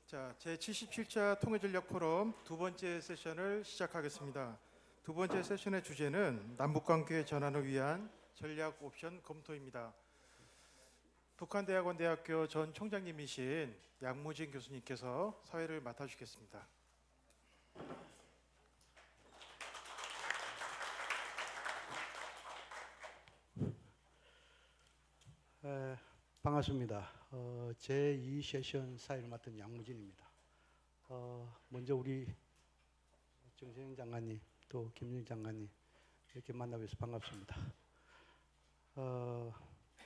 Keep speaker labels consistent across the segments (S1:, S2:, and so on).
S1: 자, 제77차 통일전략 포럼 두 번째 세션을 시작하겠습니다. 두 번째 세션의 주제는 남북관계 전환을 위한 전략 옵션 검토입니다. 북한대학원 대학교 전 총장님이신 양무진 교수님께서 사회를 맡아주시겠습니다.
S2: 반갑습니다. 제2 세션 사회를 맡은 양무진입니다. 먼저 우리 정세영 장관님 또 김윤 장관님 이렇게 만나뵈서 반갑습니다.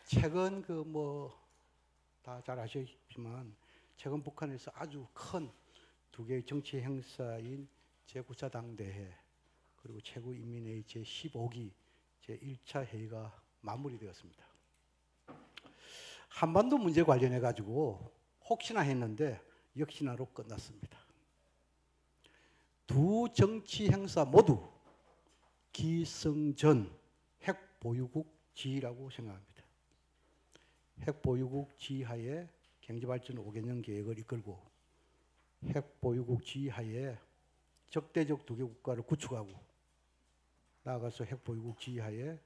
S2: 최근 다 잘 아시겠지만 최근 북한에서 아주 큰 두 개의 정치 행사인 제9차 당대회 그리고 최고인민회의 제15기 제1차 회의가 마무리되었습니다. 한반도 문제 관련해 가지고 혹시나 했는데 역시나로 끝났습니다. 두 정치 행사 모두 기승전 핵보유국 지위라고 생각합니다. 핵보유국 지하에 경제발전 5개년 계획을 이끌고 핵보유국 지하에 적대적 두 개 국가를 구축하고 나아가서 핵보유국 지하에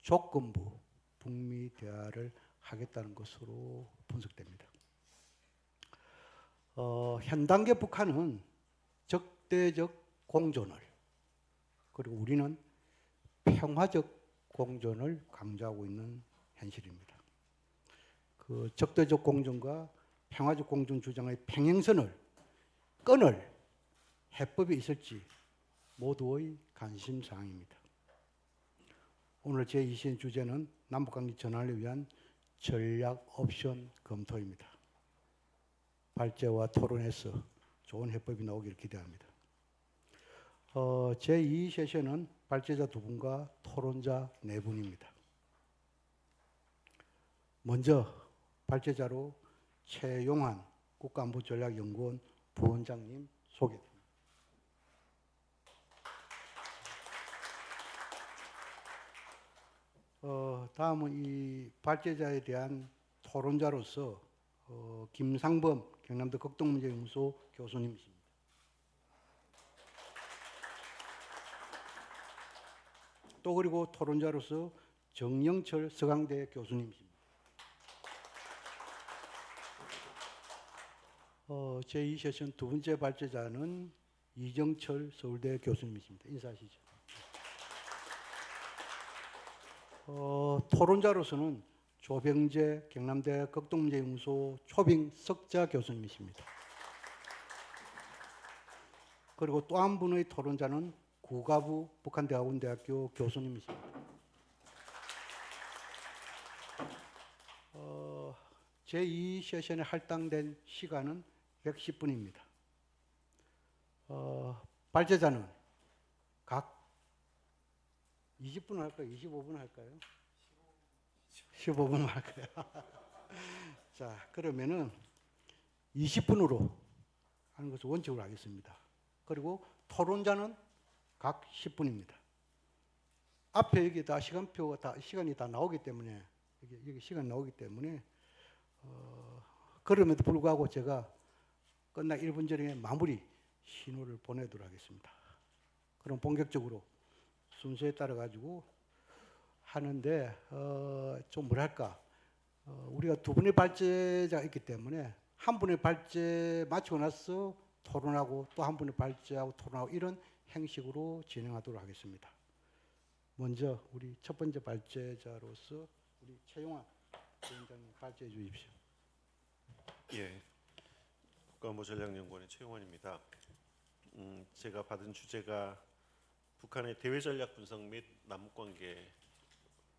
S2: 조건부 북미 대화를 하겠다는 것으로 분석됩니다. 현 단계 북한은 적대적 공존을 그리고 우리는 평화적 공존을 강조하고 있는 현실입니다. 그 적대적 공존과 평화적 공존 주장의 평행선을 끈을 해법이 있을지 모두의 관심사항입니다. 오늘 제2신 주제는 남북관계 전환을 위한 전략 옵션 검토입니다. 발제와 토론에서 좋은 해법이 나오기를 기대합니다. 제2 세션은 발제자 2분과 토론자 4분입니다. 먼저 발제자로 최용환 국가안보전략연구원 부원장님 소개드립니다. 다음은 이 발제자에 대한 토론자로서 김상범 경남대 극동문제연구소 교수님이십니다. 또 그리고 토론자로서 정영철 서강대 교수님이십니다. 제2 세션 두 번째 발제자는 이정철 서울대 교수님이십니다. 인사하시죠. 토론자로서는 조병재 경남대 극동문제연구소 초빙 석자 교수님이십니다. 그리고 또 한 분의 토론자는 구가부 북한대학원대학교 교수님이십니다. 제2 세션에 할당된 시간은 110분입니다. 발제자는 각 20분 할까요? 25분 할까요? 15분 할까요? 자, 그러면은 20분으로 하는 것을 원칙으로 하겠습니다. 그리고 토론자는 각 10분입니다. 앞에 여기 다 시간표가 다 시간이 다 나오기 때문에 여기 시간 나오기 때문에 그럼에도 불구하고 제가 끝나 1분 전에 마무리 신호를 보내도록 하겠습니다. 그럼 본격적으로 순서에 따라 가지고 하는데 좀 뭐랄까 우리가 두 분의 발제자가 있기 때문에 한 분의 발제 마치고 나서 토론하고 또 한 분의 발제하고 토론하고 이런 형식으로 진행하도록 하겠습니다. 먼저 우리 첫 번째 발제자로서 우리 최용환 위원장님 발제해 주십시오.
S3: 예, 국가안보전략연구원의 최용환입니다. 제가 받은 주제가 북한의 대외 전략 분석 및 남북관계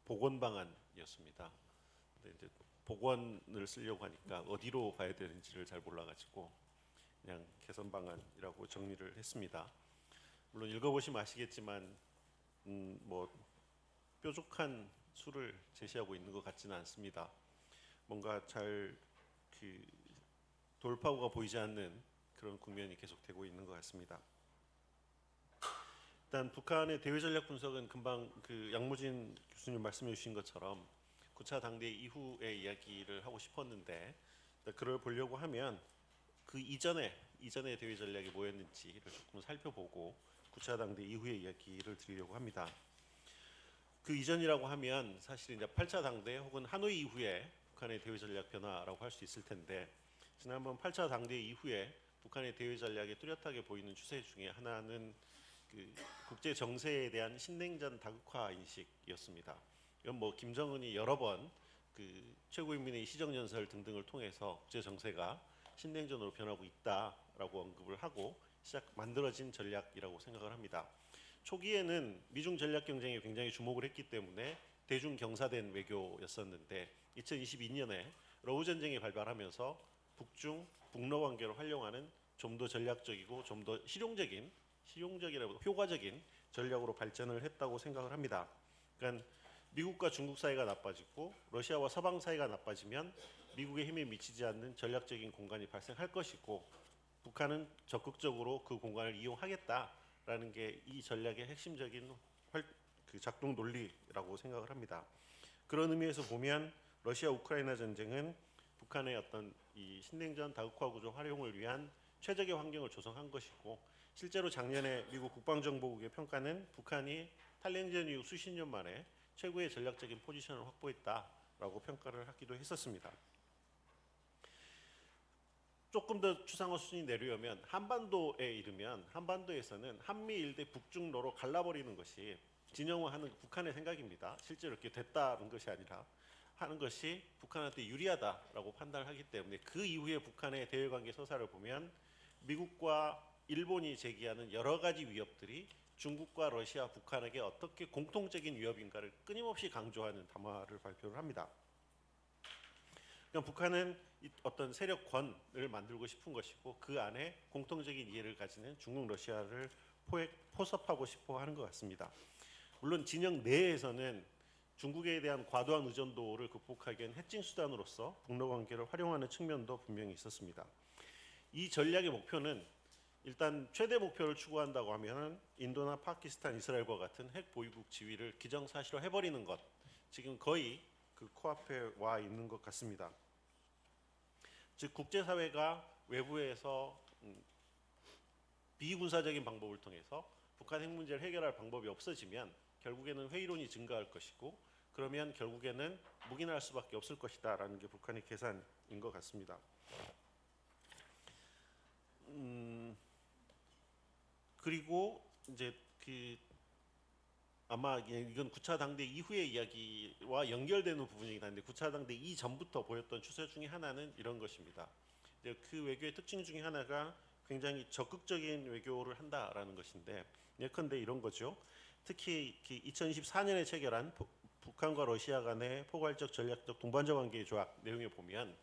S3: 복원 방안이었습니다. 근데 이제 복원을 쓰려고 하니까 어디로 가야 되는지를 잘 몰라가지고 그냥 개선 방안이라고 정리를 했습니다. 물론 읽어보시면 아시겠지만 뭐 뾰족한 수를 제시하고 있는 것 같지는 않습니다. 뭔가 잘 돌파구가 보이지 않는 그런 국면이 계속되고 있는 것 같습니다. 일단 북한의 대외 전략 분석은 금방 양무진 교수님 말씀해 주신 것처럼 9차 당대 이후의 이야기를 하고 싶었는데 그걸 보려고 하면 그 이전의 대외 전략이 뭐였는지를 조금 살펴보고 9차 당대 이후의 이야기를 드리려고 합니다. 그 이전이라고 하면 사실 이제 8차 당대 혹은 하노이 이후에 북한의 대외 전략 변화라고 할 수 있을 텐데, 지난번 8차 당대 이후에 북한의 대외 전략이 뚜렷하게 보이는 추세 중에 하나는 그 국제 정세에 대한 신냉전 다극화 인식이었습니다. 이건 뭐 김정은이 여러 번 그 최고인민회의 시정연설 등등을 통해서 국제 정세가 신냉전으로 변하고 있다라고 언급을 하고 만들어진 전략이라고 생각을 합니다. 초기에는 미중 전략 경쟁에 굉장히 주목을 했기 때문에 대중 경사된 외교였었는데 2022년에 러우 전쟁이 발발하면서 북러 관계를 활용하는 좀 더 전략적이고 좀 더 실용적이라고 효과적인 전략으로 발전을 했다고 생각을 합니다. 그러니까 미국과 중국 사이가 나빠지고 러시아와 서방 사이가 나빠지면 미국의 힘에 미치지 않는 전략적인 공간이 발생할 것이고, 북한은 적극적으로 그 공간을 이용하겠다라는 게 이 전략의 핵심적인 그 작동 논리라고 생각을 합니다. 그런 의미에서 보면 러시아 우크라이나 전쟁은 북한의 어떤 이 신냉전 다극화 구조 활용을 위한 최적의 환경을 조성한 것이고, 실제로 작년에 미국 국방정보국의 평가는 북한이 탈냉전 이후 수십 년 만에 최고의 전략적인 포지션을 확보했다라고 평가를 하기도 했었습니다. 조금 더 추상화 수준이 내려오면 한반도에 이르면 한반도에서는 한미일 대 북중로로 갈라버리는 것이 진영화하는 북한의 생각입니다. 실제로 이렇게 됐다는 것이 아니라 하는 것이 북한한테 유리하다라고 판단을 하기 때문에 그 이후에 북한의 대외관계 서사를 보면 미국과 일본이 제기하는 여러 가지 위협들이 중국과 러시아, 북한에게 어떻게 공통적인 위협인가를 끊임없이 강조하는 담화를 발표를 합니다. 그러니까 북한은 어떤 세력권을 만들고 싶은 것이고 그 안에 공통적인 이해를 가지는 중국, 러시아를 포섭하고 싶어 하는 것 같습니다. 물론 진영 내에서는 중국에 대한 과도한 의존도를 극복하기 위한 해칭 수단으로서 북러 관계를 활용하는 측면도 분명히 있었습니다. 이 전략의 목표는 일단 최대 목표를 추구한다고 하면은 인도나 파키스탄, 이스라엘과 같은 핵 보유국 지위를 기정사실화해버리는 것, 지금 거의 그 코앞에 와 있는 것 같습니다. 즉 국제사회가 외부에서 비군사적인 방법을 통해서 북한 핵 문제를 해결할 방법이 없어지면 결국에는 회의론이 증가할 것이고, 그러면 결국에는 묵인할 수밖에 없을 것이다라는 게 북한의 계산인 것 같습니다. 그리고 이제 아마 이건 9차 당대 이후의 이야기와 연결되는 부분이긴 한데 9차 당대 이전부터 보였던 추세 중에 하나는 이런 것입니다. 그 외교의 특징 중에 하나가 굉장히 적극적인 외교를 한다라는 것인데, 예컨대 이런 거죠. 특히 2024년에 체결한 북한과 러시아 간의 포괄적 전략적 동반자 관계의 조약 내용에 보면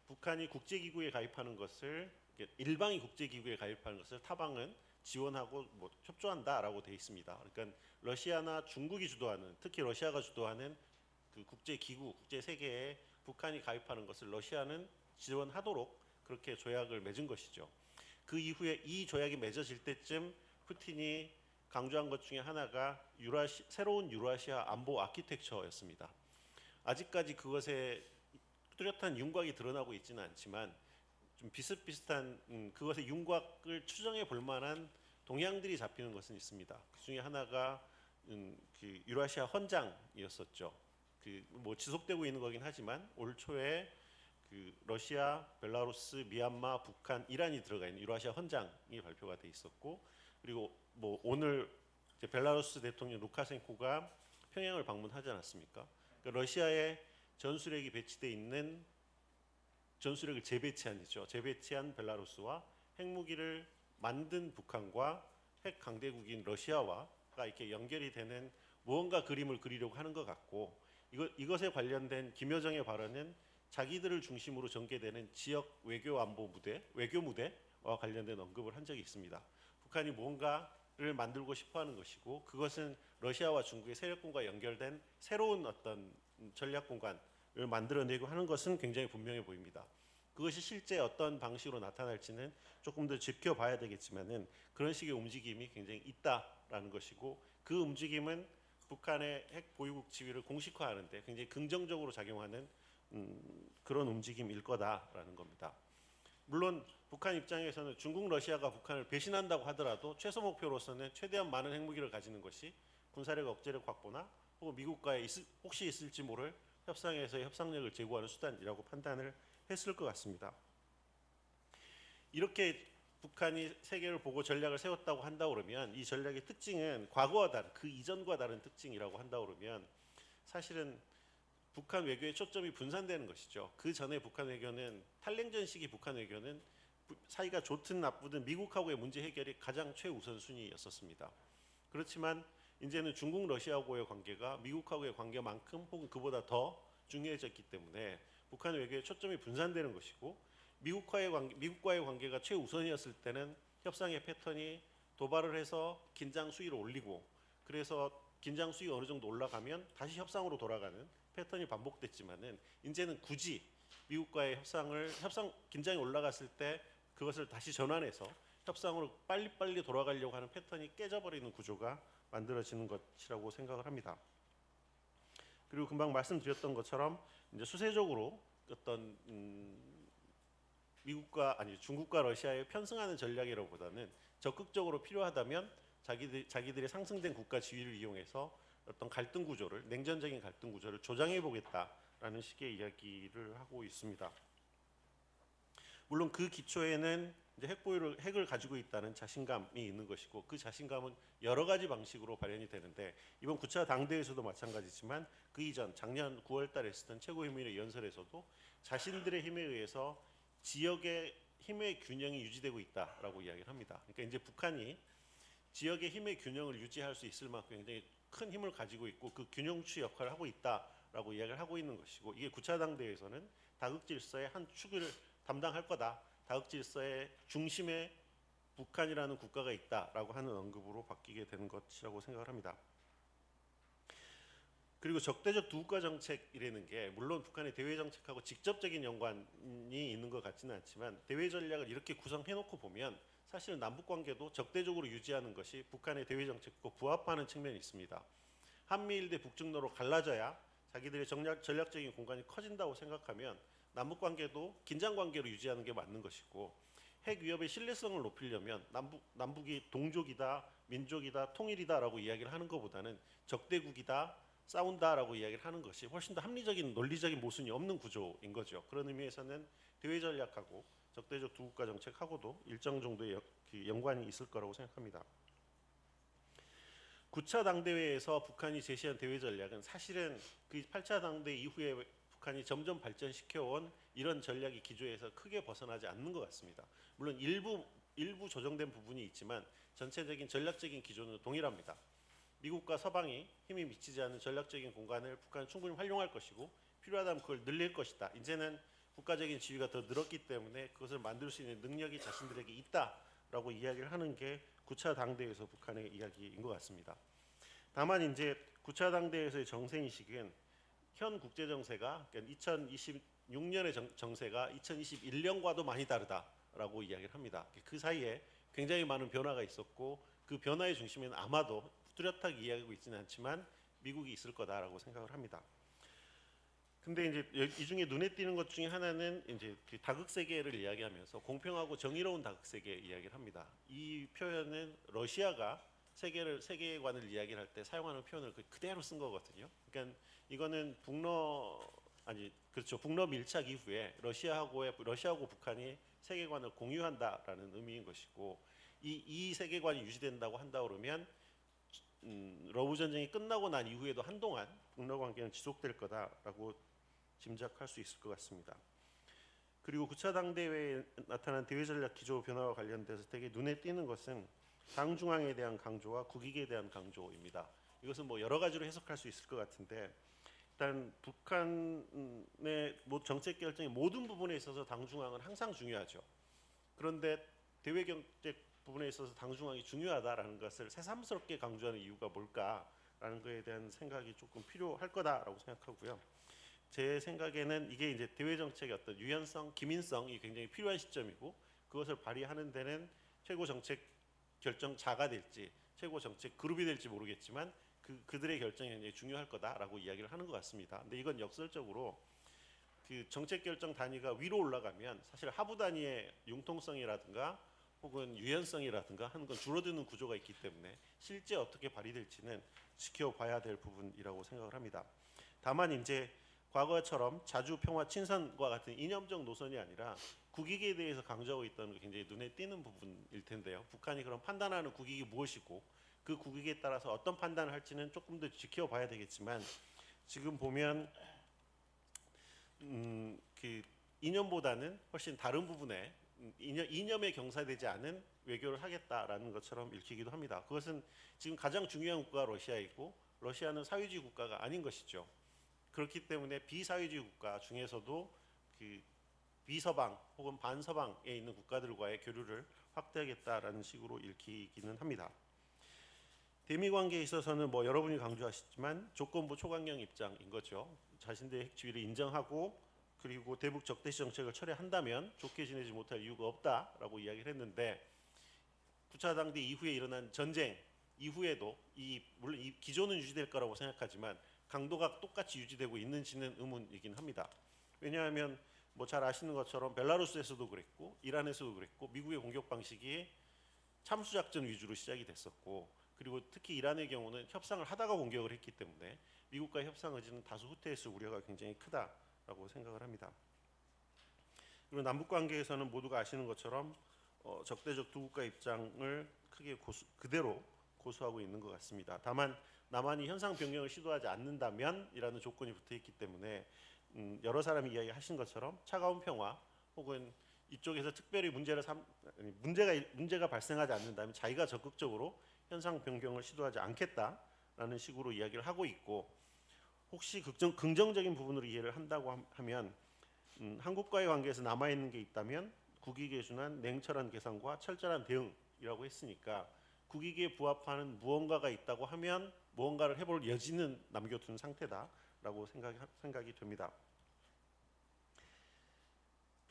S3: 북한이 국제기구에 가입하는 것을, 일방이 국제기구에 가입하는 것을 타방은 지원하고 협조한다라고 되어 있습니다. 그러니까 러시아나 중국이 주도하는, 특히 러시아가 주도하는 그 국제기구, 국제세계에 북한이 가입하는 것을 러시아는 지원하도록 그렇게 조약을 맺은 것이죠. 그 이후에 이 조약이 맺어질 때쯤 푸틴이 강조한 것 중에 하나가 새로운 유라시아 안보 아키텍처였습니다. 아직까지 그것에 뚜렷한 윤곽이 드러나고 있지는 않지만 좀 비슷비슷한 그것의 윤곽을 추정해 볼 만한 동향들이 잡히는 것은 있습니다. 그 중에 하나가 그 유라시아 헌장이었었죠. 지속되고 있는 거긴 하지만 올 초에 그 러시아, 벨라루스, 미얀마, 북한, 이란이 들어가 있는 유라시아 헌장이 발표가 돼 있었고, 그리고 오늘 이제 벨라루스 대통령 루카센코가 평양을 방문하지 않았습니까? 그러니까 러시아에 전술핵이 배치돼 있는, 전술핵을 재배치한 벨라루스와 핵무기를 만든 북한과 핵 강대국인 러시아와가 이렇게 연결이 되는 무언가 그림을 그리려고 하는 것 같고, 이것에 관련된 김여정의 발언은 자기들을 중심으로 전개되는 지역 외교 무대와 관련된 언급을 한 적이 있습니다. 북한이 뭔가를 만들고 싶어하는 것이고, 그것은 러시아와 중국의 세력군과 연결된 새로운 어떤 전략 공간을 만들어내고 하는 것은 굉장히 분명해 보입니다. 그것이 실제 어떤 방식으로 나타날지는 조금 더 지켜봐야 되겠지만은 그런 식의 움직임이 굉장히 있다라는 것이고, 그 움직임은 북한의 핵 보유국 지위를 공식화하는데 굉장히 긍정적으로 작용하는 그런 움직임일 거다라는 겁니다. 물론 북한 입장에서는 중국, 러시아가 북한을 배신한다고 하더라도 최소 목표로서는 최대한 많은 핵무기를 가지는 것이 군사력 억제력 확보나 혹은 미국과의 혹시 있을지 모를 협상에서의 협상력을 제고하는 수단이라고 판단을 했을 것 같습니다. 이렇게 북한이 세계를 보고 전략을 세웠다고 한다 그러면 이 전략의 특징은 과거와 다른 그 이전과 다른 특징이라고 한다 그러면 사실은 북한 외교의 초점이 분산되는 것이죠. 그 전에 북한 외교는 탈냉전 시기 북한 외교는 사이가 좋든 나쁘든 미국하고의 문제 해결이 가장 최우선 순위였었습니다. 그렇지만 이제는 중국, 러시아하고의 관계가 미국하고의 관계만큼 혹은 그보다 더 중요해졌기 때문에 북한 외교의 초점이 분산되는 것이고 미국과의 관계가 최우선이었을 때는 협상의 패턴이 도발을 해서 긴장 수위를 올리고 그래서 긴장 수위가 어느 정도 올라가면 다시 협상으로 돌아가는 패턴이 반복됐지만은 이제는 굳이 미국과의 협상 긴장이 올라갔을 때 그것을 다시 전환해서 협상으로 빨리빨리 돌아가려고 하는 패턴이 깨져버리는 구조가 만들어지는 것이라고 생각을 합니다. 그리고 금방 말씀드렸던 것처럼 이제 수세적으로 어떤 중국과 러시아에 편승하는 전략이라기보다는 적극적으로 필요하다면 자기들의 상승된 국가 지위를 이용해서 어떤 갈등 구조를 냉전적인 갈등 구조를 조장해 보겠다라는 식의 이야기를 하고 있습니다. 물론 그 기초에는 이제 핵을 가지고 있다는 자신감이 있는 것이고 그 자신감은 여러 가지 방식으로 발현이 되는데 이번 9차 당대회에서도 마찬가지지만 그 이전 작년 9월달에 있었던 최고인민회 연설에서도 자신들의 힘에 의해서 지역의 힘의 균형이 유지되고 있다라고 이야기를 합니다. 그러니까 이제 북한이 지역의 힘의 균형을 유지할 수 있을 만큼 굉장히 큰 힘을 가지고 있고 그 균형추 역할을 하고 있다라고 이야기를 하고 있는 것이고 이게 9차 당대회에서는 다극 질서의 한 축을 담당할 거다. 다극 질서의 중심에 북한이라는 국가가 있다라고 하는 언급으로 바뀌게 되는 것이라고 생각을 합니다. 그리고 적대적 두 국가 정책이라는 게 물론 북한의 대외 정책하고 직접적인 연관이 있는 것 같지는 않지만 대외 전략을 이렇게 구성해놓고 보면 사실은 남북 관계도 적대적으로 유지하는 것이 북한의 대외 정책과 부합하는 측면이 있습니다. 한미일 대 북중로로 갈라져야 자기들의 전략적인 공간이 커진다고 생각하면 남북 관계도 긴장 관계로 유지하는 게 맞는 것이고 핵 위협의 신뢰성을 높이려면 남북이 동족이다, 민족이다, 통일이다라고 이야기를 하는 것보다는 적대국이다, 싸운다라고 이야기를 하는 것이 훨씬 더 합리적인 논리적인 모순이 없는 구조인 거죠. 그런 의미에서는 대외 전략하고 적대적 두 국가 정책하고도 일정 정도의 연관이 있을 거라고 생각합니다. 9차 당대회에서 북한이 제시한 대외 전략은 사실은 그 8차 당대회 이후에 북한이 점점 발전시켜온 이런 전략의 기조에서 크게 벗어나지 않는 것 같습니다. 물론 일부 조정된 부분이 있지만 전체적인 전략적인 기조는 동일합니다. 미국과 서방이 힘이 미치지 않는 전략적인 공간을 북한은 충분히 활용할 것이고 필요하다면 그걸 늘릴 것이다. 이제는 국가적인 지위가 더 늘었기 때문에 그것을 만들 수 있는 능력이 자신들에게 있다라고 이야기를 하는 게 9차 당대회에서 북한의 이야기인 것 같습니다. 다만 이제 9차 당대회에서의 정세인식은 현 국제 정세가 그러니까 2026년의 정세가 2021년과도 많이 다르다라고 이야기를 합니다. 그 사이에 굉장히 많은 변화가 있었고 그 변화의 중심에는 아마도 뚜렷하게 이야기하고 있지는 않지만 미국이 있을 거다라고 생각을 합니다. 근데 이제 이 중에 눈에 띄는 것 중에 하나는 이제 그 다극 세계를 이야기하면서 공평하고 정의로운 다극 세계 이야기를 합니다. 이 표현은 러시아가 세계관을 이야기를 할 때 사용하는 표현을 그대로 쓴 거거든요. 그러니까 이거는 북러 밀착 이후에 러시아하고 북한이 세계관을 공유한다라는 의미인 것이고 이 세계관이 유지된다고 한다 그러면 러브 전쟁이 끝나고 난 이후에도 한동안 북러 관계는 지속될 거다라고 짐작할 수 있을 것 같습니다. 그리고 9차 당대회에 나타난 대외 전략 기조 변화와 관련돼서 되게 눈에 띄는 것은 당 중앙에 대한 강조와 국익에 대한 강조입니다. 이것은 뭐 여러 가지로 해석할 수 있을 것 같은데 일단 북한의 정책 결정의 모든 부분에 있어서 당 중앙은 항상 중요하죠. 그런데 대외 경제 부분에 있어서 당 중앙이 중요하다라는 것을 새삼스럽게 강조하는 이유가 뭘까라는 것에 대한 생각이 조금 필요할 거다라고 생각하고요. 제 생각에는 이게 이제 대외 정책의 어떤 유연성, 기민성이 굉장히 필요한 시점이고 그것을 발휘하는 데는 최고 정책 결정자가 될지 최고 정책 그룹이 될지 모르겠지만 그들의 결정이 굉장히 중요할 거다라고 이야기를 하는 것 같습니다. 근데 이건 역설적으로 그 정책 결정 단위가 위로 올라가면 사실 하부 단위의 융통성이라든가 혹은 유연성이라든가 하는 건 줄어드는 구조가 있기 때문에 실제 어떻게 발휘될지는 지켜봐야 될 부분이라고 생각을 합니다. 다만 이제 과거처럼 자주 평화 친선과 같은 이념적 노선이 아니라 국익에 대해서 강조하고 있다는 게 굉장히 눈에 띄는 부분일 텐데요. 북한이 그럼 판단하는 국익이 무엇이고 그 국익에 따라서 어떤 판단을 할지는 조금 더 지켜봐야 되겠지만 지금 보면 그 이념보다는 훨씬 다른 부분에 이념에 경사되지 않은 외교를 하겠다라는 것처럼 읽히기도 합니다. 그것은 지금 가장 중요한 국가가 러시아이고 러시아는 사회주의 국가가 아닌 것이죠. 그렇기 때문에 비사회주의 국가 중에서도 그 비서방 혹은 반서방에 있는 국가들과의 교류를 확대하겠다라는 식으로 읽히기는 합니다. 대미 관계에 있어서는 뭐 여러분이 강조하셨지만 조건부 초강경 입장인 거죠. 자신들의 핵지위를 인정하고 그리고 대북 적대시 정책을 철회한다면 좋게 지내지 못할 이유가 없다라고 이야기를 했는데 9차 당대 이후에 일어난 전쟁 이후에도 물론 이 기조는 유지될 거라고 생각하지만 강도가 똑같이 유지되고 있는지는 의문이긴 합니다. 왜냐하면 뭐 잘 아시는 것처럼 벨라루스에서도 그랬고 이란에서도 그랬고 미국의 공격 방식이 참수작전 위주로 시작이 됐었고 그리고 특히 이란의 경우는 협상을 하다가 공격을 했기 때문에 미국과의 협상 의지는 다소 후퇴했을 우려가 굉장히 크다라고 생각을 합니다. 그리고 남북 관계에서는 모두가 아시는 것처럼 적대적 두 국가 입장을 크게 그대로 고수하고 있는 것 같습니다. 다만 남한이 현상 변경을 시도하지 않는다면이라는 조건이 붙어있기 때문에 여러 사람이 이야기하신 것처럼 차가운 평화 혹은 이쪽에서 특별히 문제가 발생하지 않는다면 자기가 적극적으로 현상 변경을 시도하지 않겠다라는 식으로 이야기를 하고 있고 혹시 긍정적인 부분으로 이해를 한다고 하면 한국과의 관계에서 남아있는 게 있다면 국익에 준한 냉철한 계산과 철저한 대응이라고 했으니까 국익에 부합하는 무언가가 있다고 하면 무언가를 해볼 여지는 남겨둔 상태다라고 생각이 됩니다.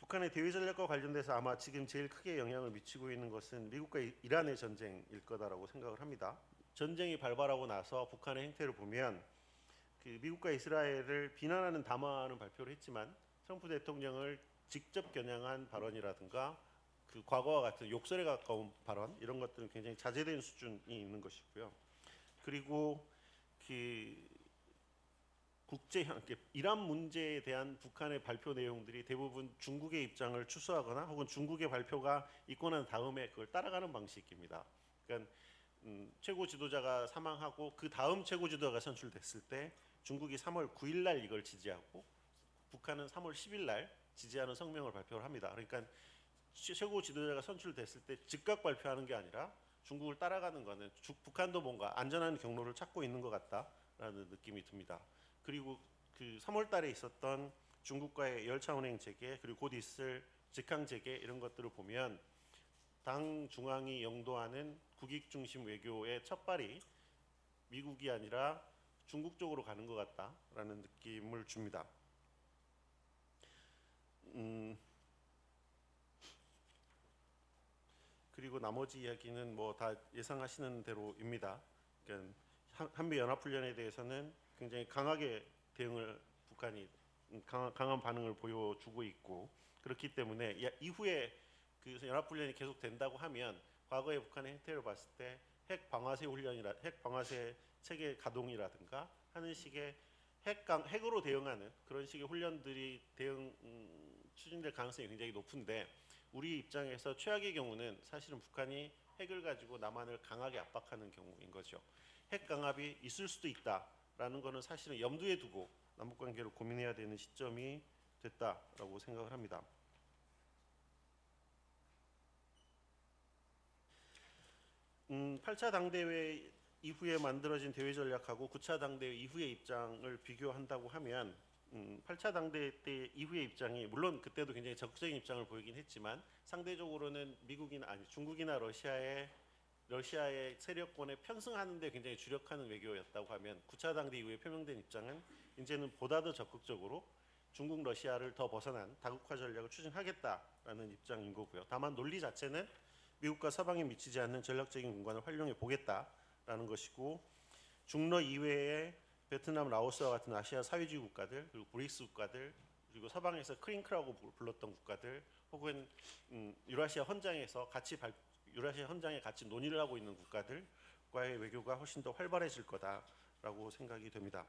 S3: 북한의 대외 전략과 관련돼서 아마 지금 제일 크게 영향을 미치고 있는 것은 미국과 이란의 전쟁일 거다라고 생각을 합니다. 전쟁이 발발하고 나서 북한의 행태를 보면 그 미국과 이스라엘을 비난하는 담화는 발표를 했지만 트럼프 대통령을 직접 겨냥한 발언이라든가 그 과거와 같은 욕설에 가까운 발언 이런 것들은 굉장히 자제된 수준이 있는 것이고요. 그리고 그 이란 문제에 대한 북한의 발표 내용들이 대부분 중국의 입장을 추수하거나 혹은 중국의 발표가 있고 난 다음에 그걸 따라가는 방식입니다. 그러니까 최고 지도자가 사망하고 그 다음 최고 지도자가 선출됐을 때 중국이 3월 9일 날 이걸 지지하고 북한은 3월 10일 날 지지하는 성명을 발표를 합니다. 그러니까 최고 지도자가 선출됐을 때 즉각 발표하는 게 아니라 중국을 따라가는 거는 북한도 뭔가 안전한 경로를 찾고 있는 것 같다라는 느낌이 듭니다. 그리고 그 3월 달에 있었던 중국과의 열차 운행 재개 그리고 곧 있을 직항 재개 이런 것들을 보면 당 중앙이 영도하는 국익 중심 외교의 첫발이 미국이 아니라 중국 쪽으로 가는 것 같다라는 느낌을 줍니다. 그리고 나머지 이야기는 뭐 다 예상하시는 대로입니다. 그러니까 한미 연합훈련에 대해서는 굉장히 강하게 대응을 북한이 강한 반응을 보여주고 있고 그렇기 때문에 이후에 그 연합훈련이 계속 된다고 하면 과거의 북한의 행태를 봤을 때 핵 방아쇠 훈련이라 핵 방아쇠 체계 가동이라든가 하는 식의 핵으로 대응하는 그런 식의 훈련들이 추진될 가능성이 굉장히 높은데 우리 입장에서 최악의 경우는 사실은 북한이 핵을 가지고 남한을 강하게 압박하는 경우인 거죠. 핵 강압이 있을 수도 있다라는 것은 사실은 염두에 두고 남북 관계를 고민해야 되는 시점이 됐다라고 생각을 합니다. 8차 당대회 이후에 만들어진 대외 전략하고 9차 당대회 이후의 입장을 비교한다고 하면 8차 당대회 때 이후의 입장이 물론 그때도 굉장히 적극적인 입장을 보이긴 했지만 상대적으로는 중국이나 러시아의 세력권에 편승하는 데 굉장히 주력하는 외교였다고 하면 9차 당대 이후에 표명된 입장은 이제는 보다 더 적극적으로 중국, 러시아를 더 벗어난 다국화 전략을 추진하겠다라는 입장인 거고요. 다만 논리 자체는 미국과 서방에 미치지 않는 전략적인 공간을 활용해 보겠다라는 것이고 중러 이외에 베트남, 라오스와 같은 아시아 사회주의 국가들 그리고 브릭스 국가들 그리고 서방에서 크링크라고 불렀던 국가들, 혹은 유라시아 헌장에 같이 논의를 하고 있는 국가들과의 외교가 훨씬 더 활발해질 거다라고 생각이 됩니다.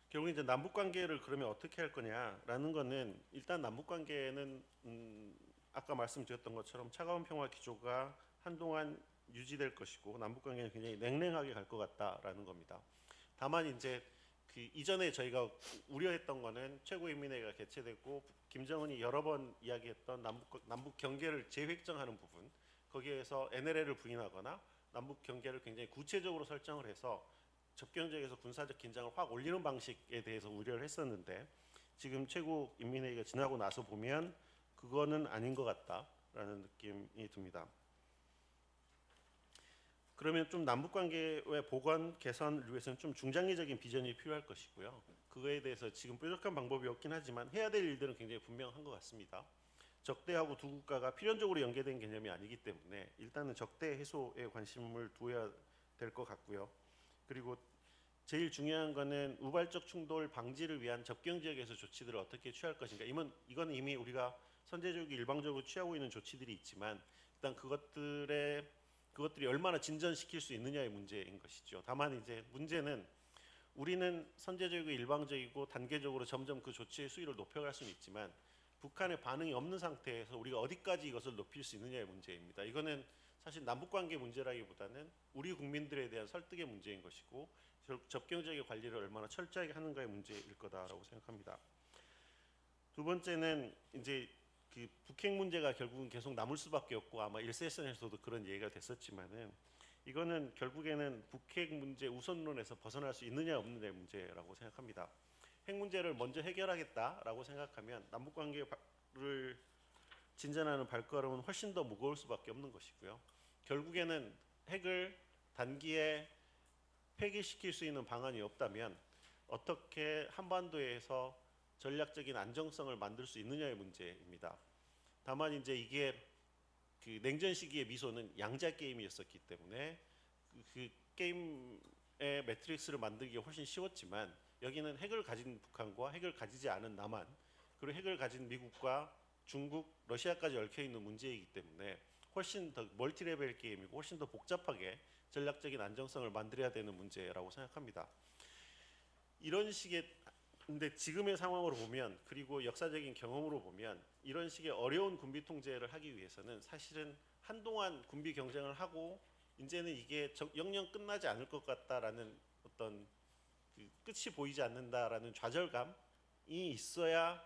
S3: 결국 이제 남북 관계를 그러면 어떻게 할 거냐라는 거는, 일단 남북 관계는 아까 말씀드렸던 것처럼 차가운 평화 기조가 한동안 유지될 것이고, 남북 관계는 굉장히 냉랭하게 갈 것 같다라는 겁니다. 다만 이제 그 이전에 저희가 우려했던 거는 최고인민회의가 개최되고 김정은이 여러 번 이야기했던 남북 경계를 재획정하는 부분, 거기에서 NLL을 부인하거나 남북 경계를 굉장히 구체적으로 설정을 해서 접경 지역에서 군사적 긴장을 확 올리는 방식에 대해서 우려를 했었는데, 지금 최고인민회의가 지나고 나서 보면 그거는 아닌 것 같다라는 느낌이 듭니다. 그러면 좀 남북 관계의 보건 개선을 위해서는 좀 중장기적인 비전이 필요할 것이고요. 그거에 대해서 지금 뾰족한 방법이 없긴 하지만 해야 될 일들은 굉장히 분명한 것 같습니다. 적대하고 두 국가가 필연적으로 연계된 개념이 아니기 때문에 일단은 적대 해소에 관심을 두어야 될 것 같고요. 그리고 제일 중요한 거는 우발적 충돌 방지를 위한 접경 지역에서 조치들을 어떻게 취할 것인가. 이거는 이미 우리가 선제적이고 일방적으로 취하고 있는 조치들이 있지만, 일단 그것들이 얼마나 진전시킬 수 있느냐의 문제인 것이죠. 다만 이제 문제는, 우리는 선제적이고 일방적이고 단계적으로 점점 그 조치의 수위를 높여갈 수는 있지만, 북한의 반응이 없는 상태에서 우리가 어디까지 이것을 높일 수 있느냐의 문제입니다. 이거는 사실 남북관계 문제라기보다는 우리 국민들에 대한 설득의 문제인 것이고, 접경 지역의 관리를 얼마나 철저하게 하는가의 문제일 거다라고 생각합니다. 두 번째는 이제 그 북핵 문제가 결국은 계속 남을 수밖에 없고, 아마 일세션에서도 그런 얘기가 됐었지만은, 이거는 결국에는 북핵 문제 우선론에서 벗어날 수 있느냐 없느냐의 문제라고 생각합니다. 핵 문제를 먼저 해결하겠다라고 생각하면 남북 관계를 진전하는 발걸음은 훨씬 더 무거울 수밖에 없는 것이고요. 결국에는 핵을 단기에 폐기시킬 수 있는 방안이 없다면 어떻게 한반도에서 전략적인 안정성을 만들 수 있느냐의 문제입니다. 다만 이제 이게 그 냉전 시기의 미소는 양자 게임이었었기 때문에 그 게임의 매트릭스를 만들기가 훨씬 쉬웠지만, 여기는 핵을 가진 북한과 핵을 가지지 않은 남한, 그리고 핵을 가진 미국과 중국, 러시아까지 얽혀 있는 문제이기 때문에 훨씬 더 멀티레벨 게임이고 훨씬 더 복잡하게 전략적인 안정성을 만들어야 되는 문제라고 생각합니다. 이런 식의, 근데 지금의 상황으로 보면, 그리고 역사적인 경험으로 보면, 이런 식의 어려운 군비 통제를 하기 위해서는 사실은 한동안 군비 경쟁을 하고 이제는 이게 영영 끝나지 않을 것 같다라는 어떤 그 끝이 보이지 않는다라는 좌절감이 있어야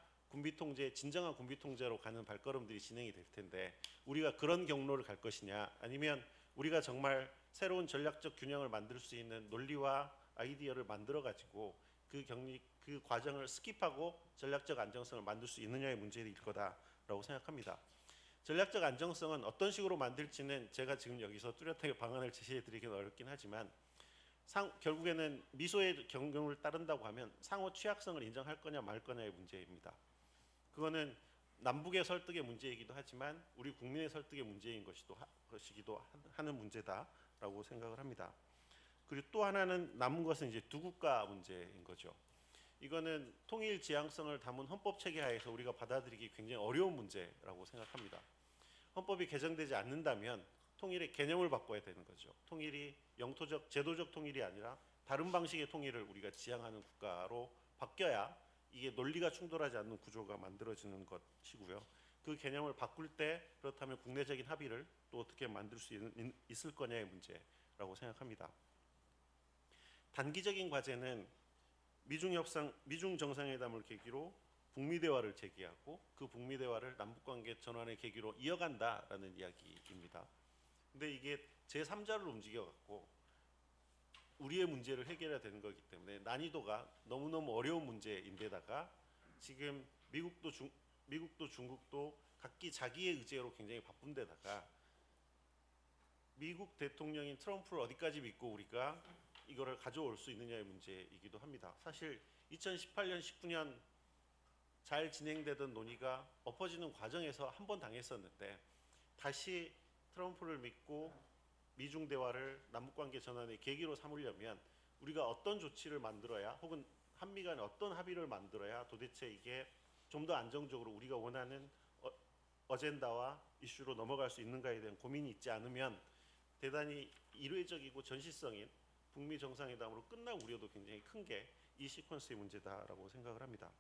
S3: 진정한 군비 통제로 가는 발걸음들이 진행이 될 텐데, 우리가 그런 경로를 갈 것이냐, 아니면 우리가 정말 새로운 전략적 균형을 만들 수 있는 논리와 아이디어를 만들어 가지고 그 과정을 스킵하고 전략적 안정성을 만들 수 있느냐의 문제일 거다라고 생각합니다. 전략적 안정성은 어떤 식으로 만들지는 제가 지금 여기서 뚜렷하게 방안을 제시해 드리기는 어렵긴 하지만, 결국에는 미소의 경경을 따른다고 하면 상호 취약성을 인정할 거냐 말 거냐의 문제입니다. 그거는 남북의 설득의 문제이기도 하지만 우리 국민의 설득의 문제인 것이기도 하는 문제다라고 생각을 합니다. 그리고 또 하나는 남은 것은 이제 두 국가 문제인 거죠. 이거는 통일 지향성을 담은 헌법 체계 하에서 우리가 받아들이기 굉장히 어려운 문제라고 생각합니다. 헌법이 개정되지 않는다면 통일의 개념을 바꿔야 되는 거죠. 통일이 영토적, 제도적 통일이 아니라 다른 방식의 통일을 우리가 지향하는 국가로 바뀌어야 이게 논리가 충돌하지 않는 구조가 만들어지는 것이고요. 그 개념을 바꿀 때 그렇다면 국내적인 합의를 또 어떻게 만들 수 있을 거냐의 문제라고 생각합니다. 단기적인 과제는 미중 정상회담을 계기로 북미 대화를 제기하고, 그 북미 대화를 남북 관계 전환의 계기로 이어간다라는 이야기입니다. 근데 이게 제3자를 움직여 갖고 우리의 문제를 해결해야 되는 거기 때문에 난이도가 너무너무 어려운 문제인데다가, 지금 미국도 중국도 각기 자기의 의제로 굉장히 바쁜 데다가 미국 대통령인 트럼프를 어디까지 믿고 우리가 이거를 가져올 수 있느냐의 문제이기도 합니다. 사실 2018년, 19년 잘 진행되던 논의가 엎어지는 과정에서 한 번 당했었는데, 다시 트럼프를 믿고 미중 대화를 남북관계 전환의 계기로 삼으려면 우리가 어떤 조치를 만들어야, 혹은 한미 간에 어떤 합의를 만들어야 도대체 이게 좀 더 안정적으로 우리가 원하는 어젠다와 이슈로 넘어갈 수 있는가에 대한 고민이 있지 않으면 대단히 일회적이고 전시성인 북미 정상회담으로 끝날 우려도 굉장히 큰 게 이 시퀀스의 문제다라고 생각을 합니다.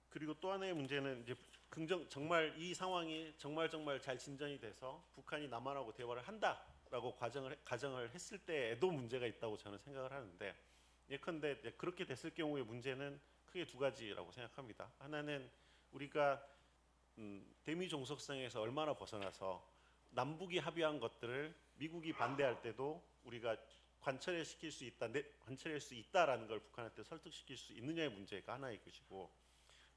S3: 그리고 또 하나의 문제는 이제 정말 이 상황이 정말 잘 진전이 돼서 북한이 남한하고 대화를 한다라고 가정을 했을 때에도 문제가 있다고 저는 생각을 하는데, 예컨대 그렇게 됐을 경우의 문제는 크게 두 가지라고 생각합니다. 하나는 우리가 대미 종속성에서 얼마나 벗어나서 남북이 합의한 것들을 미국이 반대할 때도 우리가 관철할 수 있다라는 걸 북한한테 설득시킬 수 있느냐의 문제가 하나일 것이고,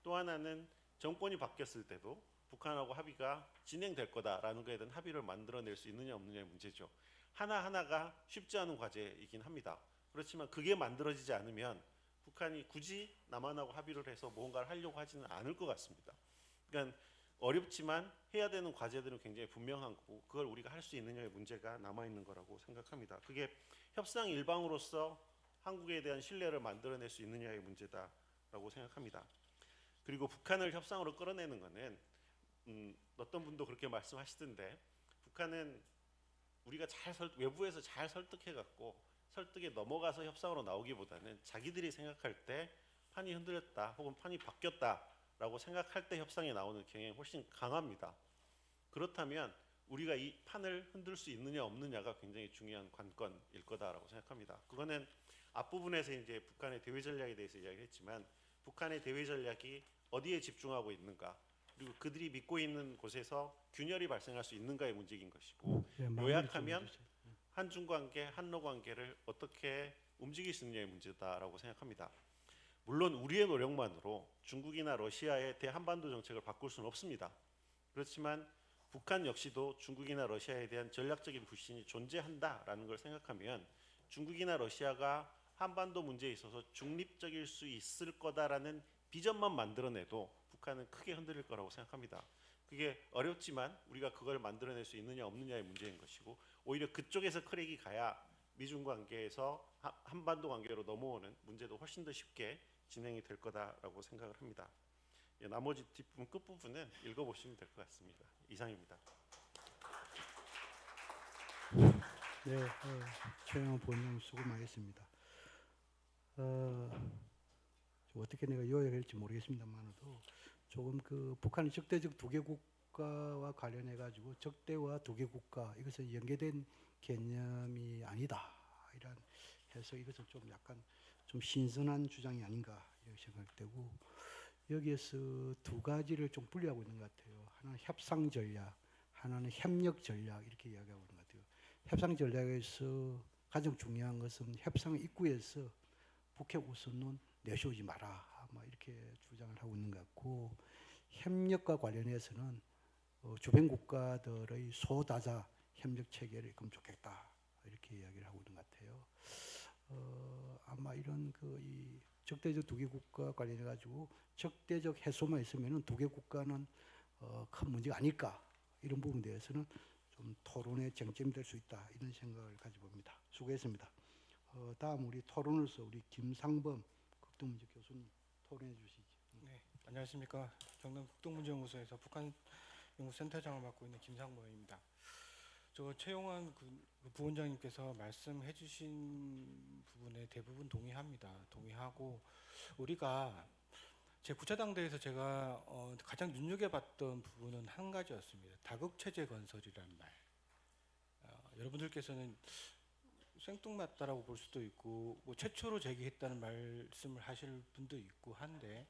S3: 또 하나는 정권이 바뀌었을 때도 북한하고 합의가 진행될 거다라는 것에 대한 합의를 만들어낼 수 있느냐 없느냐의 문제죠. 하나하나가 쉽지 않은 과제이긴 합니다. 그렇지만 그게 만들어지지 않으면 북한이 굳이 남한하고 합의를 해서 무언가를 하려고 하지는 않을 것 같습니다. 그러니까 어렵지만 해야 되는 과제들은 굉장히 분명한 거고, 그걸 우리가 할 수 있느냐의 문제가 남아있는 거라고 생각합니다. 그게 협상 일방으로서 한국에 대한 신뢰를 만들어낼 수 있느냐의 문제다라고 생각합니다. 그리고 북한을 협상으로 끌어내는 것은 어떤 분도 그렇게 말씀하시던데, 북한은 우리가 외부에서 잘 설득해갖고 설득에 넘어가서 협상으로 나오기보다는 자기들이 생각할 때 판이 흔들렸다 혹은 판이 바뀌었다라고 생각할 때 협상에 나오는 경향이 훨씬 강합니다. 그렇다면 우리가 이 판을 흔들 수 있느냐 없느냐가 굉장히 중요한 관건일 거다라고 생각합니다. 그거는 앞부분에서 이제 북한의 대외 전략에 대해서 이야기했지만, 북한의 대외 전략이 어디에 집중하고 있는가, 그리고 그들이 믿고 있는 곳에서 균열이 발생할 수 있는가의 문제인 것이고, 요약하면 한중 관계, 한러 관계를 어떻게 움직일 수 있느냐의 문제다라고 생각합니다. 물론 우리의 노력만으로 중국이나 러시아의 대한반도 정책을 바꿀 수는 없습니다. 그렇지만 북한 역시도 중국이나 러시아에 대한 전략적인 불신이 존재한다라는 걸 생각하면, 중국이나 러시아가 한반도 문제에 있어서 중립적일 수 있을 거다라는 비전만 만들어내도 북한은 크게 흔들릴 거라고 생각합니다. 그게 어렵지만 우리가 그걸 만들어낼 수 있느냐 없느냐의 문제인 것이고, 오히려 그쪽에서 크랙이 가야 미중 관계에서 한반도 관계로 넘어오는 문제도 훨씬 더 쉽게 진행이 될 거다라고 생각을 합니다. 나머지 뒷부분 끝부분은 읽어보시면 될 것 같습니다. 이상입니다.
S2: 네, 최영호 본영 수고 많이 했습니다. 어떻게 내가 요약할지 모르겠습니다만도 조금 그 북한의 적대적 두개 국가와 관련해 가지고 적대와 두개 국가, 이것은 연계된 개념이 아니다 이런 해서 이것은 좀 약간 좀 신선한 주장이 아닌가 이렇게 생각되고, 여기에서 두 가지를 좀 분리하고 있는 것 같아요. 하나는 협상 전략, 하나는 협력 전략, 이렇게 이야기하고 있는 것 같아요. 협상 전략에서 가장 중요한 것은 협상 입구에서 북핵 우선론 내세우지 마라, 아마 이렇게 주장을 하고 있는 것 같고, 협력과 관련해서는 주변 국가들의 소다자 협력 체계를 그럼 좋겠다 이렇게 이야기를 하고 있는 것 같아요. 아마 이런 이 적대적 두개 국가 관련해 가지고 적대적 해소만 있으면은 두개 국가는 큰 문제가 아닐까, 이런 부분에 대해서는 좀 토론의 쟁점이 될 수 있다 이런 생각을 가져봅니다. 수고했습니다. 다음 우리 토론으로서 우리 김상범 국동문제 교수님 토론해 주시죠.
S4: 네, 안녕하십니까. 경남 국동문제연구소에서 북한연구센터장을 맡고 있는 김상범입니다. 저 최용환 부원장님께서 말씀해주신 부분에 대부분 동의하고, 우리가 제 9차 당대에서 제가 가장 눈여겨봤던 부분은 한 가지였습니다. 다극체제 건설이라는 말. 여러분들께서는 생뚱맞다라고 볼 수도 있고, 뭐 최초로 제기했다는 말씀을 하실 분도 있고 한데,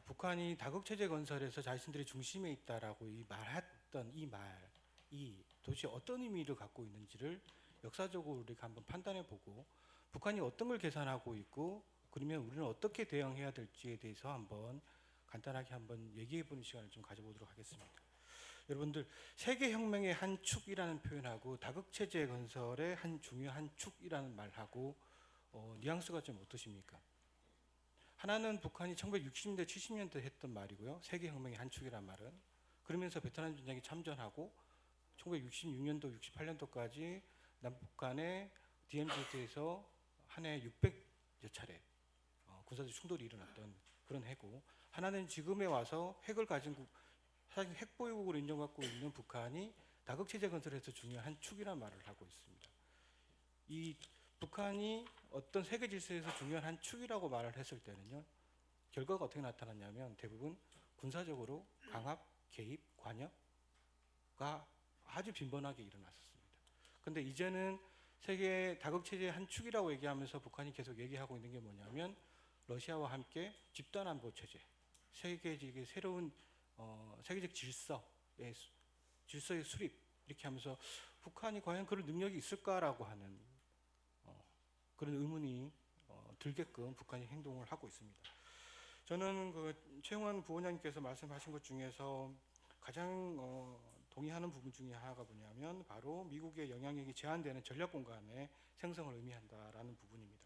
S4: 북한이 다극체제 건설에서 자신들이 중심에 있다라고 말했던 이 말이 도대체 어떤 의미를 갖고 있는지를 역사적으로 우리가 한번 판단해보고, 북한이 어떤 걸 계산하고 있고, 그러면 우리는 어떻게 대응해야 될지에 대해서 한번 간단하게 한번 얘기해보는 시간을 좀 가져보도록 하겠습니다. 여러분들, 세계혁명의 한 축이라는 표현하고 다극체제 건설의 한 중요한 축이라는 말하고 뉘앙스가 좀 어떠십니까? 하나는 북한이 1960년대, 70년대 했던 말이고요. 세계혁명의 한 축이란 말은. 그러면서 베트남 전쟁에 참전하고 1966년도, 68년도까지 남북 간의 DMZ에서 한 해 600여 차례 군사적 충돌이 일어났던 그런 해고, 하나는 지금에 와서 핵을 가진 사실 핵 보유국으로 인정받고 있는 북한이 다극 체제 건설에서 중요한 축이라는 말을 하고 있습니다. 이 북한이 어떤 세계 질서에서 중요한 한 축이라고 말을 했을 때는요, 결과가 어떻게 나타났냐면 대부분 군사적으로 강압, 개입, 관여가 아주 빈번하게 일어났었습니다. 근데 이제는 세계 다극 체제의 한 축이라고 얘기하면서 북한이 계속 얘기하고 있는 게 뭐냐면 러시아와 함께 집단 안보 체제, 세계적인 새로운 세계적 질서의 수립, 이렇게 하면서 북한이 과연 그런 능력이 있을까라고 하는 그런 의문이 들게끔 북한이 행동을 하고 있습니다. 저는 그 최용환 부원장님께서 말씀하신 것 중에서 가장 동의하는 부분 중에 하나가 뭐냐면 바로 미국의 영향력이 제한되는 전략 공간의 생성을 의미한다라는 부분입니다.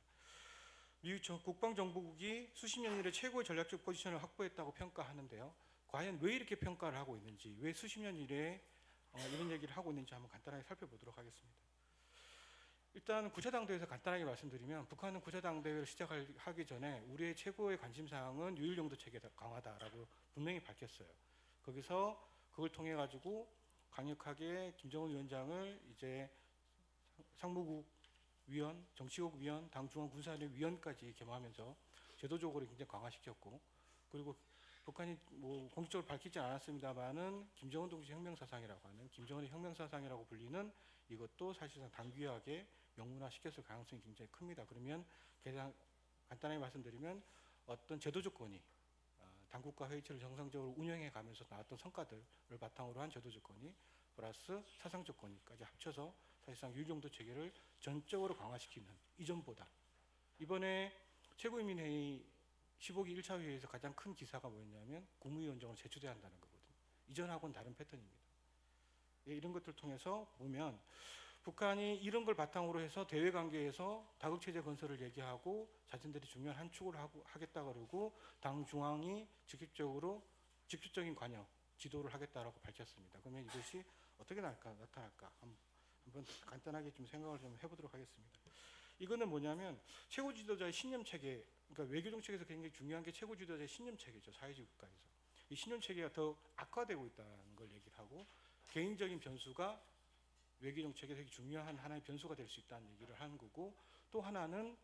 S4: 미국 국방정보국이 수십 년 이래 최고의 전략적 포지션을 확보했다고 평가하는데요. 과연 왜 이렇게 평가를 하고 있는지, 왜 수십 년 이래 이런 얘기를 하고 있는지 한번 간단하게 살펴보도록 하겠습니다. 일단 9차 당대회에서 간단하게 말씀드리면 북한은 9차 당대회를 시작하기 전에 우리의 최고의 관심사항은 유일용도 체계 강화다라고 분명히 밝혔어요. 거기서 그걸 통해 가지고 강력하게 김정은 위원장을 이제 상무국 위원, 정치국 위원, 당 중앙 군사위 위원까지 겸하면서 제도적으로 굉장히 강화시켰고, 그리고 북한이 뭐 공식적으로 밝히지 않았습니다만은 김정은 동지 혁명사상이라고 하는, 김정은의 혁명사상이라고 불리는 이것도 사실상 당귀하게 명문화시켰을 가능성이 굉장히 큽니다. 그러면 가장 간단하게 말씀드리면 어떤 제도 조건이 당국과 회의체를 정상적으로 운영해 가면서 나왔던 성과들을 바탕으로 한 제도 조건이 플러스 사상 조건까지 합쳐서 사실상 유일용도 체계를 전적으로 강화시키는, 이전보다 이번에 최고인민회의 15기 1차 회의에서 가장 큰 기사가 뭐였냐면 국무위원장으로 재추대야 한다는 거거든요. 이전하고는 다른 패턴입니다. 이런 것들을 통해서 보면 북한이 이런 걸 바탕으로 해서 대외 관계에서 다극 체제 건설을 얘기하고 자신들이 중요한 한 축을 하겠다 그러고 당 중앙이 직접적인 관여, 지도를 하겠다라고 밝혔습니다. 그러면 이것이 어떻게 나타날까 한번 간단하게 좀 생각을 좀 해보도록 하겠습니다. 이거는 뭐냐면 최고 지도자의 신념 체계, 그러니까 외교 정책에서 굉장히 중요한 게 최고 지도자의 신념 체계죠. 사회주의 국가에서 이 신념 체계가 더 악화되고 있다는 걸 얘기를 하고, 개인적인 변수가 외교 정책에 되게 중요한 하나의 변수가 될 수 있다는 얘기를 하는 거고, 또 하나는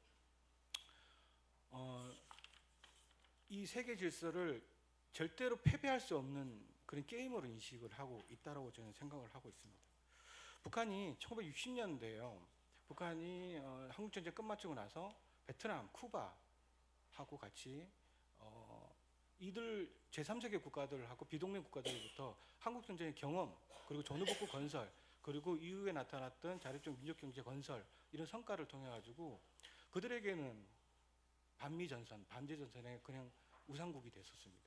S4: 이 세계 질서를 절대로 패배할 수 없는 그런 게임으로 인식을 하고 있다라고 저는 생각을 하고 있습니다. 북한이 1960년대에요. 북한이 한국전쟁 끝마치고 나서 베트남, 쿠바하고 같이 이들 제3세계 국가들하고 비동맹 국가들로부터 한국전쟁의 경험, 그리고 전후복구 건설, 그리고 이후에 나타났던 자립적 민족경제 건설, 이런 성과를 통해 가지고 그들에게는 반미전선, 반제전선의 그냥 우상국이 됐었습니다.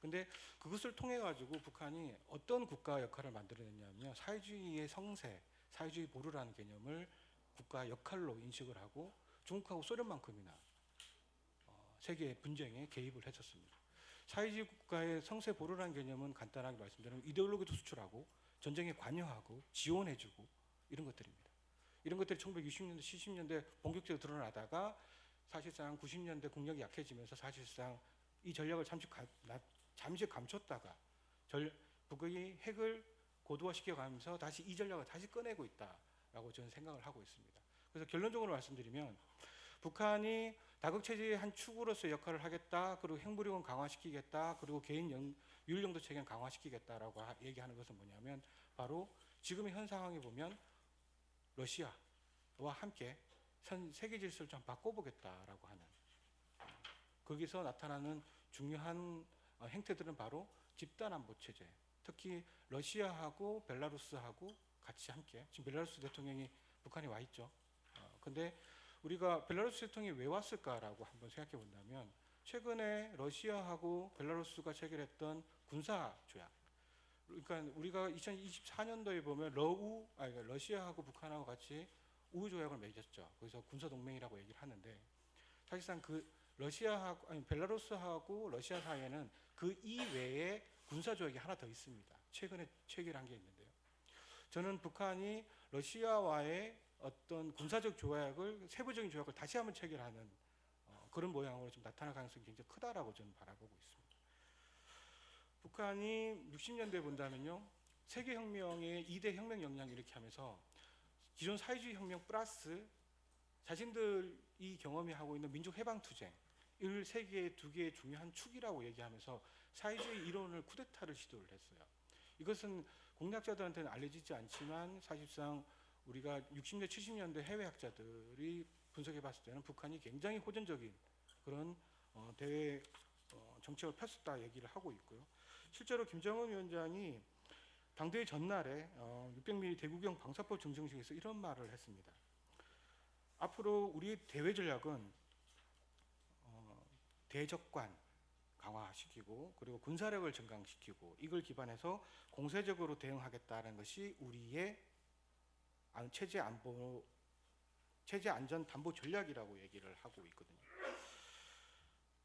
S4: 근데 그것을 통해 가지고 북한이 어떤 국가 역할을 만들어냈냐면 사회주의의 성세, 사회주의 보루라는 개념을 국가 역할로 인식을 하고 중국하고 소련만큼이나 세계 분쟁에 개입을 했었습니다. 사회주의 국가의 성세 보루라는 개념은 간단하게 말씀드리면 이데올로기도 수출하고 전쟁에 관여하고 지원해주고 이런 것들입니다. 이런 것들이 1960년대, 70년대 본격적으로 드러나다가 사실상 90년대 국력이 약해지면서 사실상 이 전략을 잠시 감췄다가 북의 핵을 고도화시켜가면서 다시 이 전략을 다시 꺼내고 있다라고 저는 생각을 하고 있습니다. 그래서 결론적으로 말씀드리면 북한이 다극 체제의 한 축으로서 역할을 하겠다, 그리고 핵무력은 강화시키겠다, 그리고 개인 유일용도 체계는 강화시키겠다라고 얘기하는 것은 뭐냐면 바로 지금의 현 상황에 보면 러시아와 함께 세계 질서를 좀 바꿔보겠다라고 하는, 거기서 나타나는 중요한 행태들은 바로 집단 안보 체제, 특히 러시아하고 벨라루스하고 같이 함께, 지금 벨라루스 대통령이 북한에 와 있죠. 근데 우리가 벨라루스 대통령이 왜 왔을까라고 한번 생각해 본다면 최근에 러시아하고 벨라루스가 체결했던 군사 조약, 그러니까 우리가 2024년도에 보면 러시아하고 북한하고 같이 우호 조약을 맺었죠. 거기서 군사 동맹이라고 얘기를 하는데 사실상 그 벨라루스하고 러시아 사이에는 그 이외에 군사 조약이 하나 더 있습니다. 최근에 체결한 게 있는데요. 저는 북한이 러시아와의 어떤 군사적 조약을 세부적인 조약을 다시 한번 체결하는 그런 모양으로 좀 나타날 가능성이 굉장히 크다라고 저는 바라보고 있습니다. 북한이 60년대에 본다면요, 세계혁명의 2대 혁명 역량 이렇게 하면서 기존 사회주의 혁명 플러스 자신들이 경험이 하고 있는 민족 해방 투쟁을 세계의 두 개의 중요한 축이라고 얘기하면서 사회주의 이론을 쿠데타를 시도를 했어요. 이것은 공략자들한테는 알려지지 않지만 사실상 우리가 60년, 70년대 해외 학자들이 분석해 봤을 때는 북한이 굉장히 호전적인 그런 대외 정책을 폈었다 얘기를 하고 있고요. 실제로 김정은 위원장이 당대회 전날에 600mm 대구경 방사법 증정식에서 이런 말을 했습니다. 앞으로 우리의 대외 전략은 대적관 강화시키고 그리고 군사력을 증강시키고 이걸 기반해서 공세적으로 대응하겠다는 것이 우리의 체제 안전 담보 전략이라고 얘기를 하고 있거든요.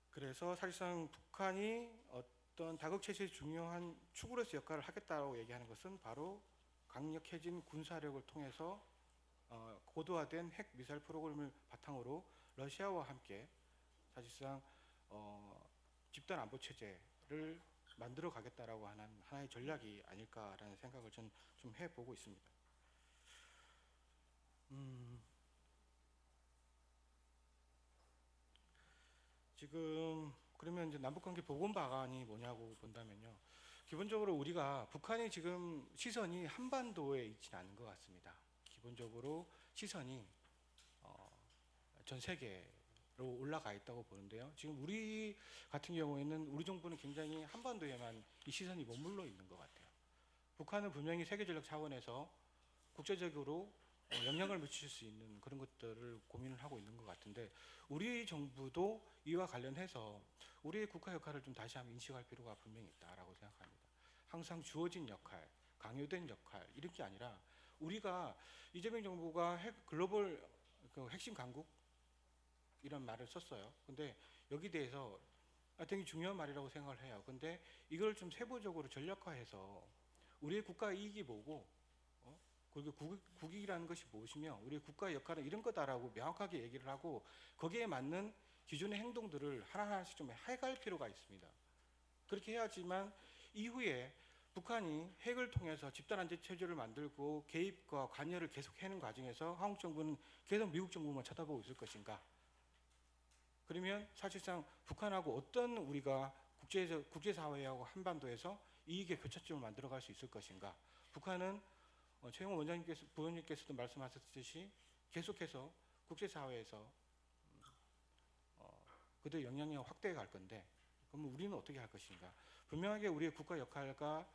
S4: 그래서 사실상 북한이 어떤 다국 체제의 중요한 축으로서 역할을 하겠다고 얘기하는 것은 바로 강력해진 군사력을 통해서 고도화된 핵 미사일 프로그램을 바탕으로 러시아와 함께 사실상 집단 안보 체제를 만들어 가겠다라고 하는 하나의 전략이 아닐까라는 생각을 좀 해보고 있습니다. 지금 그러면 이제 남북관계 복원 방안이 뭐냐고 본다면요, 기본적으로 우리가 북한이 지금 시선이 한반도에 있지는 않은 것 같습니다. 기본적으로 시선이 전 세계로 올라가 있다고 보는데요. 지금 우리 같은 경우에는 우리 정부는 굉장히 한반도에만 이 시선이 머물러 있는 것 같아요. 북한은 분명히 세계전략 차원에서 국제적으로 영향을 미칠 수 있는 그런 것들을 고민을 하고 있는 것 같은데 우리 정부도 이와 관련해서 우리의 국가 역할을 좀 다시 한번 인식할 필요가 분명히 있다라고 생각합니다. 항상 주어진 역할, 강요된 역할 이런 게 아니라 우리가 이재명 정부가 글로벌 핵심 강국 이런 말을 썼어요. 근데 여기 대해서 되게 중요한 말이라고 생각을 해요. 근데 이걸 좀 세부적으로 전략화해서 우리의 국가 이익이 뭐고 그리고 국익이라는 것이 무엇이며 우리의 국가의 역할은 이런 거다라고 명확하게 얘기를 하고 거기에 맞는 기존의 행동들을 하나하나씩 좀 해갈 필요가 있습니다. 그렇게 해야지만 이후에 북한이 핵을 통해서 집단안전체제를 만들고 개입과 관여를 계속하는 과정에서 한국 정부는 계속 미국 정부만 쳐다보고 있을 것인가? 그러면 사실상 북한하고 어떤 우리가 국제사회하고 한반도에서 이익의 교차점을 만들어갈 수 있을 것인가? 북한은 최영호 부원님께서도 말씀하셨듯이 계속해서 국제사회에서 그들의 영향력을 확대해 갈 건데 그럼 우리는 어떻게 할 것인가? 분명하게 우리의 국가 역할과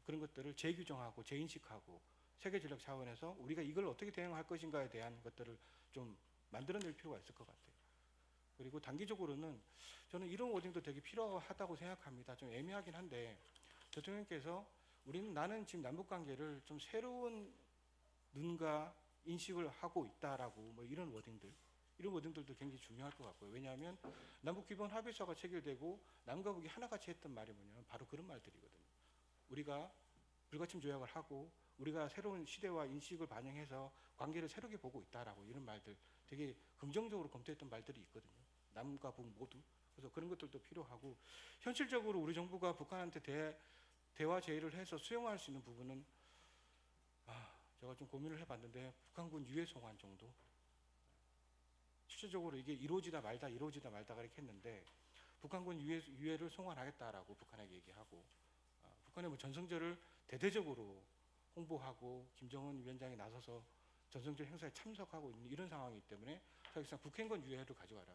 S4: 그런 것들을 재규정하고 재인식하고 세계전략 차원에서 우리가 이걸 어떻게 대응할 것인가에 대한 것들을 좀 만들어낼 필요가 있을 것 같아요. 그리고 단기적으로는 저는 이런 워딩도 되게 필요하다고 생각합니다. 좀 애매하긴 한데 대통령께서 나는 지금 남북관계를 좀 새로운 눈과 인식을 하고 있다라고 뭐 이런 워딩들도 굉장히 중요할 것 같고요. 왜냐하면 남북 기본 합의서가 체결되고 남과 북이 하나같이 했던 말이 뭐냐면 바로 그런 말들이거든요. 우리가 불가침 조약을 하고 우리가 새로운 시대와 인식을 반영해서 관계를 새롭게 보고 있다라고 이런 말들 되게 긍정적으로 검토했던 말들이 있거든요. 남과 북 모두. 그래서 그런 것들도 필요하고 현실적으로 우리 정부가 북한한테 대화 제의를 해서 수용할 수 있는 부분은 제가 좀 고민을 해봤는데 북한군 유해 송환 정도. 실질적으로 이게 이루어지다 말다 이렇게 했는데 북한군 유해를 송환하겠다라고 북한에게 얘기하고 북한의 뭐 전성절을 대대적으로 홍보하고 김정은 위원장이 나서서 전성절 행사에 참석하고 있는 이런 상황이기 때문에 사실상 북핵권 유해를 가져와라.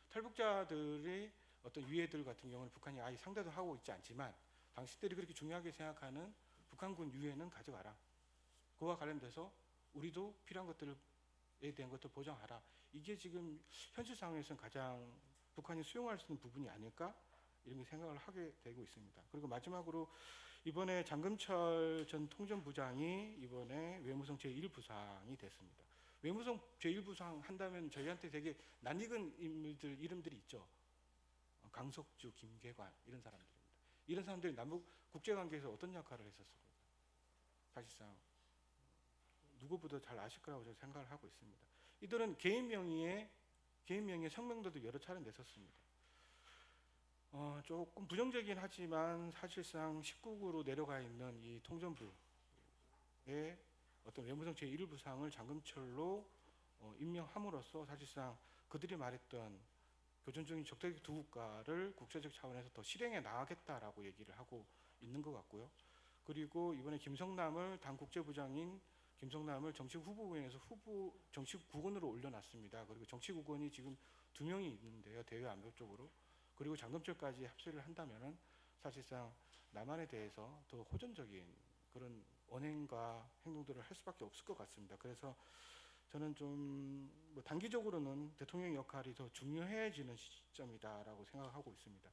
S4: 탈북자들의 어떤 유해들 같은 경우는 북한이 아예 상대도 하고 있지 않지만 당신들이 그렇게 중요하게 생각하는 북한군 유해는 가져가라. 그와 관련돼서 우리도 필요한 것들에 대한 것들 보장하라. 이게 지금 현실 상황에서는 가장 북한이 수용할 수 있는 부분이 아닐까 이런 생각을 하게 되고 있습니다. 그리고 마지막으로 이번에 장금철 전 통전부장이 이번에 외무성 제1부상이 됐습니다. 외무성 제1부상 한다면 저희한테 되게 낯익은 인물들 이름들이 있죠. 강석주, 김계관 이런 사람들입니다. 이런 사람들이 남북 국제관계에서 어떤 역할을 했었습니까? 사실상 누구보다 잘 아실 거라고 저는 생각을 하고 있습니다. 이들은 개인 명의의 성명들도 여러 차례 냈었습니다. 조금 부정적이긴 하지만 사실상 19구로 내려가 있는 이 통전부의 어떤 외무성 제1부상을 장금철로 임명함으로써 사실상 그들이 말했던 교전적인 적대적 두 국가를 국제적 차원에서 더 실행해 나가겠다라고 얘기를 하고 있는 것 같고요. 그리고 이번에 김성남을 당 국제부장인 김성남을 정치국 후보부에서 정치국원으로 올려놨습니다. 그리고 정치국원이 지금 2명이 있는데요, 대외 안보 쪽으로. 그리고 장검철까지 합세를 한다면은 사실상 남한에 대해서 더 호전적인 그런 언행과 행동들을 할 수밖에 없을 것 같습니다. 그래서 저는 좀 뭐 단기적으로는 대통령 역할이 더 중요해지는 시점이다라고 생각하고 있습니다.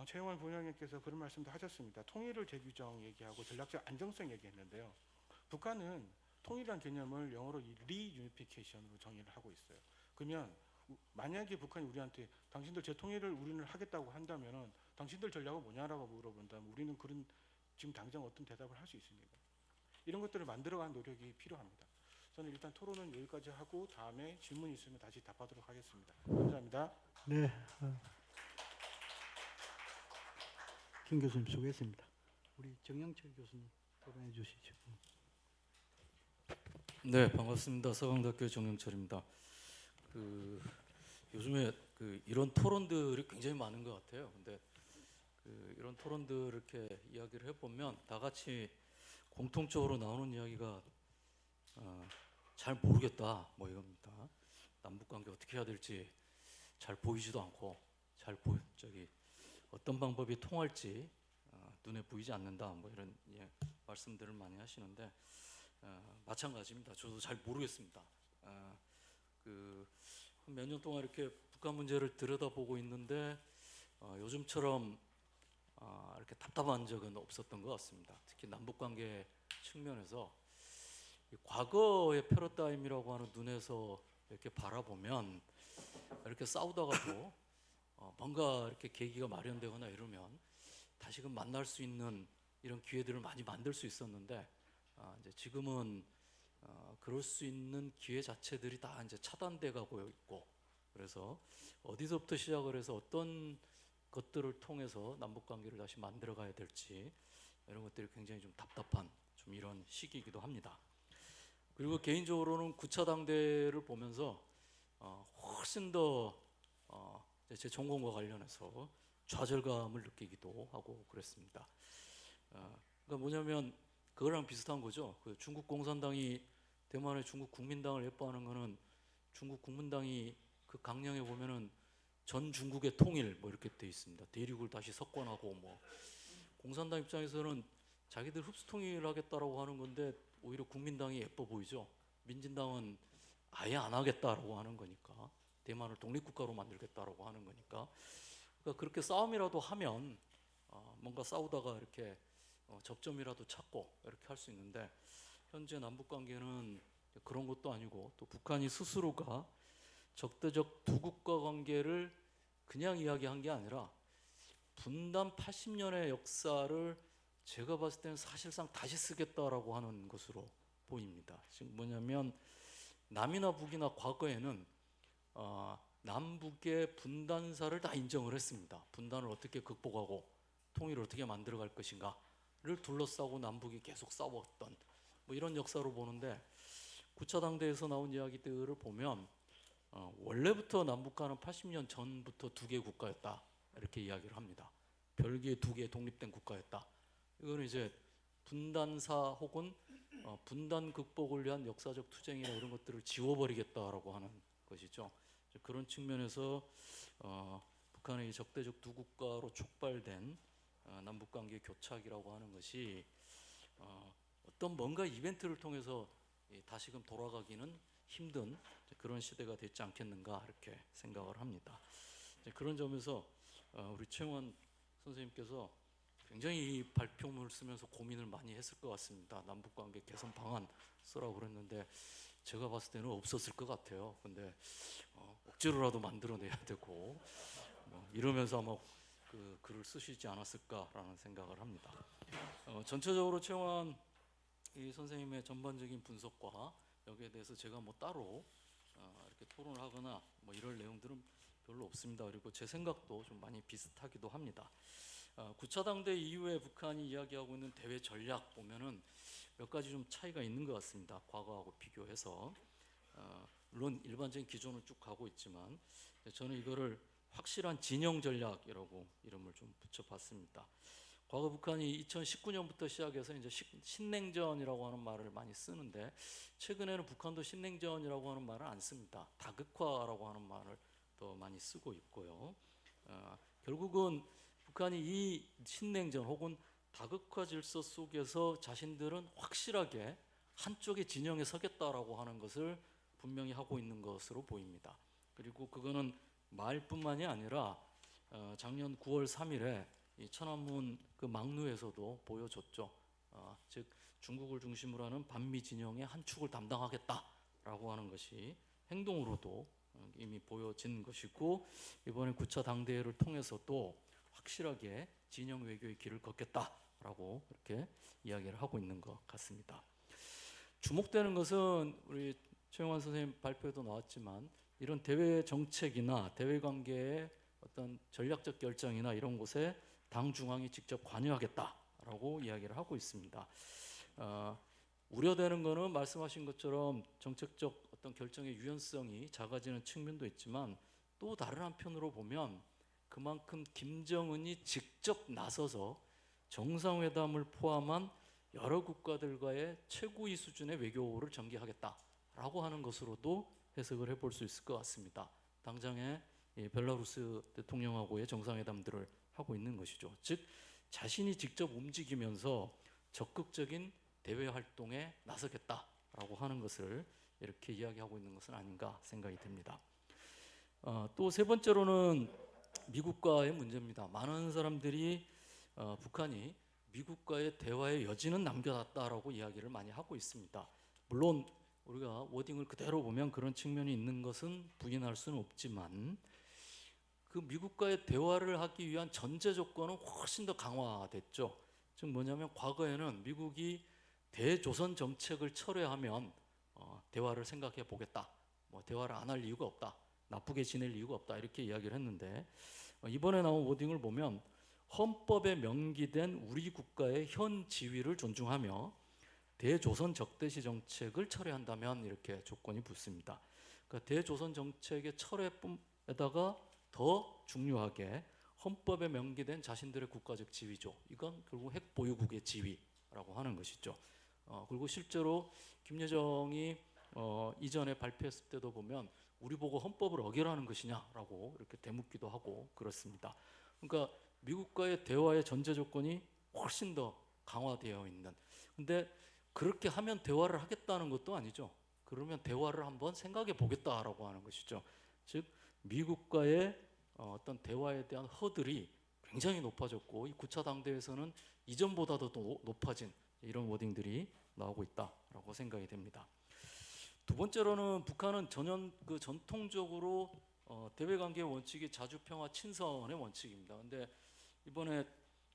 S4: 최영환 부위원님께서 그런 말씀도 하셨습니다. 통일을 재규정 얘기하고 전략적 안정성 얘기했는데요. 북한은 통일이라는 개념을 영어로 리유니피케이션으로 정의를 하고 있어요. 그러면 만약에 북한이 우리한테 당신들 재통일을 우리는 하겠다고 한다면은 당신들 전략은 뭐냐라고 물어본다면 우리는 그런 지금 당장 어떤 대답을 할 수 있습니까? 이런 것들을 만들어가는 노력이 필요합니다. 저는 일단 토론은 여기까지 하고 다음에 질문 있으면 다시 답하도록 하겠습니다. 감사합니다.
S2: 네, 김 교수님 수고했습니다. 우리 정영철 교수님 답변해 주시죠.
S5: 네, 반갑습니다. 서강대학교 정영철입니다. 요즘에 이런 토론들이 굉장히 많은 것 같아요. 근데 이런 토론들 이렇게 이야기를 해보면 다 같이 공통적으로 나오는 이야기가 잘 모르겠다 뭐 이겁니다. 남북 관계 어떻게 해야 될지 잘 보이지도 않고 어떤 방법이 통할지 눈에 보이지 않는다 뭐 이런 말씀들을 많이 하시는데 마찬가지입니다. 저도 잘 모르겠습니다. 몇 년 동안 이렇게 북한 문제를 들여다보고 있는데 요즘처럼 이렇게 답답한 적은 없었던 것 같습니다. 특히 남북 관계 측면에서 이 과거의 패러다임이라고 하는 눈에서 이렇게 바라보면 이렇게 싸우다가도 뭔가 이렇게 계기가 마련되거나 이러면 다시금 만날 수 있는 이런 기회들을 많이 만들 수 있었는데 이제 지금은 그럴 수 있는 기회 자체들이 다 이제 차단돼 가고 있고, 그래서 어디서부터 시작을 해서 어떤 것들을 통해서 남북 관계를 다시 만들어 가야 될지 이런 것들이 굉장히 좀 답답한 좀 이런 시기이기도 합니다. 그리고 개인적으로는 9차 당대를 보면서 훨씬 더 제 전공과 관련해서 좌절감을 느끼기도 하고 그랬습니다. 그러니까 뭐냐면 그거랑 비슷한 거죠. 그 중국 공산당이 대만의 중국 국민당을 예뻐하는 거는 중국 국민당이 그 강령에 보면은 전 중국의 통일 뭐 이렇게 돼 있습니다. 대륙을 다시 석권하고 뭐 공산당 입장에서는 자기들 흡수 통일하겠다라고 하는 건데 오히려 국민당이 예뻐 보이죠. 민진당은 아예 안 하겠다라고 하는 거니까 대만을 독립국가로 만들겠다라고 하는 거니까 그러니까 그렇게 싸움이라도 하면 뭔가 싸우다가 이렇게 접점이라도 찾고 이렇게 할 수 있는데 현재 남북 관계는 그런 것도 아니고 또 북한이 스스로가 적대적 두 국가 관계를 그냥 이야기한 게 아니라 분단 80년의 역사를 제가 봤을 때는 사실상 다시 쓰겠다라고 하는 것으로 보입니다. 지금 뭐냐면 남이나 북이나 과거에는 남북의 분단사를 다 인정을 했습니다. 분단을 어떻게 극복하고 통일을 어떻게 만들어갈 것인가를 둘러싸고 남북이 계속 싸웠던 뭐 이런 역사로 보는데 9차 당대에서 나온 이야기들을 보면 원래부터 남북한은 80년 전부터 두 개의 국가였다 이렇게 이야기를 합니다. 별개의 두 개의 독립된 국가였다. 이거는 이제 분단사 혹은 분단 극복을 위한 역사적 투쟁이나 이런 것들을 지워버리겠다라고 하는 것이죠. 그런 측면에서 북한의 적대적 두 국가로 촉발된 남북 관계 교착이라고 하는 것이 어떤 뭔가 이벤트를 통해서 다시금 돌아가기는 힘든 그런 시대가 됐지 않겠는가 이렇게 생각을 합니다. 그런 점에서 우리 최영환 선생님께서 굉장히 이 발표문을 쓰면서 고민을 많이 했을 것 같습니다. 남북관계 개선 방안 쓰라고 그랬는데 제가 봤을 때는 없었을 것 같아요. 근데 억지로라도 만들어내야 되고 이러면서 아마 그 글을 쓰시지 않았을까라는 생각을 합니다. 전체적으로 최영환 이 선생님의 전반적인 분석과 여기에 대해서 제가 뭐 따로 이렇게 토론을 하거나 뭐 이럴 내용들은 별로 없습니다. 그리고 제 생각도 좀 많이 비슷하기도 합니다. 9차 당대 이후에 북한이 이야기하고 있는 대외 전략 보면은 몇 가지 좀 차이가 있는 것 같습니다. 과거하고 비교해서. 물론 일반적인 기존은 쭉 가고 있지만 저는 이거를 확실한 진영 전략이라고 이름을 좀 붙여봤습니다. 과거 북한이 2019년부터 시작해서 이제 신냉전이라고 하는 말을 많이 쓰는데 최근에는 북한도 신냉전이라고 하는 말을 안 씁니다. 다극화라고 하는 말을 더 많이 쓰고 있고요. 결국은 북한이 이 신냉전 혹은 다극화 질서 속에서 자신들은 확실하게 한쪽의 진영에 서겠다라고 하는 것을 분명히 하고 있는 것으로 보입니다. 그리고 그거는 말뿐만이 아니라 작년 9월 3일에 이 천안문 그 막루에서도 보여줬죠. 즉 중국을 중심으로 하는 반미 진영의 한 축을 담당하겠다라고 하는 것이 행동으로도 이미 보여진 것이고 이번에 9차 당대회를 통해서도 확실하게 진영 외교의 길을 걷겠다라고 이렇게 이야기를 하고 있는 것 같습니다. 주목되는 것은 우리 최영환 선생님 발표에도 나왔지만 이런 대외 정책이나 대외 관계의 어떤 전략적 결정이나 이런 곳에 당 중앙이 직접 관여하겠다라고 이야기를 하고 있습니다. 우려되는 것은 말씀하신 것처럼 정책적 어떤 결정의 유연성이 작아지는 측면도 있지만 또 다른 한편으로 보면 그만큼 김정은이 직접 나서서 정상회담을 포함한 여러 국가들과의 최고위 수준의 외교를 전개하겠다라고 하는 것으로도 해석을 해볼 수 있을 것 같습니다. 당장의 벨라루스 대통령하고의 정상회담들을 하고 있는 것이죠. 즉 자신이 직접 움직이면서 적극적인 대외 활동에 나서겠다라고 하는 것을 이렇게 이야기하고 있는 것은 아닌가 생각이 듭니다. 또 세 번째로는 미국과의 문제입니다. 많은 사람들이 북한이 미국과의 대화의 여지는 남겨놨다라고 이야기를 많이 하고 있습니다. 물론 우리가 워딩을 그대로 보면 그런 측면이 있는 것은 부인할 수는 없지만 그 미국과의 대화를 하기 위한 전제 조건은 훨씬 더 강화됐죠. 즉 뭐냐면 과거에는 미국이 대조선 정책을 철회하면 대화를 생각해 보겠다. 뭐 대화를 안 할 이유가 없다. 나쁘게 지낼 이유가 없다. 이렇게 이야기를 했는데 이번에 나온 워딩을 보면 헌법에 명기된 우리 국가의 현 지위를 존중하며 대조선 적대시 정책을 철회한다면 이렇게 조건이 붙습니다. 그러니까 대조선 정책의 철회에다가 더 중요하게 헌법에 명기된 자신들의 국가적 지위죠. 이건 결국 핵 보유국의 지위라고 하는 것이죠. 그리고 실제로 김여정이 이전에 발표했을 때도 보면 우리 보고 헌법을 어기라는 것이냐라고 이렇게 대묻기도 하고 그렇습니다. 그러니까 미국과의 대화의 전제 조건이 훨씬 더 강화되어 있는. 근데 그렇게 하면 대화를 하겠다는 것도 아니죠. 그러면 대화를 한번 생각해 보겠다라고 하는 것이죠. 즉 미국과의 어떤 대화에 대한 허들이 굉장히 높아졌고 이 9차 당대회에서는 이전보다도 더 높아진 이런 워딩들이 나오고 있다라고 생각이 됩니다. 두 번째로는 북한은 전통적으로 대외 관계의 원칙이 자주평화 친선의 원칙입니다. 근데 이번에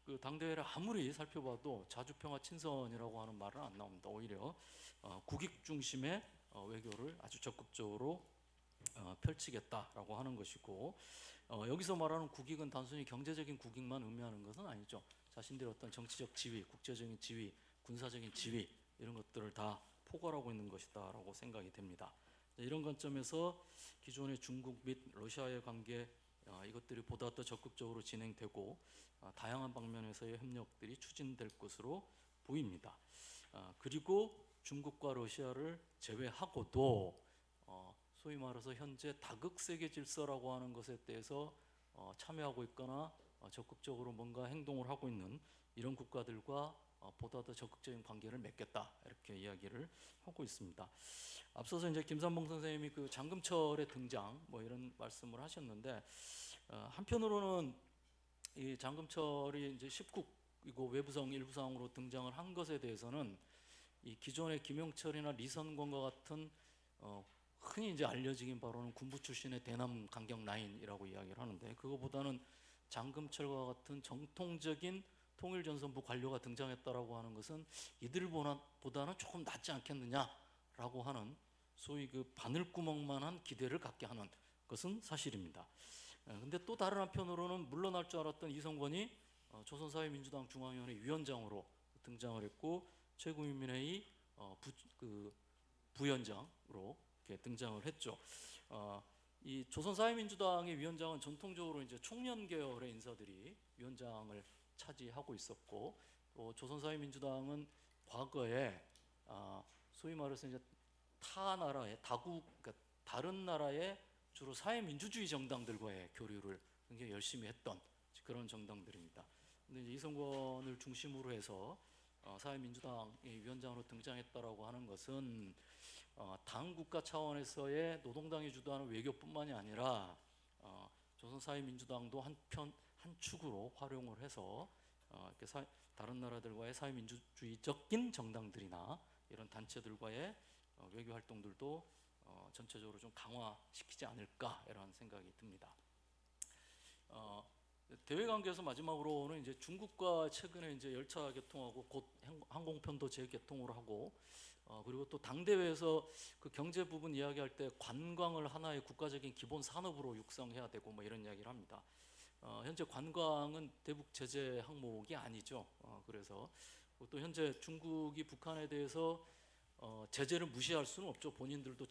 S5: 그 당대회를 아무리 살펴봐도 자주평화 친선이라고 하는 말은 안 나옵니다. 오히려 국익 중심의 외교를 아주 적극적으로 펼치겠다라고 하는 것이고 여기서 말하는 국익은 단순히 경제적인 국익만 의미하는 것은 아니죠. 자신들의 어떤 정치적 지위, 국제적인 지위, 군사적인 지위 이런 것들을 다 포괄하고 있는 것이다라고 생각이 됩니다. 이런 관점에서 기존의 중국 및 러시아의 관계 이것들이 보다 더 적극적으로 진행되고 다양한 방면에서의 협력들이 추진될 것으로 보입니다. 그리고 중국과 러시아를 제외하고도 소위 말해서 현재 다극 세계 질서라고 하는 것에 대해서 참여하고 있거나 적극적으로 뭔가 행동을 하고 있는 이런 국가들과 보다 더 적극적인 관계를 맺겠다 이렇게 이야기를 하고 있습니다. 앞서서 이제 김삼봉 선생님이 그 장금철의 등장 뭐 이런 말씀을 하셨는데 한편으로는 이 장금철이 이제 10국이고 외부성 일부상으로 등장을 한 것에 대해서는 이 기존의 김영철이나 리선권과 같은 흔히 이제 알려지긴 바로는 군부 출신의 대남 강경 라인이라고 이야기를 하는데 그거보다는 장금철과 같은 정통적인 통일전선부 관료가 등장했다라고 하는 것은 이들보다는 조금 낫지 않겠느냐라고 하는 소위 그 바늘구멍만한 기대를 갖게 하는 것은 사실입니다. 근데 또 다른 한편으로는 물러날 줄 알았던 이성건이 조선사회민주당 중앙위원회 위원장으로 등장을 했고 최고인민회의 부위원장으로 이렇게 등장을 했죠. 이 조선사회민주당의 위원장은 전통적으로 이제 총련 계열의 인사들이 위원장을 차지하고 있었고, 또 조선사회민주당은 과거에 소위 말해서 이제 타 나라의 그러니까 다른 나라의 주로 사회민주주의 정당들과의 교류를 굉장히 열심히 했던 그런 정당들입니다. 근데 이제 이성건을 중심으로 해서 사회민주당의 위원장으로 등장했다라고 하는 것은 당 국가 차원에서의 노동당이 주도하는 외교뿐만이 아니라 조선사회민주당도 한 축으로 활용을 해서 이렇게 다른 나라들과의 사회민주주의적인 정당들이나 이런 단체들과의 외교 활동들도 전체적으로 좀 강화시키지 않을까 이런 생각이 듭니다. 대외 관계에서 마지막으로는 이제 중국과 최근에 이제 열차 개통하고 곧 항공편도 재개통을 하고 그리고 또 당대회에서 그 경제 부분 이야기할 때 관광을 하나의 국가적인 기본 산업으로 육성해야 되고 뭐 이런 이야기를 합니다. 현재 관광은 대북 제재 항목이 아니죠. 그래서 또 현재 중국이 북한에 대해서 제재를 무시할 수는 없죠. 본인들도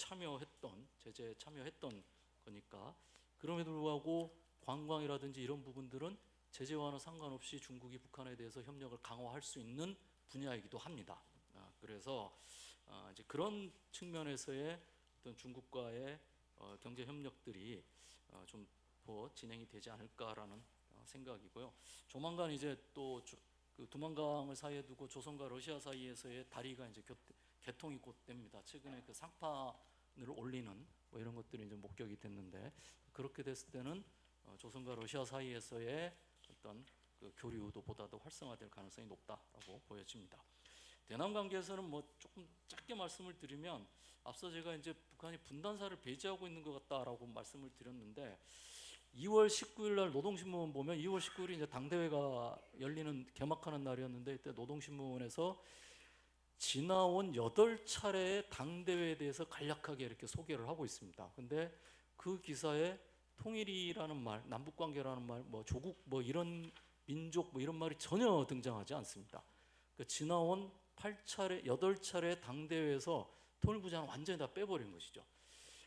S5: 제재에 참여했던 거니까. 그럼에도 불구하고 관광이라든지 이런 부분들은 제재와는 상관없이 중국이 북한에 대해서 협력을 강화할 수 있는 분야이기도 합니다. 그래서 이제 그런 측면에서의 어떤 중국과의 경제 협력들이 좀 더 진행이 되지 않을까라는 생각이고요. 조만간 이제 또 그 두만강을 사이에 두고 조선과 러시아 사이에서의 다리가 이제 개통이 곧 됩니다. 최근에 그 상판을 올리는 뭐 이런 것들이 이제 목격이 됐는데, 그렇게 됐을 때는 조선과 러시아 사이에서의 어떤 그 교류도 보다 더 활성화될 가능성이 높다라고 보여집니다. 대남 관계에서는 뭐 조금 짧게 말씀을 드리면, 앞서 제가 이제 북한이 분단사를 배제하고 있는 것 같다라고 말씀을 드렸는데, 2월 19일 날 노동신문 보면 2월 19일이 이제 당대회가 개막하는 날이었는데, 이때 노동신문에서 지나온 8차례의 당대회에 대해서 간략하게 이렇게 소개를 하고 있습니다. 근데 그 기사에 통일이라는 말, 남북관계라는 말, 뭐 조국, 뭐 이런 민족, 뭐 이런 말이 전혀 등장하지 않습니다. 그 지나온 8차례 당대회에서 통일부장을 완전히 다 빼버린 것이죠.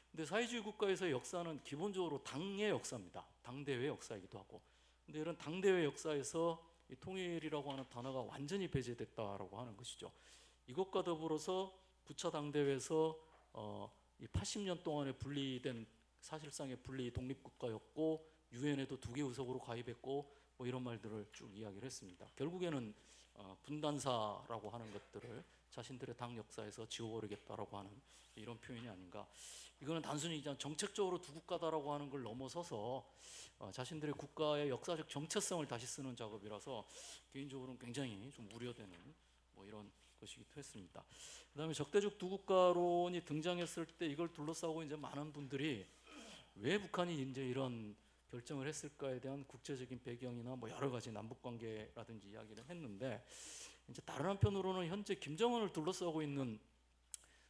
S5: 근데 사회주의 국가에서의 역사는 기본적으로 당의 역사입니다. 당대회 역사이기도 하고. 근데 이런 당대회 역사에서 이 통일이라고 하는 단어가 완전히 배제됐다라고 하는 것이죠. 이것과 더불어서 9차 당대회에서 이 80년 동안에 분리된 사실상의 분리 독립국가였고, 유엔에도 2개 의석으로 가입했고, 뭐 이런 말들을 쭉 이야기를 했습니다. 결국에는 분단사라고 하는 것들을 자신들의 당 역사에서 지워버리겠다라고 하는 이런 표현이 아닌가. 이거는 단순히 그냥 정책적으로 두 국가다라고 하는 걸 넘어서서 자신들의 국가의 역사적 정체성을 다시 쓰는 작업이라서 개인적으로는 굉장히 좀 우려되는 뭐 이런 것이기도 했습니다. 그다음에 적대적 두 국가론이 등장했을 때 이걸 둘러싸고 이제 많은 분들이 왜 북한이 이제 이런 결정을 했을까에 대한 국제적인 배경이나 뭐 여러 가지 남북 관계라든지 이야기를 했는데, 이제 다른 한편으로는 현재 김정은을 둘러싸고 있는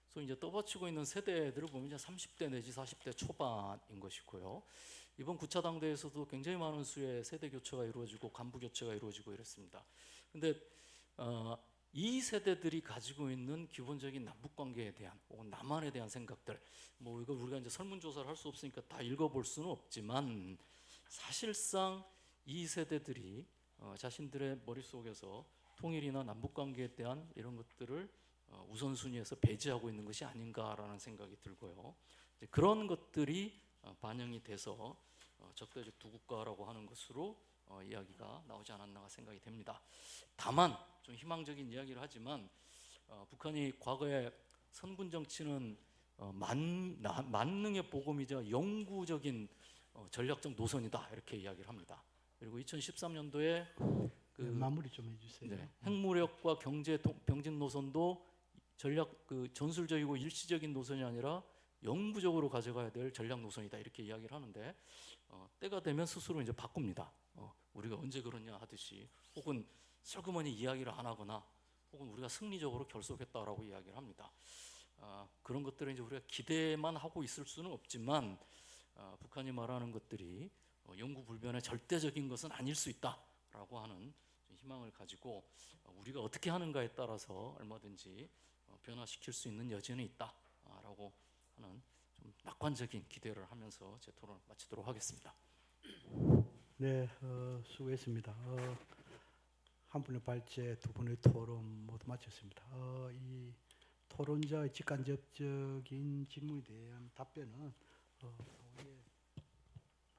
S5: 소위 이제 떠받치고 있는 세대들을 보면 이제 30대 내지 40대 초반인 것이고요. 이번 9차 당대에서도 굉장히 많은 수의 세대 교체가 이루어지고 간부 교체가 이루어지고 이랬습니다. 근데 이 세대들이 가지고 있는 기본적인 남북 관계에 대한 혹은 남한에 대한 생각들, 뭐 이거 우리가 이제 설문조사를 할 수 없으니까 다 읽어볼 수는 없지만, 사실상 이 세대들이 자신들의 머릿속에서 통일이나 남북 관계에 대한 이런 것들을 우선순위에서 배제하고 있는 것이 아닌가라는 생각이 들고요. 이제 그런 것들이 반영이 돼서 적대적 두 국가라고 하는 것으로 이야기가 나오지 않았나 생각이 됩니다. 다만 좀 희망적인 이야기를 하지만 북한이 과거에 선군 정치는 만능의 보검이자 영구적인 전략적 노선이다 이렇게 이야기를 합니다. 그리고 2013년도에
S2: 마무리 좀 해주세요.
S5: 네, 핵무력과 경제 병진 노선도 전술적이고 일시적인 노선이 아니라 영구적으로 가져가야 될 전략 노선이다 이렇게 이야기를 하는데, 때가 되면 스스로 이제 바꿉니다. 우리가 언제 그러냐 하듯이, 혹은 슬그머니 이야기를 안 하거나 혹은 우리가 승리적으로 결속했다라고 이야기를 합니다. 그런 것들을 이제 우리가 기대만 하고 있을 수는 없지만 북한이 말하는 것들이 영구불변의 절대적인 것은 아닐 수 있다라고 하는 희망을 가지고 우리가 어떻게 하는가에 따라서 얼마든지 변화시킬 수 있는 여지는 있다라고 하는 좀 낙관적인 기대를 하면서 제 토론을 마치도록 하겠습니다.
S2: 네, 수고했습니다. 한 분의 발제, 두 분의 토론 모두 마쳤습니다. 이 토론자의 직간접적인 질문에 대한 답변은 우리의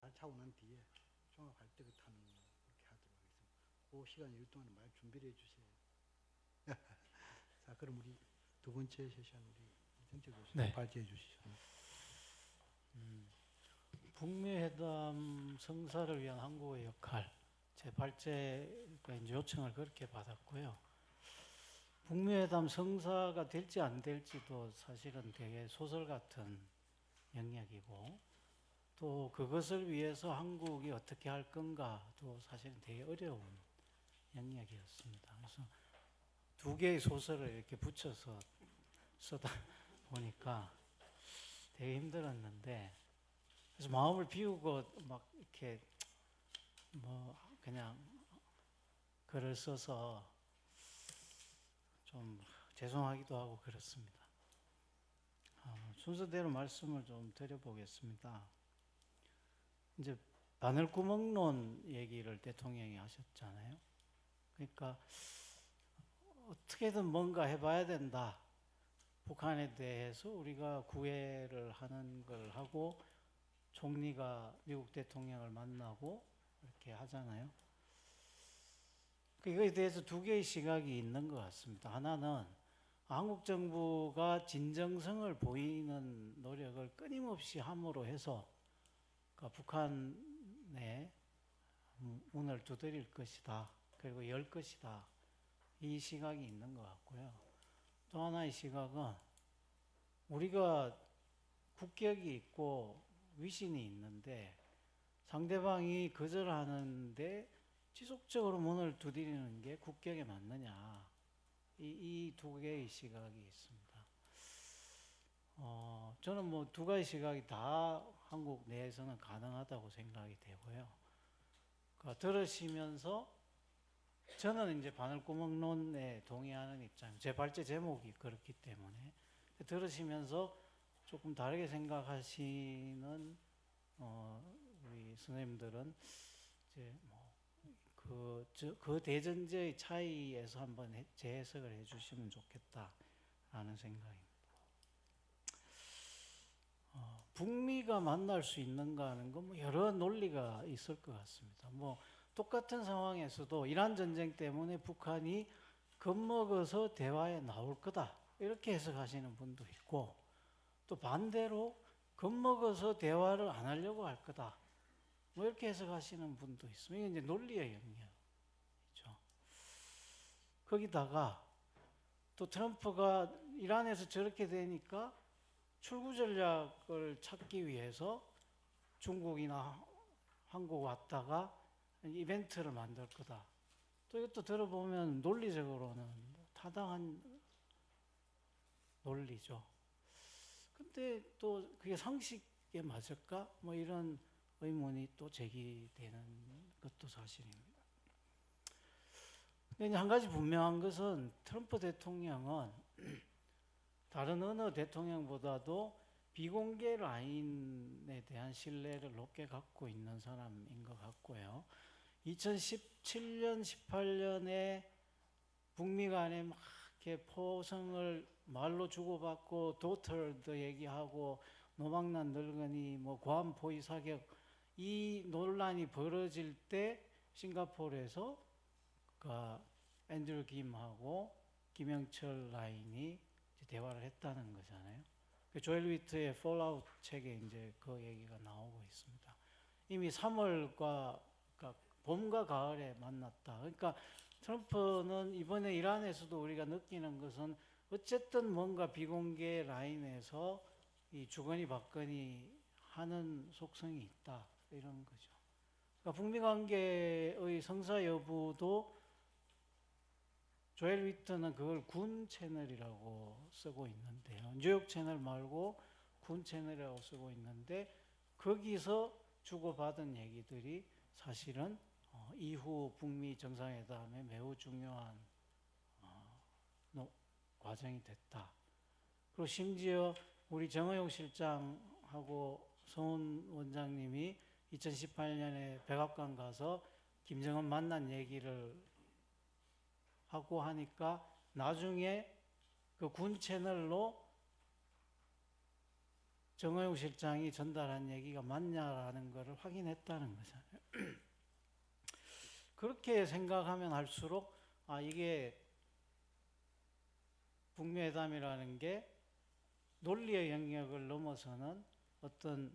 S2: 발차고 난 뒤에 종합할 때 하는 그렇게 하도록 하겠습니다. 그 시간 여유 동안 말 준비를 해주세요. 자, 그럼 우리 두 번째 세션 우리 이정철 교수님
S6: 네.
S2: 발제해 주시죠.
S6: 북미 회담 성사를 위한 한국의 역할, 제 발제가 이제 요청을 그렇게 받았고요. 북미 회담 성사가 될지 안 될지도 사실은 되게 소설 같은 영역이고, 또 그것을 위해서 한국이 어떻게 할 건가도 사실은 되게 어려운 영역이었습니다. 그래서 두 개의 소설을 이렇게 붙여서 쓰다 보니까 되게 힘들었는데, 그래서 마음을 비우고 막 이렇게 뭐 그냥 글을 써서 좀 죄송하기도 하고 그렇습니다. 순서대로 말씀을 좀 드려보겠습니다. 이제 바늘구멍론 얘기를 대통령이 하셨잖아요. 그러니까 어떻게든 뭔가 해봐야 된다. 북한에 대해서 우리가 구애를 하는 걸 하고 총리가 미국 대통령을 만나고 이렇게 하잖아요. 이거에 대해서 두 개의 시각이 있는 것 같습니다. 하나는 한국 정부가 진정성을 보이는 노력을 끊임없이 함으로 해서 북한에 문을 두드릴 것이다. 그리고 열 것이다. 이 시각이 있는 것 같고요. 또 하나의 시각은 우리가 국격이 있고 위신이 있는데 상대방이 거절하는데 지속적으로 문을 두드리는 게 국격에 맞느냐. 이 두 개의 시각이 있습니다. 저는 뭐 두 가지 시각이 다 한국 내에서는 가능하다고 생각이 되고요. 그러니까 들으시면서 저는 이제 바늘구멍론에 동의하는 입장, 제 발제 제목이 그렇기 때문에 들으시면서 조금 다르게 생각하시는 우리 선생님들은 이제 그 대전제의 차이에서 한번 재해석을 해주시면 좋겠다라는 생각입니다. 북미가 만날 수 있는가 하는 건 뭐 여러 논리가 있을 것 같습니다. 뭐 똑같은 상황에서도 이란 전쟁 때문에 북한이 겁먹어서 대화에 나올 거다 이렇게 해석하시는 분도 있고, 또 반대로 겁먹어서 대화를 안 하려고 할 거다 뭐 이렇게 해석하시는 분도 있습니다. 이게 이제 논리의 영역이죠. 거기다가 또 트럼프가 이란에서 저렇게 되니까 출구 전략을 찾기 위해서 중국이나 한국 왔다가 이벤트를 만들 거다. 또 이것도 들어보면 논리적으로는 타당한 논리죠. 근데 또 그게 상식에 맞을까? 뭐 이런 의문이 또 제기되는 것도 사실입니다. 근데 한 가지 분명한 것은 트럼프 대통령은 다른 어느 대통령보다도 비공개 라인에 대한 신뢰를 높게 갖고 있는 사람인 것 같고요. 2017년, 18년에 북미 간에 막 이렇게 포성을 말로 주고받고 도터도 얘기하고 노망난 늙은이, 뭐 고함 포위 사격 이 논란이 벌어질 때 싱가포르에서 앤드류 김하고 김영철 라인이 대화를 했다는 거잖아요. 조엘 위트의 폴아웃 책에 이제 그 얘기가 나오고 있습니다. 이미 3월과 봄과 가을에 만났다. 그러니까 트럼프는 이번에 이란에서도 우리가 느끼는 것은 어쨌든 뭔가 비공개 라인에서 이 주거니 받거니 하는 속성이 있다 이런 거죠. 그러니까 북미 관계의 성사 여부도 조엘 위트는 그걸 군 채널이라고 쓰고 있는데요. 뉴욕 채널 말고 군 채널이라고 쓰고 있는데 거기서 주고받은 얘기들이 사실은 이후 북미 정상회담에 매우 중요한 과정이 됐다. 그리고 심지어 우리 정의용 실장하고 서훈 원장님이 2018년에 백악관 가서 김정은 만난 얘기를 하고 하니까 나중에 그 군 채널로 정의용 실장이 전달한 얘기가 맞냐라는 것을 확인했다는 거잖아요. 그렇게 생각하면 할수록 이게 북미회담이라는 게 논리의 영역을 넘어서는 어떤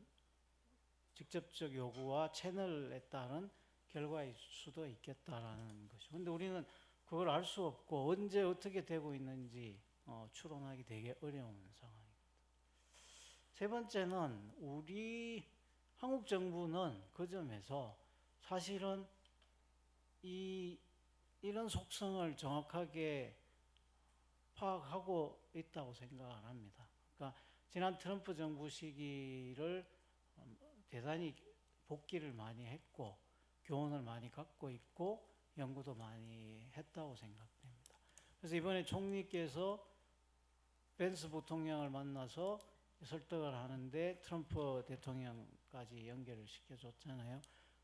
S6: 직접적 요구와 채널에 따른 결과일 수도 있겠다라는 것이죠. 근데 우리는 그걸 알 수 없고 언제 어떻게 되고 있는지 추론하기 되게 어려운 상황입니다. 세 번째는 우리 한국 정부는 그 점에서 사실은 이런 속성을 정확하게 파악하고 있다고 생각을 합니다. 그러니까 지난 트럼프 정부 시기를 대단히 복기를 많이 했고 교훈을 많이 갖고 있고 연구도 많이 했다고 생각됩니다. 그래서 이번에 총리께서 벤스 부통령을 만나서 설득을 하는데 트럼프 대통령까지 연결을 시켜줬잖아요.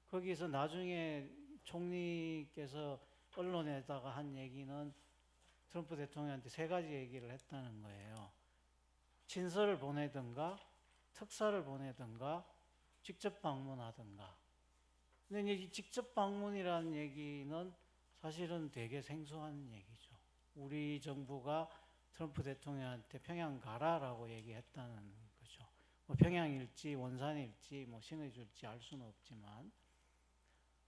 S6: 거기서 나중에 총리께서 언론에다가 한 얘기는 트럼프 대통령한테 세 가지 얘기를 했다는 거예요. 친서를 보내든가 특사를 보내든가 직접 방문하든가. 근데 이 직접 방문이라는 얘기는 사실은 되게 생소한 얘기죠. 우리 정부가 트럼프 대통령한테 평양 가라라고 얘기했다는 거죠. 뭐 평양일지 원산일지 뭐 신의주일지 알 수는 없지만,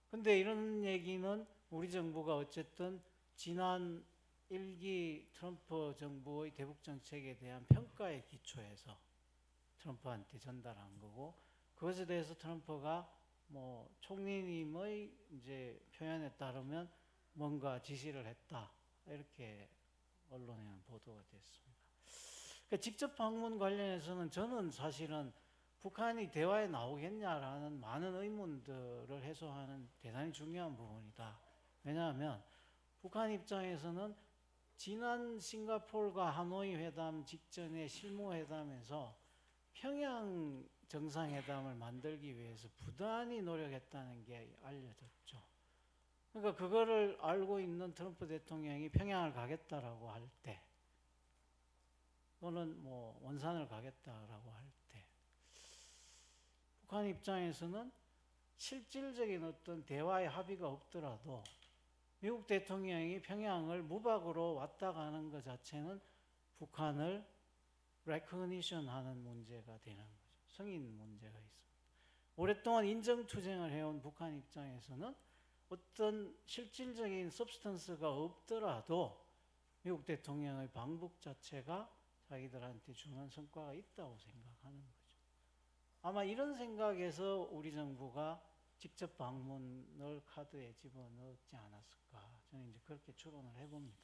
S6: 근데 이런 얘기는 우리 정부가 어쨌든 지난 1기 트럼프 정부의 대북 정책에 대한 평가에 기초해서 트럼프한테 전달한 거고, 그것에 대해서 트럼프가 뭐 총리님의 이제 표현에 따르면 뭔가 지시를 했다, 이렇게 언론에는 보도가 됐습니다. 그러니까 직접 방문 관련해서는 저는 사실은 북한이 대화에 나오겠냐라는 많은 의문들을 해소하는 대단히 중요한 부분이다. 왜냐하면 북한 입장에서는 지난 싱가포르와 하노이 회담 직전에 실무회담에서 평양 정상회담을 만들기 위해서 부단히 노력했다는 게 알려졌죠. 그러니까 그거를 알고 있는 트럼프 대통령이 평양을 가겠다라고 할 때, 또는 뭐 원산을 가겠다라고 할 때, 북한 입장에서는 실질적인 어떤 대화의 합의가 없더라도 미국 대통령이 평양을 무박으로 왔다 가는 것 자체는 북한을 recognition 하는 문제가 되는 거죠. 승인 문제가 있습니다. 오랫동안 인정투쟁을 해온 북한 입장에서는 어떤 실질적인 substance가 없더라도 미국 대통령의 방북 자체가 자기들한테 주는 성과가 있다고 생각하는 거죠. 아마 이런 생각에서 우리 정부가 직접 방문을 카드에 집어넣지 않았을까, 저는 이제 그렇게 추론을 해봅니다.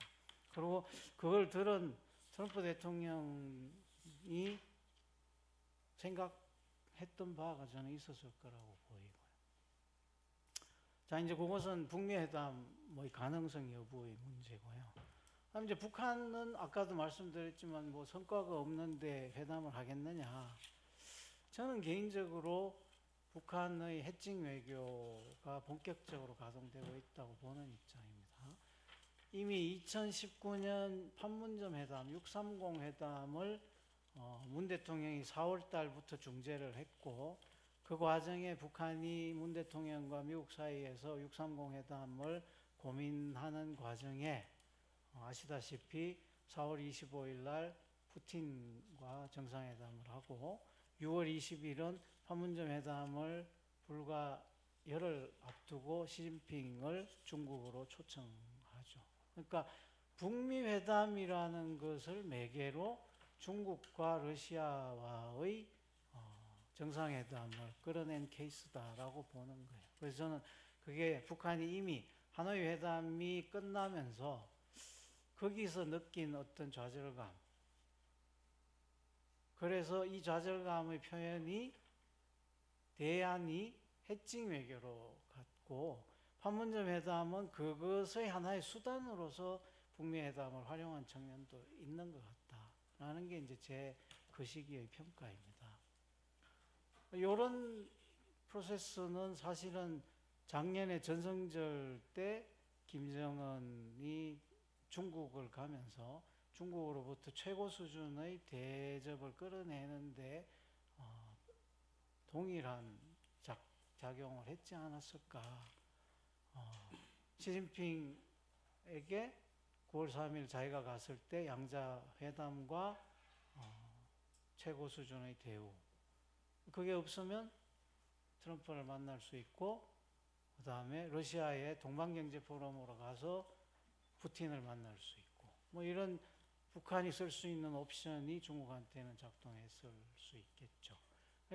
S6: 그리고 그걸 들은 트럼프 대통령이 생각했던 바가 저는 있었을 거라고 보이고요. 자, 이제 그것은 북미 회담의 가능성 여부의 문제고요. 그다음 이제 북한은 아까도 말씀드렸지만 뭐 성과가 없는데 회담을 하겠느냐. 저는 개인적으로 북한의 해칭 외교가 본격적으로 가동되고 있다고 보는 입장입니다. 이미 2019년 판문점 회담, 630 회담을 문 대통령이 4월 달부터 중재를 했고, 그 과정에 북한이 문 대통령과 미국 사이에서 630 회담을 고민하는 과정에 아시다시피 4월 25일 날 푸틴과 정상회담을 하고 6월 20일은 판문점 회담을 불과 열흘 앞두고 시진핑을 중국으로 초청하죠. 그러니까 북미 회담이라는 것을 매개로 중국과 러시아와의 정상회담을 끌어낸 케이스다라고 보는 거예요. 그래서 저는 그게 북한이 이미 하노이 회담이 끝나면서 거기서 느낀 어떤 좌절감. 그래서 이 좌절감의 표현이 대안이 해칭 외교로 갔고 판문점 회담은 그것의 하나의 수단으로서 북미 회담을 활용한 측면도 있는 것 같다라는 게 이제 제 그 시기의 평가입니다. 이런 프로세스는 사실은 작년에 전성절 때 김정은이 중국을 가면서 중국으로부터 최고 수준의 대접을 끌어내는데 동일한 작용을 했지 않았을까. 시진핑에게 9월 3일 자기가 갔을 때 양자 회담과 최고 수준의 대우. 그게 없으면 트럼프를 만날 수 있고 그 다음에 러시아의 동방경제포럼으로 가서 푸틴을 만날 수 있고 뭐 이런 북한이 쓸 수 있는 옵션이 중국한테는 작동했을 수 있겠죠.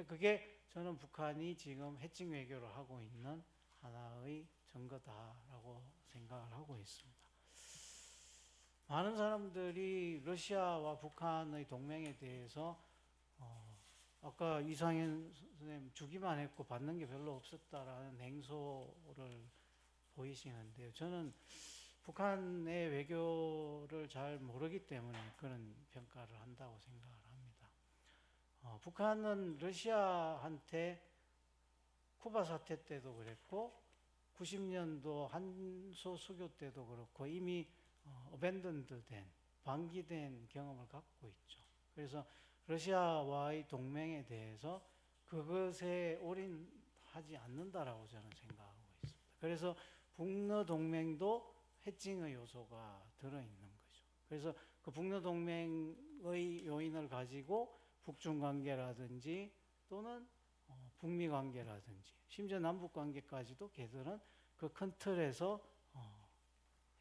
S6: 그게 저는 북한이 지금 해칭 외교를 하고 있는 하나의 증거다라고 생각을 하고 있습니다. 많은 사람들이 러시아와 북한의 동맹에 대해서 아까 이상현 선생님 주기만 했고 받는 게 별로 없었다라는 냉소를 보이시는데요. 저는 북한의 외교를 잘 모르기 때문에 그런 평가를 한다고 생각을 합니다. 북한은 러시아한테 쿠바 사태 때도 그랬고 90년도 한소 수교 때도 그렇고 이미 어벤던드 된 방기된 경험을 갖고 있죠. 그래서 러시아와의 동맹에 대해서 그것에 올인하지 않는다라고 저는 생각하고 있습니다. 그래서 북러 동맹도 해칭의 요소가 들어있는 거죠. 그래서 그 북러 동맹의 요인을 가지고 북중 관계라든지 또는 북미 관계라든지 심지어 남북 관계까지도 걔들은 그 큰 틀에서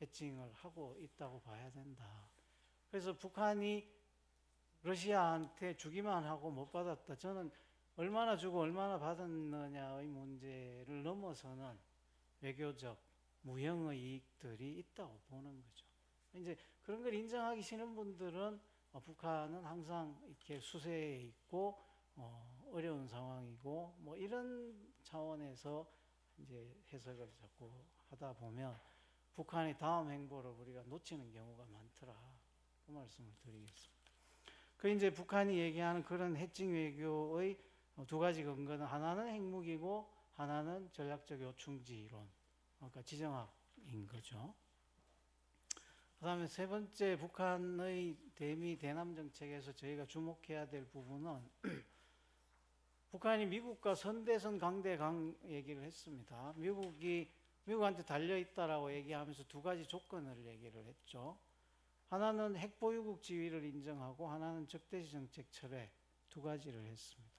S6: 해칭을 하고 있다고 봐야 된다. 그래서 북한이 러시아한테 주기만 하고 못 받았다. 저는 얼마나 주고 얼마나 받았느냐의 문제를 넘어서는 외교적, 무형의 이익들이 있다고 보는 거죠. 이제 그런 걸 인정하기 싫은 분들은 북한은 항상 이렇게 수세에 있고 어려운 상황이고 뭐 이런 차원에서 이제 해석을 자꾸 하다 보면 북한의 다음 행보를 우리가 놓치는 경우가 많더라. 그 말씀을 드리겠습니다. 그 이제 북한이 얘기하는 그런 해칭 외교의 두 가지 근거는 하나는 핵무기고 하나는 전략적 요충지 이론, 그러니까 지정학인 거죠. 그다음에 세 번째 북한의 대미 대남 정책에서 저희가 주목해야 될 부분은 북한이 미국과 선대선 강대강 얘기를 했습니다. 미국한테 달려 있다라고 얘기하면서 두 가지 조건을 얘기를 했죠. 하나는 핵보유국 지위를 인정하고 하나는 적대시 정책 철회 두 가지를 했습니다.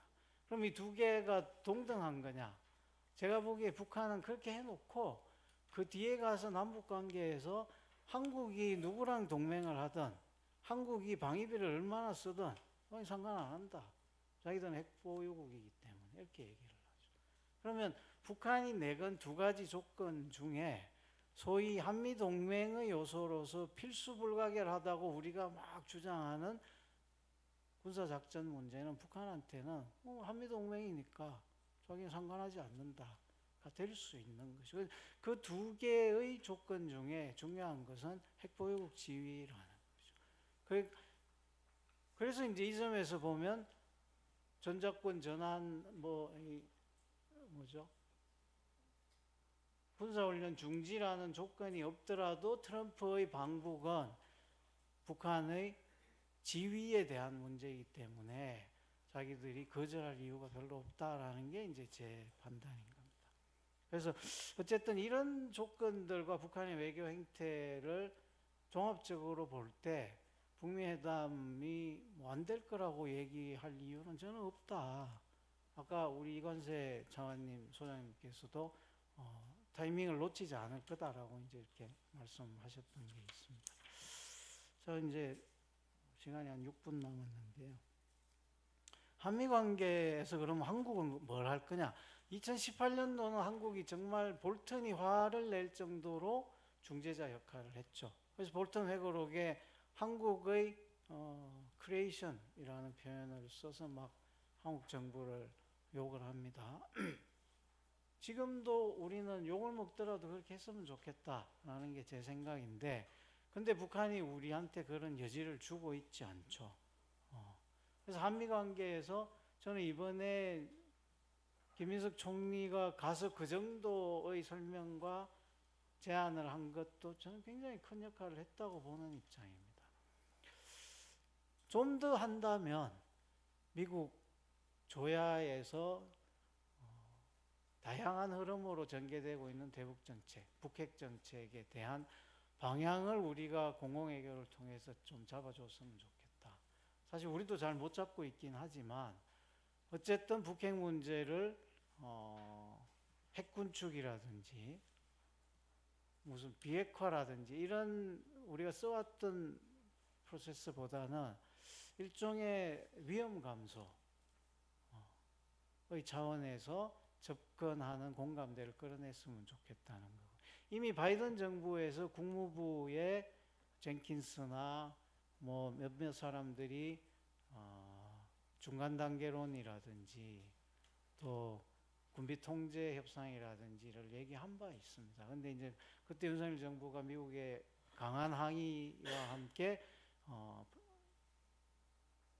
S6: 그럼 이 두 개가 동등한 거냐? 제가 보기에 북한은 그렇게 해놓고 그 뒤에 가서 남북관계에서 한국이 누구랑 동맹을 하든 한국이 방위비를 얼마나 쓰든 상관 안 한다. 자기들은 핵보유국이기 때문에 이렇게 얘기를 하죠. 그러면 북한이 내건 두 가지 조건 중에 소위 한미동맹의 요소로서 필수불가결하다고 우리가 막 주장하는 군사작전 문제는 북한한테는 한미동맹이니까 자기는 상관하지 않는다가 될 수 있는 것이고 그 두 개의 조건 중에 중요한 것은 핵보유국 지위라는 거죠. 그래서 이제 이 점에서 보면 전작권 전환 군사훈련 중지라는 조건이 없더라도 트럼프의 방북은 북한의 지위에 대한 문제이기 때문에 자기들이 거절할 이유가 별로 없다라는 게 이제 제 판단인 겁니다. 그래서 어쨌든 이런 조건들과 북한의 외교 행태를 종합적으로 볼 때 북미 회담이 안 될 거라고 얘기할 이유는 저는 없다. 아까 우리 이관세 차관님 소장님께서도 타이밍을 놓치지 않을 거다라고 이제 이렇게 말씀하셨던 게 있습니다. 저 이제 시간이 한 6분 남았는데요. 한미 관계에서 그러면 한국은 뭘 할 거냐? 2018년도는 한국이 정말 볼턴이 화를 낼 정도로 중재자 역할을 했죠. 그래서 볼턴 회고록에 한국의 크리에이션이라는 표현을 써서 막 한국 정부를 욕을 합니다. 지금도 우리는 욕을 먹더라도 그렇게 했으면 좋겠다라는 게 제 생각인데, 근데 북한이 우리한테 그런 여지를 주고 있지 않죠. 그래서 한미 관계에서 저는 이번에 김인석 총리가 가서 그 정도의 설명과 제안을 한 것도 저는 굉장히 큰 역할을 했다고 보는 입장입니다. 좀 더 한다면 미국 조야에서 다양한 흐름으로 전개되고 있는 대북 정책, 북핵 정책에 대한 방향을 우리가 공공외교를 통해서 좀 잡아줬으면 좋겠다. 사실 우리도 잘 못 잡고 있긴 하지만 어쨌든 북핵 문제를 핵군축이라든지 무슨 비핵화라든지 이런 우리가 써왔던 프로세스보다는 일종의 위험 감소의 차원에서 접근하는 공감대를 끌어냈으면 좋겠다는 거고, 이미 바이든 정부에서 국무부의 젠킨스나 뭐 몇몇 사람들이 중간 단계론이라든지 또 군비 통제 협상이라든지를 얘기한 바 있습니다. 근데 이제 그때 윤석열 정부가 미국의 강한 항의와 함께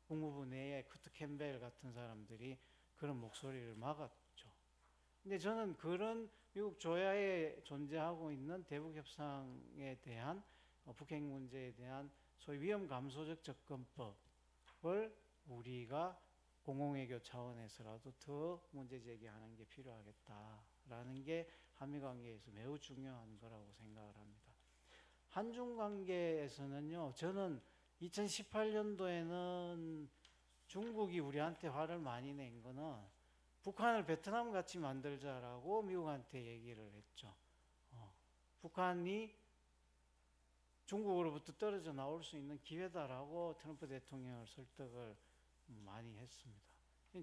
S6: 국무부 내에 크트 캠벨 같은 사람들이 그런 목소리를 막았죠. 근데 저는 그런 미국 조야에 존재하고 있는 대북 협상에 대한 북핵 문제에 대한 소위 위험 감소적 접근법을 우리가 공공외교 차원에서라도 더 문제 제기하는 게 필요하겠다라는 게 한미 관계에서 매우 중요한 거라고 생각을 합니다. 한중 관계에서는요, 저는 2018년도에는 중국이 우리한테 화를 많이 낸 거는 북한을 베트남 같이 만들자라고 미국한테 얘기를 했죠. 북한이 중국으로부터 떨어져 나올 수 있는 기회다라고 트럼프 대통령을 설득을 많이 했습니다.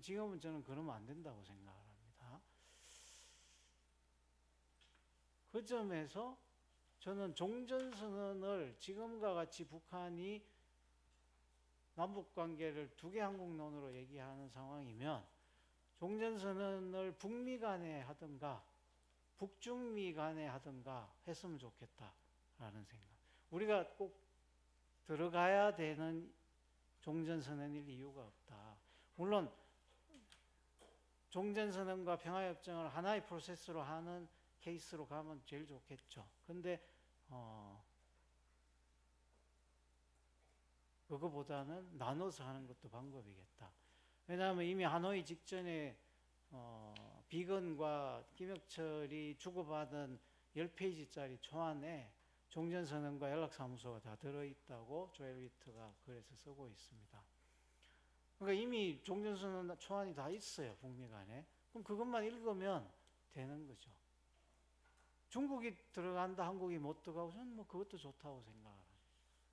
S6: 지금은 저는 그러면 안 된다고 생각을 합니다. 그 점에서 저는 종전선언을 지금과 같이 북한이 남북관계를 두 개 한국론으로 얘기하는 상황이면 종전선언을 북미 간에 하든가 북중미 간에 하든가 했으면 좋겠다라는 생각. 우리가 꼭 들어가야 되는 종전선언일 이유가 없다. 물론 종전선언과 평화협정을 하나의 프로세스로 하는 케이스로 가면 제일 좋겠죠. 근데 그거보다는 나눠서 하는 것도 방법이겠다. 왜냐하면 이미 하노이 직전에 비건과 김혁철이 주고받은 10페이지짜리 초안에 종전선언과 연락사무소가 다 들어있다고 조엘 위트가 글에서 쓰고 있습니다. 그러니까 이미 종전선언 초안이 다 있어요, 북미 간에. 그럼 그것만 읽으면 되는 거죠. 중국이 들어간다, 한국이 못 들어가고, 저는 뭐 그것도 좋다고 생각합니다.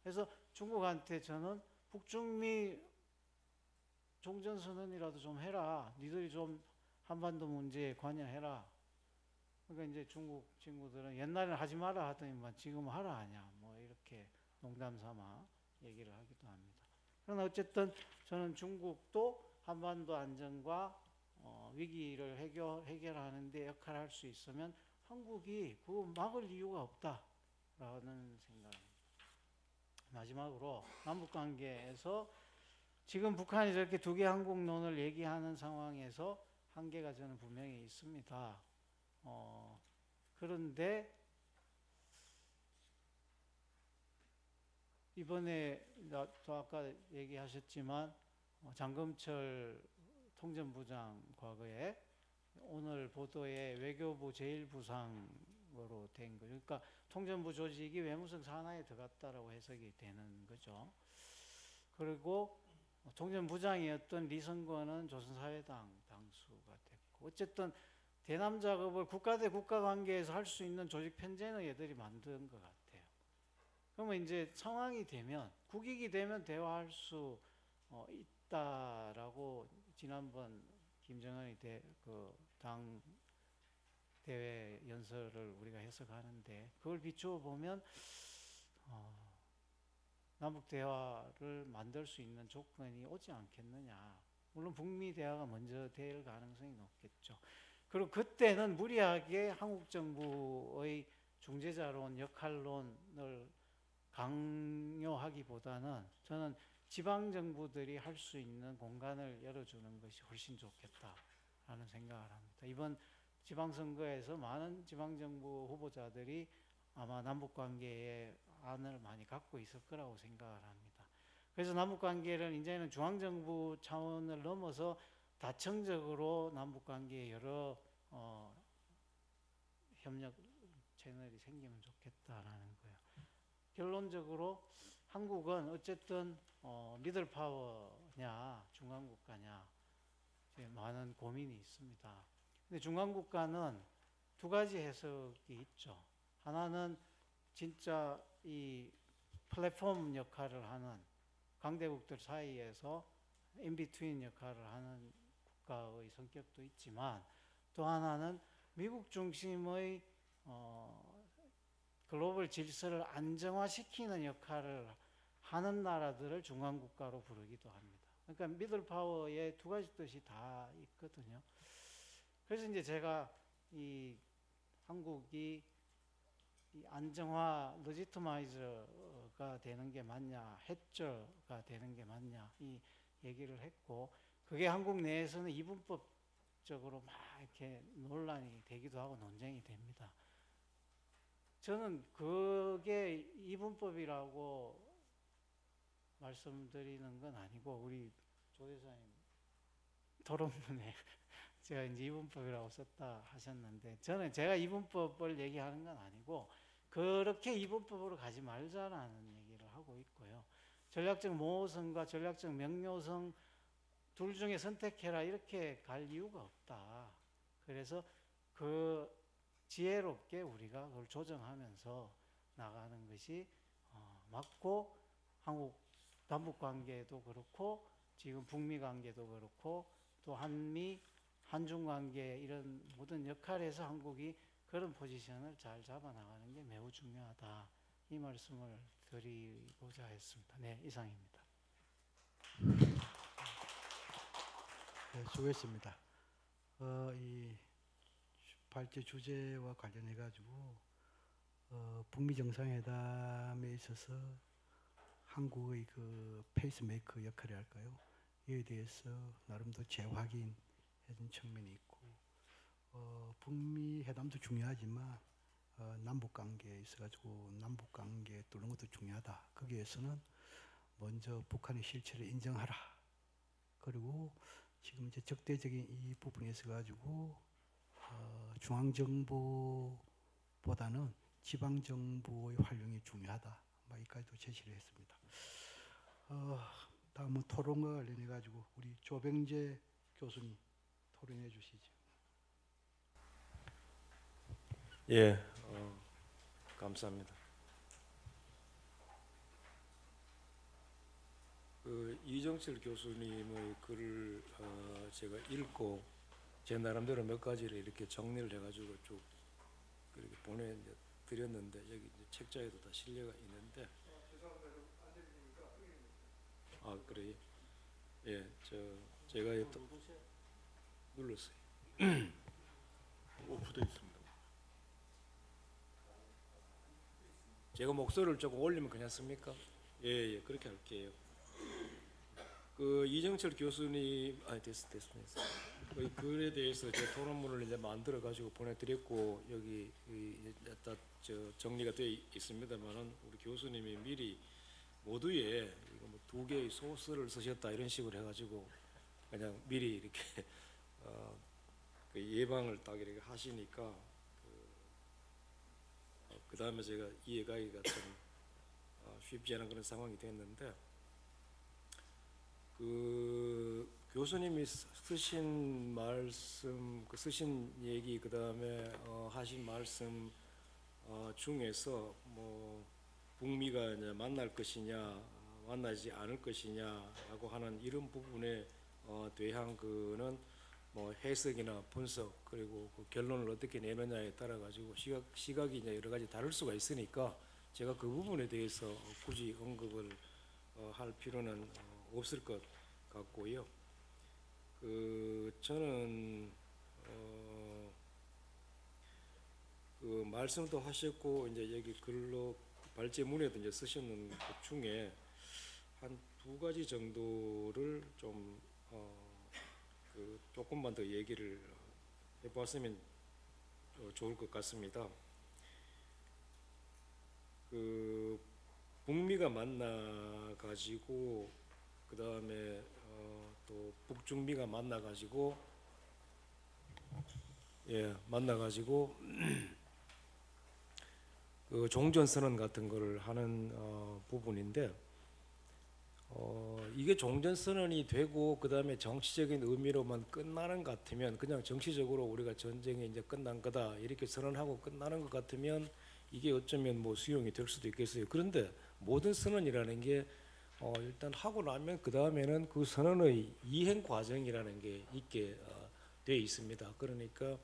S6: 그래서 중국한테 저는 북중미 종전선언이라도 좀 해라. 니들이 좀 한반도 문제에 관여해라. 그러니까 이제 중국 친구들은 옛날에는 하지 마라 하더니만 지금 하라 하냐. 뭐 이렇게 농담 삼아 얘기를 하기도 합니다. 그러나 어쨌든 저는 중국도 한반도 안정과 위기를 해결하는 데 역할을 할 수 있으면 한국이 그거 막을 이유가 없다라는 생각입니다. 마지막으로 남북관계에서 지금 북한이 저렇게 두 개 한국론을 얘기하는 상황에서 한계가 저는 분명히 있습니다. 그런데 이번에 또 아까 얘기하셨지만 장검철 통전부장 과거에 오늘 보도에 외교부 제1부상으로 된 거죠. 그러니까 통전부 조직이 외무성 산하에 들어갔다라고 해석이 되는 거죠. 그리고 통전부장이었던 리성권은 조선사회당 당수가 됐고, 어쨌든 대남 작업을 국가 대 국가 관계에서 할 수 있는 조직 편제는 얘들이 만든 것 같아요. 그러면 이제 상황이 되면, 국익이 되면 대화할 수 있다라고 지난번 김정은이 당 대회 연설을 우리가 해석하는데, 그걸 비추어 보면 남북 대화를 만들 수 있는 조건이 오지 않겠느냐. 물론 북미 대화가 먼저 될 가능성이 높겠죠. 그리고 그때는 무리하게 한국 정부의 중재자론 역할론을 강요하기보다는 저는 지방 정부들이 할 수 있는 공간을 열어주는 것이 훨씬 좋겠다라는 생각을 합니다. 이번 지방선거에서 많은 지방정부 후보자들이 아마 남북관계에 안을 많이 갖고 있을 거라고 생각을 합니다. 그래서 남북관계를 이제는 중앙정부 차원을 넘어서 다층적으로 남북관계에 여러 협력 채널이 생기면 좋겠다라는 거예요. 결론적으로 한국은 어쨌든 미들 파워냐 중간 국가냐 많은 고민이 있습니다. 근데 중간 국가는 두 가지 해석이 있죠. 하나는 진짜 이 플랫폼 역할을 하는 강대국들 사이에서 인비트윈 역할을 하는 국가의 성격도 있지만 또 하나는 미국 중심의 글로벌 질서를 안정화시키는 역할을 하는 나라들을 중간국가로 부르기도 합니다. 그러니까 미들 파워의 두 가지 뜻이 다 있거든요. 그래서 이제 제가 이 한국이 이 안정화 레지티마이저가 되는 게 맞냐, 해저가 되는 게 맞냐 이 얘기를 했고 그게 한국 내에서는 이분법적으로 막 이렇게 논란이 되기도 하고 논쟁이 됩니다. 저는 그게 이분법이라고 말씀드리는 건 아니고 우리 조 대사님 토론문에 제가 이제 이분법이라고 썼다 하셨는데 저는 제가 이분법을 얘기하는 건 아니고 그렇게 이분법으로 가지 말자라는 얘기를 하고 있고요. 전략적 모호성과 전략적 명료성 둘 중에 선택해라 이렇게 갈 이유가 없다. 그래서 그 지혜롭게 우리가 그걸 조정하면서 나가는 것이 맞고 한국 남북 관계도 그렇고 지금 북미 관계도 그렇고 또 한미 한중 관계 이런 모든 역할에서 한국이 그런 포지션을 잘 잡아 나가는 게 매우 중요하다. 이 말씀을 드리고자 했습니다. 네, 이상입니다.
S2: 네, 수고했습니다. 이 발제 주제와 관련해 가지고 북미 정상회담에 있어서 한국의 그 페이스메이커 역할을 할까요? 이에 대해서 나름대로 재확인해준 측면이 있고 북미 회담도 중요하지만 남북 관계에 있어가지고 남북 관계 뚫는 것도 중요하다. 거기에서는 먼저 북한의 실체를 인정하라. 그리고 지금 이제 적대적인 이 부분에 있어가지고 중앙정부보다는 지방정부의 활용이 중요하다. 여기까지도 제시를 했습니다. 다음은 토론과 관련해 가지고 우리 조병재 교수님 토론해 주시죠.
S7: 예, 감사합니다. 이정철 교수님의 글을 제가 읽고 제 나름대로 몇 가지를 이렇게 정리를 해가지고 쭉 그렇게 보내드렸는데 여기 이제 책자에도 다 실려가 있는데. 아 그래요? 예, 제가 눌렀어요.
S3: 오프돼 있습니다.
S7: 제가 목소리를 조금 올리면 괜찮습니까? 예, 그렇게 할게요. 그 이정철 교수님, 됐습니다. 그 글에 대해서 제 토론문을 이제 만들어 가지고 보내드렸고 여기 정리가 되어 있습니다만은 우리 교수님이 미리 모두에 두 개의 소스를 쓰셨다 이런 식으로 해가지고 그냥 미리 이렇게 그 예방을 딱 이렇게 하시니까 그 다음에 제가 이해가기가 좀 쉽지 않은 그런 상황이 됐는데 그 교수님이 쓰신 말씀, 쓰신 얘기 그 다음에 하신 말씀 중에서 뭐 북미가 이제 만날 것이냐 만나지 않을 것이냐라고 하는 이런 부분에 대한 그는 뭐 해석이나 분석 그리고 그 결론을 어떻게 내느냐에 따라 가지고 시각이 이제 여러 가지 다를 수가 있으니까 제가 그 부분에 대해서 굳이 언급을 할 필요는 없을 것 같고요. 저는 그 말씀도 하셨고 이제 여기 글로 발제문에도 이제 쓰시는 것 중에 한 2가지 정도를 좀 조금만 더 얘기를 해봤으면 좋을 것 같습니다. 북미가 만나 가지고 그 다음에 또 북중미가 만나 가지고 만나 가지고 그 종전선언 같은 거를 하는 부분인데 이게 종전선언이 되고 그 다음에 정치적인 의미로만 끝나는 것 같으면 그냥 정치적으로 우리가 전쟁이 이제 끝난 거다 이렇게 선언하고 끝나는 것 같으면 이게 어쩌면 뭐 수용이 될 수도 있겠어요. 그런데 모든 선언이라는 게 일단 하고 나면 그 다음에는 그 선언의 이행 과정이라는 게 있게 돼 있습니다. 그러니까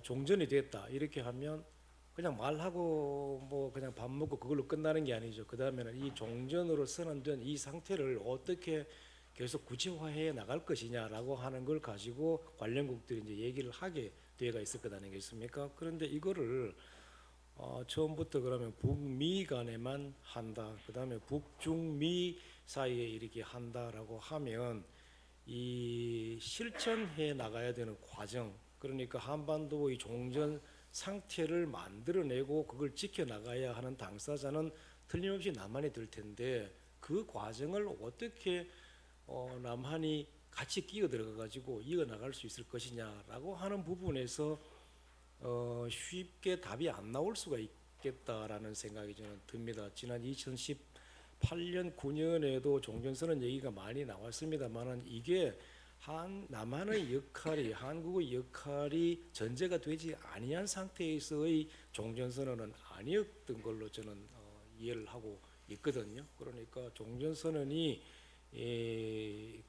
S7: 종전이 됐다 이렇게 하면 그냥 말하고 뭐 그냥 밥 먹고 그걸로 끝나는 게 아니죠. 그 다음에는 이 종전으로 선언된 이 상태를 어떻게 계속 구체화해 나갈 것이냐라고 하는 걸 가지고 관련국들이 이제 얘기를 하게 되어가 있을 것 아니겠습니까? 그런데 이거를 처음부터 그러면 북미 간에만 한다. 그 다음에 북중미 사이에 이렇게 한다라고 하면 이 실천해 나가야 되는 과정, 그러니까 한반도의 종전 상태를 만들어내고 그걸 지켜나가야 하는 당사자는 틀림없이 남한이 될 텐데 그 과정을 어떻게 남한이 같이 끼어 들어가 가지고 이어나갈 수 있을 것이냐라고 하는 부분에서 쉽게 답이 안 나올 수가 있겠다라는 생각이 저는 듭니다. 지난 2018년 9년에도 종전선언 얘기가 많이 나왔습니다만은 이게 남한의 역할이 한국의 역할이 전제가 되지 아니한 상태에서의 종전선언은 아니었던 걸로 저는 이해를 하고 있거든요. 그러니까 종전선언이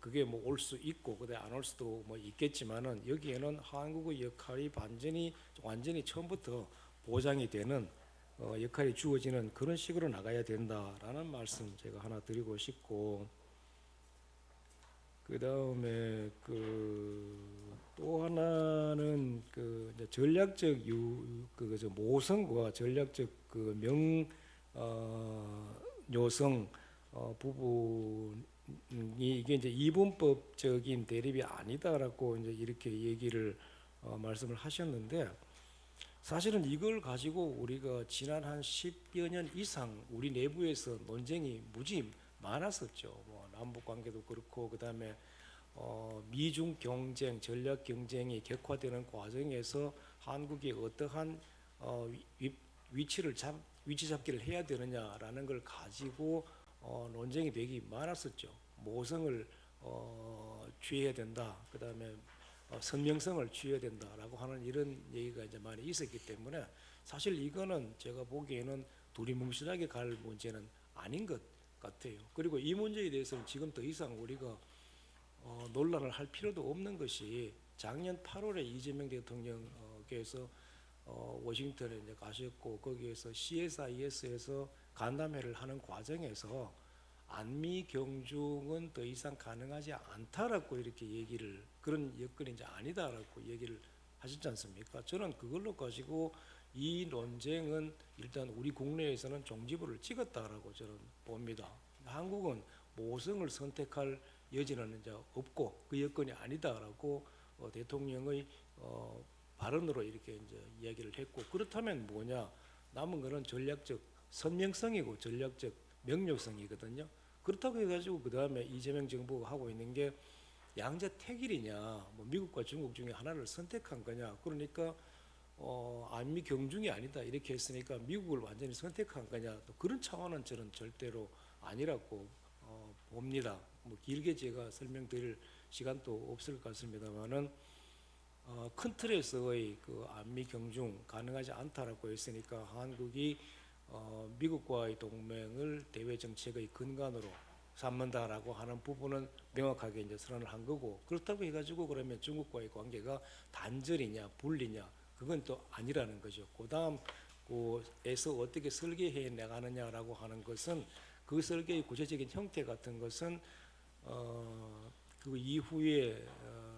S7: 그게 뭐 올 수 있고 그다음 안 올 수도 뭐 있겠지만은 여기에는 한국의 역할이 완전히 처음부터 보장이 되는 역할이 주어지는 그런 식으로 나가야 된다라는 말씀 제가 하나 드리고 싶고, 그 다음에 또 하나는 이제 전략적 모성과 전략적 요성 부분이 이게 이제 이분법적인 대립이 아니다라고 이제 이렇게 얘기를 말씀을 하셨는데, 사실은 이걸 가지고 우리가 지난 한 10여 년 이상 우리 내부에서 논쟁이 무지 많았었죠. 뭐 남북 관계도 그렇고 그다음에 미중 경쟁, 전략 경쟁이 격화되는 과정에서 한국이 어떠한 위치 잡기를 해야 되느냐라는 걸 가지고 논쟁이 되게 많았었죠. 모성을 취해야 된다. 그다음에 선명성을 취해야 된다라고 하는 이런 얘기가 이제 많이 있었기 때문에 사실 이거는 제가 보기에는 두리뭉실하게 갈 문제는 아닌 것 같아요. 그리고 이 문제에 대해서는 지금 더 이상 우리가 논란을 할 필요도 없는 것이, 작년 8월에 이재명 대통령께서 워싱턴에 이제 가셨고 거기에서 CSIS에서 간담회를 하는 과정에서 안미 경중은 더 이상 가능하지 않다라고 이렇게 얘기를, 그런 여건이 이제 아니다라고 얘기를 하셨지 않습니까? 저는 그걸로 가지고 이 논쟁은 일단 우리 국내에서는 종지부를 찍었다라고 저는 봅니다. 한국은 모성을 선택할 여지는 이제 없고 그 여건이 아니다라고 대통령의 발언으로 이렇게 이제 이야기를 했고, 그렇다면 뭐냐, 남은 거는 전략적 선명성이고 전략적 명료성이거든요. 그렇다고 해가지고 그 다음에 이재명 정부가 하고 있는 게 양자택일이냐, 뭐 미국과 중국 중에 하나를 선택한 거냐, 그러니까 안미 경중이 아니다 이렇게 했으니까 미국을 완전히 선택한 거냐, 또 그런 차원은 저는 절대로 아니라고 봅니다. 뭐 길게 제가 설명드릴 시간도 없을 것 같습니다만은 큰 틀에서의 그 안미 경중 가능하지 않다라고 했으니까 한국이 미국과의 동맹을 대외 정책의 근간으로 삼는다라고 하는 부분은 명확하게 이제 선언을 한 거고, 그렇다고 해가지고 그러면 중국과의 관계가 단절이냐 분리냐, 그건 또 아니라는 거죠. 그다음 에서 어떻게 설계해 나가느냐라고 하는 것은 그 설계의 구체적인 형태 같은 것은 그 이후에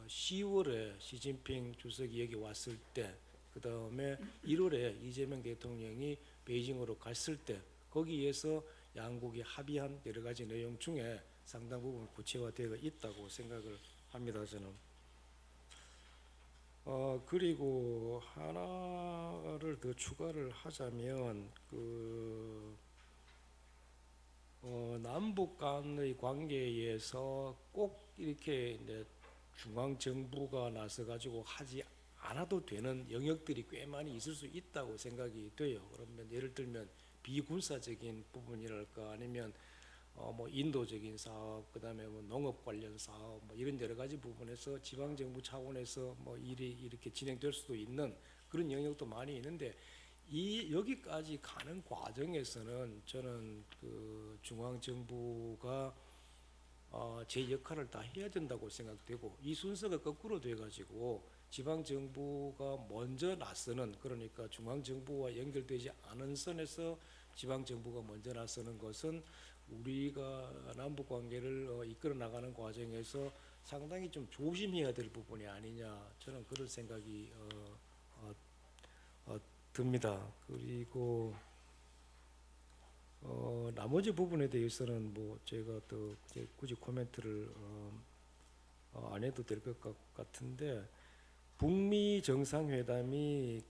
S7: 10월에 시진핑 주석이 여기 왔을 때, 그 다음에 1월에 이재명 대통령이 베이징으로 갔을 때 거기에서 양국이 합의한 여러 가지 내용 중에 상당 부분 구체화되어 있다고 생각을 합니다. 저는. 그리고 하나를 더 추가를 하자면 남북 간의 관계에서 꼭 이렇게 이제 중앙 정부가 나서 가지고 하지 않아도 되는 영역들이 꽤 많이 있을 수 있다고 생각이 돼요. 그러면 예를 들면 비군사적인 부분이랄까, 아니면 뭐 인도적인 사업, 그다음에 뭐 농업 관련 사업, 뭐 이런 여러 가지 부분에서 지방 정부 차원에서 뭐 일이 이렇게 진행될 수도 있는 그런 영역도 많이 있는데, 이 여기까지 가는 과정에서는 저는 그 중앙 정부가 제 역할을 다 해야 된다고 생각되고, 이 순서가 거꾸로 돼 가지고 지방 정부가 먼저 나서는, 그러니까 중앙 정부와 연결되지 않은 선에서 지방 정부가 먼저 나서는 것은 우리가 남북 관계를 이끌어 나가는 과정에서 상당히 좀 조심해야 될 부분이 아니냐, 저는 그런 생각이 듭니다. 그리고 나머지 부분에 대해서는 뭐 제가 또 굳이 코멘트를 안 해도 될 것 같은데, 북미 정상회담이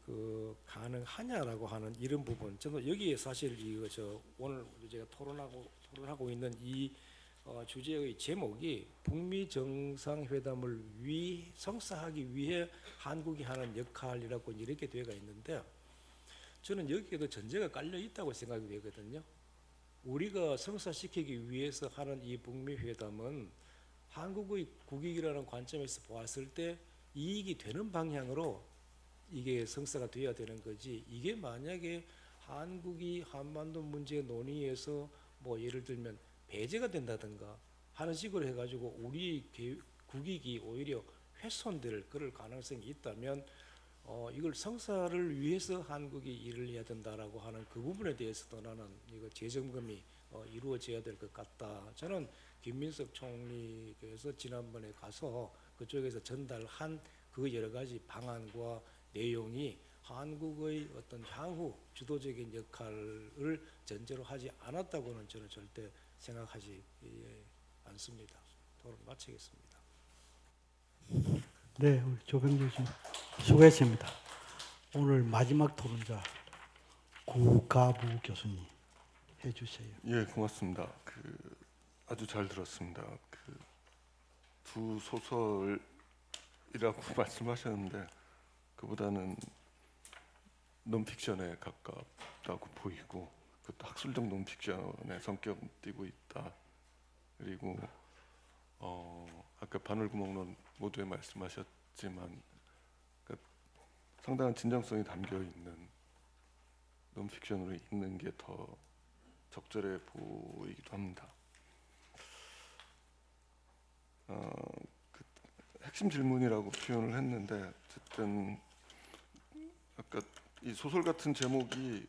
S7: 가능하냐라고 하는 이런 부분, 저는 여기에 사실 오늘 제가 토론하고 있는 이 주제의 제목이 북미 정상회담을 성사하기 위해 한국이 하는 역할이라고 이렇게 되어 있는데, 저는 여기에도 전제가 깔려 있다고 생각이 되거든요. 우리가 성사시키기 위해서 하는 이 북미 회담은 한국의 국익이라는 관점에서 보았을 때 이익이 되는 방향으로 이게 성사가 돼야 되는 거지, 이게 만약에 한국이 한반도 문제 논의에서 뭐 예를 들면 배제가 된다든가 하는 식으로 해가지고 우리 국익이 오히려 훼손될 그럴 가능성이 있다면 이걸 성사를 위해서 한국이 일을 해야 된다라고 하는 그 부분에 대해서도 나는 이거 재점검이 이루어져야 될 것 같다. 저는 김민석 총리께서 지난번에 가서 그쪽에서 전달한 그 여러 가지 방안과 내용이 한국의 어떤 향후 주도적인 역할을 전제로 하지 않았다고는 저는 절대 생각하지 않습니다. 토론 마치겠습니다.
S2: 네, 우리 조병주 교수님 수고했습니다. 오늘 마지막 토론자 구가부 교수님 해주세요.
S8: 예, 고맙습니다. 아주 잘 들었습니다. 두 소설이라고 말씀하셨는데 그보다는 논픽션에 가깝다고 보이고, 그것도 학술적 논픽션의 성격 띠고 있다. 그리고 아까 바늘구멍론 모두에 말씀하셨지만 상당한 진정성이 담겨 있는 논픽션으로 읽는 게 더 적절해 보이기도 합니다. 핵심 질문이라고 표현을 했는데, 어쨌든 아까 이 소설 같은 제목이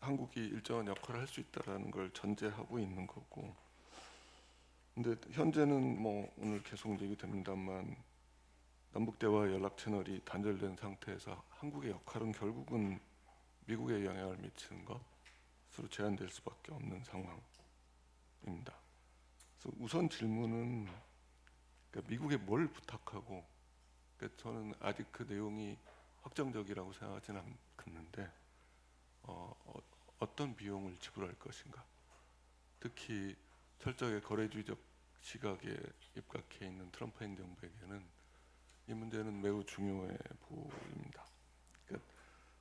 S8: 한국이 일정한 역할을 할 수 있다라는 걸 전제하고 있는 거고, 근데 현재는 뭐 오늘 계속 얘기됩니다만 남북 대화 연락 채널이 단절된 상태에서 한국의 역할은 결국은 미국에 영향을 미치는 것으로 제한될 수밖에 없는 상황입니다. 그래서 우선 질문은 미국에 뭘 부탁하고, 저는 아직 그 내용이 확정적이라고 생각하지는 않는데 어떤 비용을 지불할 것인가, 특히 철저하게 거래주의적 시각에 입각해 있는 트럼프 행정부에게는 이 문제는 매우 중요해 보입니다.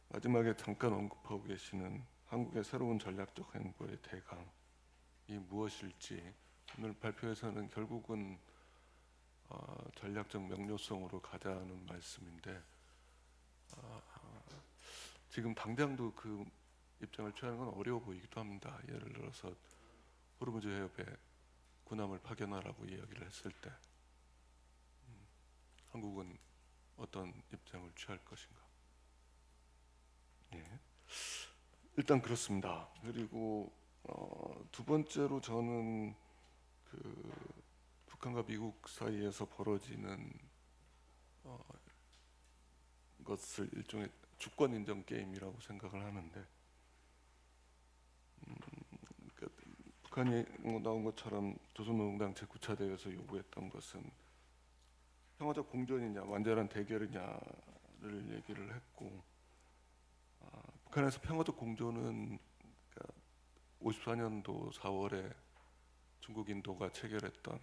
S8: 마지막에 잠깐 언급하고 계시는 한국의 새로운 전략적 행보의 대강이 무엇일지, 오늘 발표에서는 결국은 전략적 명료성으로 가자는 말씀인데, 지금 당장도 그 입장을 취하는 건 어려워 보이기도 합니다. 예를 들어서 호르무즈 해협에 군함을 파견하라고 이야기를 했을 때 한국은 어떤 입장을 취할 것인가. 예. 일단 그렇습니다. 그리고 두 번째로 저는 북한과 미국 사이에서 벌어지는 것을 일종의 주권 인정 게임이라고 생각을 하는데, 그러니까 북한이 나온 것처럼 조선노동당 제9차 대회에서 요구했던 것은 평화적 공존이냐 완전한 대결이냐를 얘기를 했고, 북한에서 평화적 공존은 54년도 4월에 중국 인도가 체결했던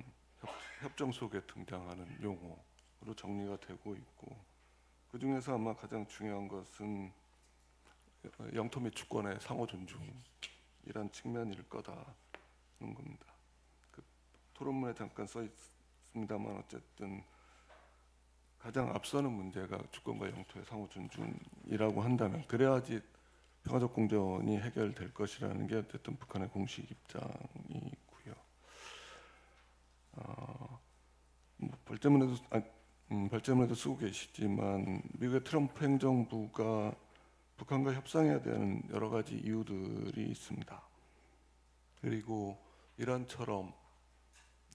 S8: 협정 속에 등장하는 용어로 정리가 되고 있고, 그 중에서 아마 가장 중요한 것은 영토 및 주권의 상호 존중이란 측면일 거다는 겁니다. 그 토론문에 잠깐 써 있습니다만 어쨌든 가장 앞서는 문제가 주권과 영토의 상호 존중이라고 한다면, 그래야지 평화적 공존이 해결될 것이라는 게 어쨌든 북한의 공식 입장이고요. 발제문에도 쓰고 계시지만 미국의 트럼프 행정부가 북한과 협상해야 되는 여러 가지 이유들이 있습니다. 그리고 이란처럼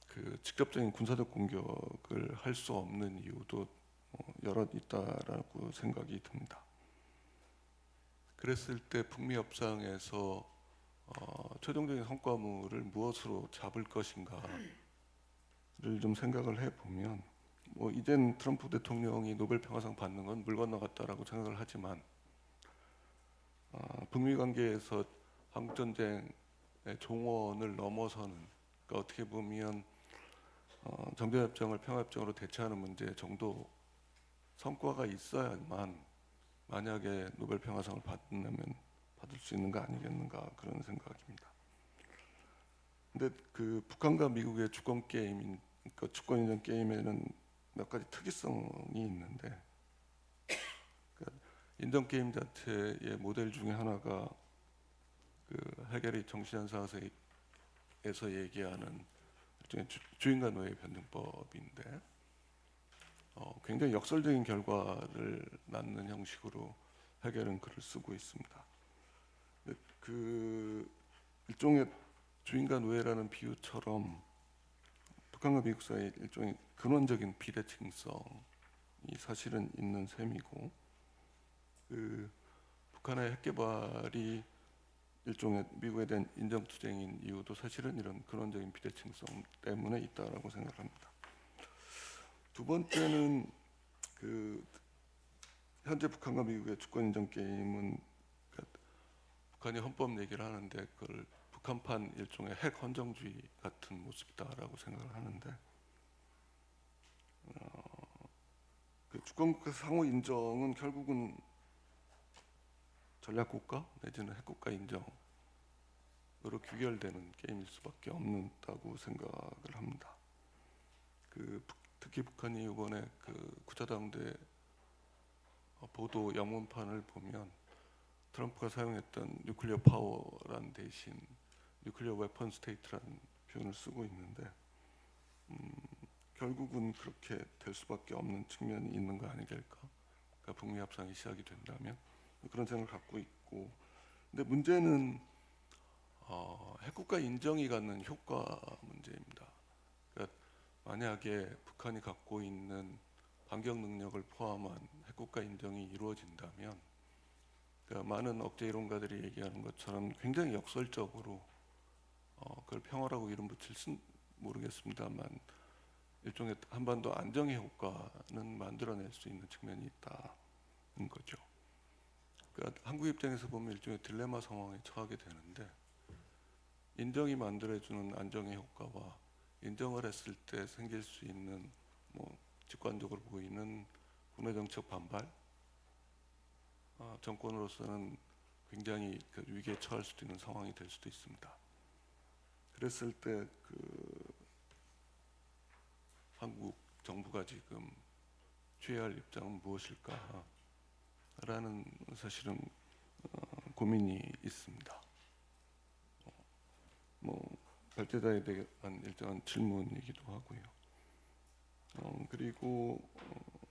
S8: 그 직접적인 군사적 공격을 할 수 없는 이유도 여러 있다라고 생각이 듭니다. 그랬을 때 북미 협상에서 최종적인 성과물을 무엇으로 잡을 것인가를 좀 생각을 해보면, 이젠 트럼프 대통령이 노벨 평화상 받는 건 물 건너갔다라고 생각을 하지만, 북미 관계에서 한국 전쟁의 종언을 넘어서는, 그러니까 어떻게 보면 정전협정을 평화협정으로 대체하는 문제 정도 성과가 있어야만 만약에 노벨 평화상을 받을 수 있는 거 아니겠는가, 그런 생각입니다. 근데 그 북한과 미국의 주권 게임, 그러니까 주권 인정 게임에는 몇 가지 특이성이 있는데, 그러니까 인정 게임 자체의 모델 중에 하나가 그 해겔이 정신현상에서 얘기하는 일종의 주인과 노예 변증법인데, 굉장히 역설적인 결과를 낳는 형식으로 해겔은 글을 쓰고 있습니다. 그 일종의 주인과 노예라는 비유처럼 북한과 미국 사이의 일종의 근원적인 비대칭성이 사실은 있는 셈이고, 그 북한의 핵 개발이 일종의 미국에 대한 인정 투쟁인 이유도 사실은 이런 근원적인 비대칭성 때문에 있다라고 생각합니다. 두 번째는 그 현재 북한과 미국의 주권 인정 게임은, 그러니까 북한이 헌법 얘기를 하는데 그걸 북한판 일종의 핵 헌정주의 같은 모습이다라고 생각을 하는데, 그 주권국가 상호 인정은 결국은 전략국가 내지는 핵국가 인정으로 귀결되는 게임일 수밖에 없다고 생각을 합니다. 특히 북한이 이번에 그 구자당대 보도 영문판을 보면 트럼프가 사용했던 뉴클리어 파워란 대신 뉴클리어 웨펀 스테이트라는 표현을 쓰고 있는데, 결국은 그렇게 될 수밖에 없는 측면이 있는 거 아니겠을까? 그러니까 북미 협상이 시작이 된다면 그런 생각을 갖고 있고, 근데 문제는 핵국가 인정이 갖는 효과 문제입니다. 그러니까 만약에 북한이 갖고 있는 반격 능력을 포함한 핵국가 인정이 이루어진다면, 그러니까 많은 억제 이론가들이 얘기하는 것처럼 굉장히 역설적으로 그걸 평화라고 이름 붙일지 모르겠습니다만 일종의 한반도 안정의 효과는 만들어낼 수 있는 측면이 있다는 거죠. 그러니까 한국 입장에서 보면 일종의 딜레마 상황에 처하게 되는데, 인정이 만들어주는 안정의 효과와 인정을 했을 때 생길 수 있는 직관적으로 보이는 국내 정책 반발, 정권으로서는 굉장히 그 위기에 처할 수도 있는 상황이 될 수도 있습니다. 그랬을 때 한국 정부가 지금 취해야 할 입장은 무엇일까? 라는 사실은 고민이 있습니다. 발제자에 대한 일정한 질문이기도 하고요. 그리고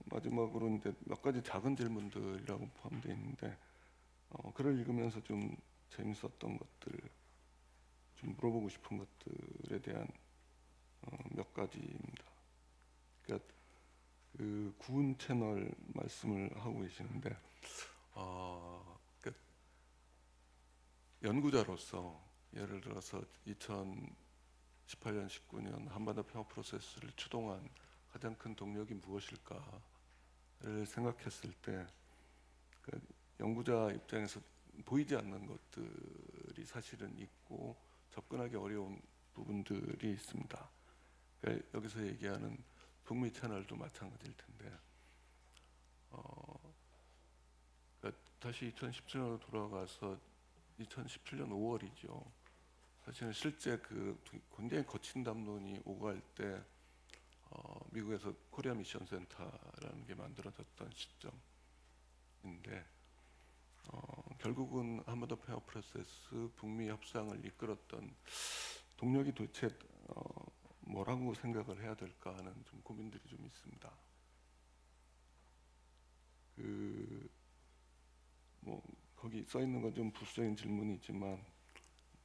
S8: 마지막으로 이제 몇 가지 작은 질문들이라고 포함되어 있는데, 글을 읽으면서 좀 재밌었던 것들, 좀 물어보고 싶은 것들에 대한 몇 가지입니다. 그러니까 그 구은 채널 말씀을 하고 계시는데 그러니까 연구자로서 예를 들어서 2018년, 19년 한반도 평화 프로세스를 추동한 가장 큰 동력이 무엇일까를 생각했을 때 연구자 입장에서 보이지 않는 것들이 사실은 있고 접근하기 어려운 부분들이 있습니다. 그러니까 여기서 얘기하는 북미 채널도 마찬가지일 텐데 그러니까 다시 2017년으로 돌아가서 2017년 5월이죠. 사실은 실제 그 굉장히 거친 담론이 오갈 때 미국에서 코리아 미션 센터라는 게 만들어졌던 시점인데 결국은 한반도 평화 프로세스 북미 협상을 이끌었던 동력이 도대체 뭐라고 생각을 해야 될까 하는 좀 고민들이 좀 있습니다. 뭐 거기 써 있는 건 좀 부수적인 질문이지만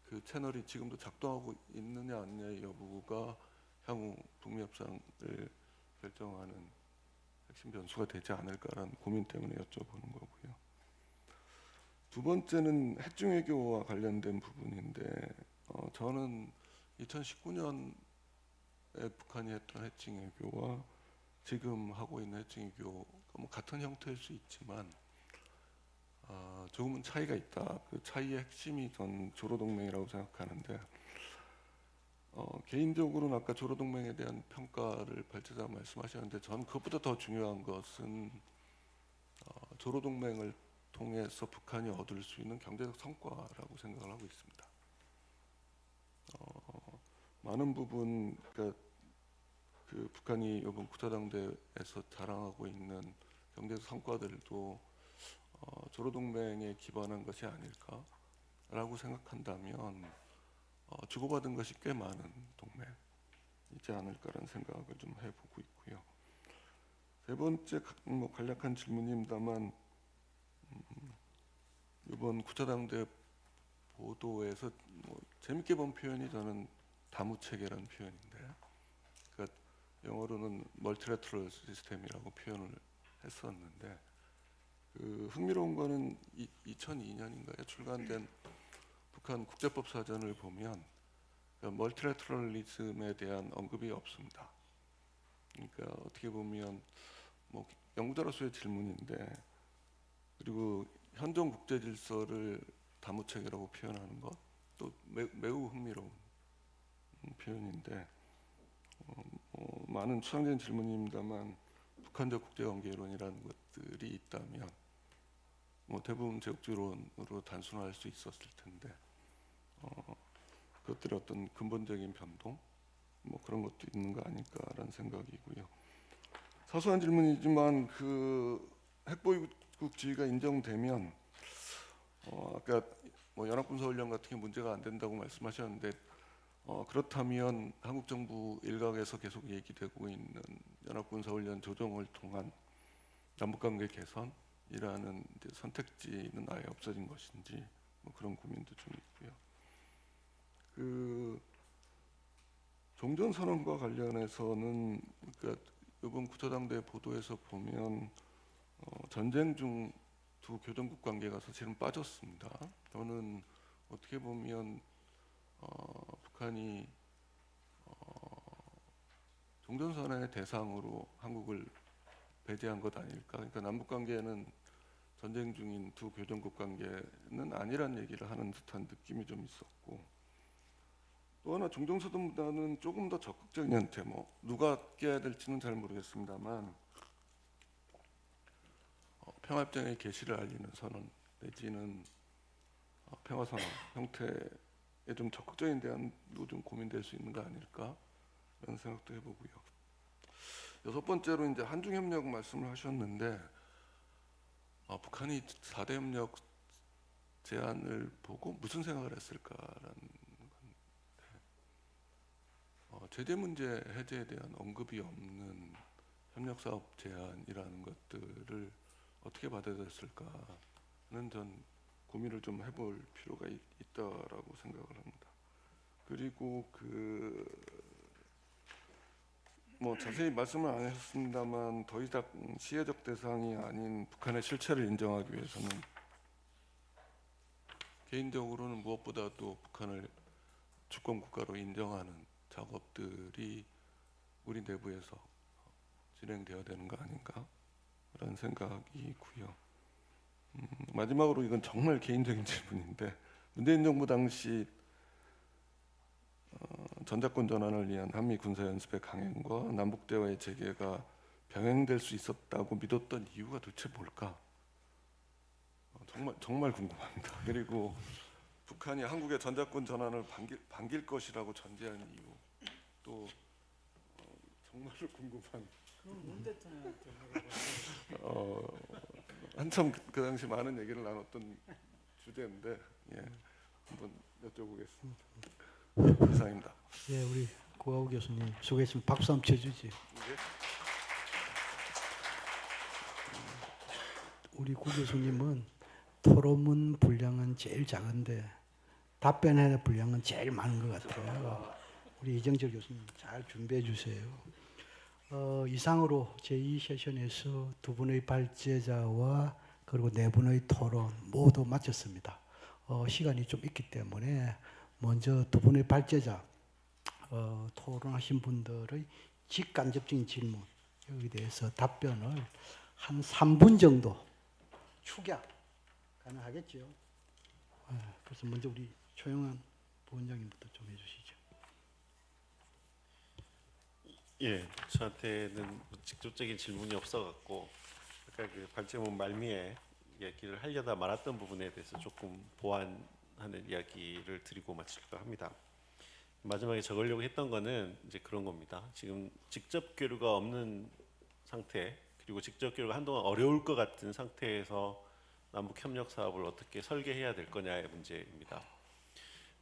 S8: 그 채널이 지금도 작동하고 있느냐 아니냐의 여부가 향후 북미 협상을 결정하는 핵심 변수가 되지 않을까라는 고민 때문에 여쭤보는 거고요. 두 번째는 핵중 외교와 관련된 부분인데 저는 2019년에 북한이 했던 핵중 외교와 지금 하고 있는 핵중 외교가 뭐 같은 형태일 수 있지만 조금은 차이가 있다. 그 차이의 핵심이 전 조로동맹이라고 생각하는데 개인적으로는 아까 조로동맹에 대한 평가를 발제자 말씀하셨는데 전 그것보다 더 중요한 것은 조로동맹을 통해서 북한이 얻을 수 있는 경제적 성과라고 생각을 하고 있습니다. 많은 부분 그러니까 그 북한이 이번 구타당대에서 자랑하고 있는 경제적 성과들도 조로동맹에 기반한 것이 아닐까라고 생각한다면 주고받은 것이 꽤 많은 동맹이지 않을까라는 생각을 좀 해보고 있고요. 세 번째 뭐 간략한 질문입니다만 이번 구타당대 보도에서 뭐 재밌게 본 표현이 저는 다무체계라는 표현인데 그러니까 영어로는 멀티래터럴 시스템이라고 표현을 했었는데 그 흥미로운 거는 2002년인가에 출간된 북한 국제법 사전을 보면 멀티래터럴리즘에 대한 언급이 없습니다. 그러니까 어떻게 보면 뭐 연구자로서의 질문인데 그리고 현존 국제 질서를 다무체계라고 표현하는 것 또 매우 흥미로운 표현인데 많은 추상적인 질문입니다만 북한적 국제관계론이라는 것들이 있다면 뭐 대부분 제국주의론으로 단순화할 수 있었을 텐데 그것들의 어떤 근본적인 변동 뭐 그런 것도 있는 거 아닐까라는 생각이고요. 사소한 질문이지만 그 핵보유국주의가 인정되면 아까 뭐 연합군사훈련 같은 게 문제가 안 된다고 말씀하셨는데 그렇다면 한국 정부 일각에서 계속 얘기되고 있는 연합군사훈련 조정을 통한 남북관계 개선이라는 이제 선택지는 아예 없어진 것인지 뭐 그런 고민도 좀 있고요. 그 종전선언과 관련해서는 그러니까 이번 구타당대 보도에서 보면 전쟁 중 두 교전국 관계가 사실은 빠졌습니다. 저는 어떻게 보면 북한이 종전선언의 대상으로 한국을 배제한 것 아닐까. 그러니까 남북 관계는 전쟁 중인 두 교전국 관계는 아니란 얘기를 하는 듯한 느낌이 좀 있었고 또 하나 종전선언보다는 조금 더 적극적인 형태 뭐 누가 깨야 될지는 잘 모르겠습니다만 평화협정의 개시를 알리는 선언 내지는 평화선언 형태에 좀 적극적인 대안도 좀 고민될 수 있는 거 아닐까 이런 생각도 해보고요. 여섯 번째로 이제 한중협력 말씀을 하셨는데 북한이 4대 협력 제안을 보고 무슨 생각을 했을까라는 건데 제재 문제 해제에 대한 언급이 없는 협력사업 제안이라는 것들을 어떻게 받아들였을까는 전 고민을 좀 해볼 필요가 있다라고 생각을 합니다. 그리고 뭐 자세히 말씀을 안 하셨습니다만 더 이상 시혜적 대상이 아닌 북한의 실체를 인정하기 위해서는 개인적으로는 무엇보다도 북한을 주권 국가로 인정하는 작업들이 우리 내부에서 진행되어야 되는 거 아닌가라는 생각이 있고요. 마지막으로 이건 정말 개인적인 질문인데 문재인 정부 당시 전작권 전환을 위한 한미 군사 연습의 강행과 남북 대화의 재개가 병행될 수 있었다고 믿었던 이유가 도대체 뭘까? 정말 궁금합니다. 그리고 북한이 한국의 전작권 전환을 반길 것이라고 전제한 이유 또 정말로 궁금한.
S6: 그럼 문 대통령한테 물어보세요.
S8: 한참 그 당시 많은 얘기를 나눴던 주제인데 한번 여쭤보겠습니다. 이상입니다.
S2: 예, 우리 고하우 교수님 수고했습니다. 박수 한번 쳐주지. 우리 고 교수님은 토론문 분량은 제일 작은데 답변의 분량은 제일 많은 것 같아요. 우리 이정철 교수님 잘 준비해 주세요. 이상으로 제2 세션에서 두 분의 발제자와 그리고 네 분의 토론 모두 마쳤습니다. 시간이 좀 있기 때문에 먼저 두 분의 발제자 토론하신 분들의 직간접적인 질문 여기에 대해서 답변을 한 3분 정도 축약 가능하겠죠? 그래서 먼저 우리 조영환 부원장님부터 좀 해주시죠.
S3: 예, 저한테는 뭐 직접적인 질문이 없어갖고 아까 그 발제문 말미에 이야기를 하려다 말았던 부분에 대해서 조금 보완하는 이야기를 드리고 마칠까 합니다. 마지막에 적으려고 했던 거는 이제 그런 겁니다. 지금 직접 교류가 없는 상태 그리고 직접 교류가 한동안 어려울 것 같은 상태에서 남북 협력 사업을 어떻게 설계해야 될 거냐의 문제입니다.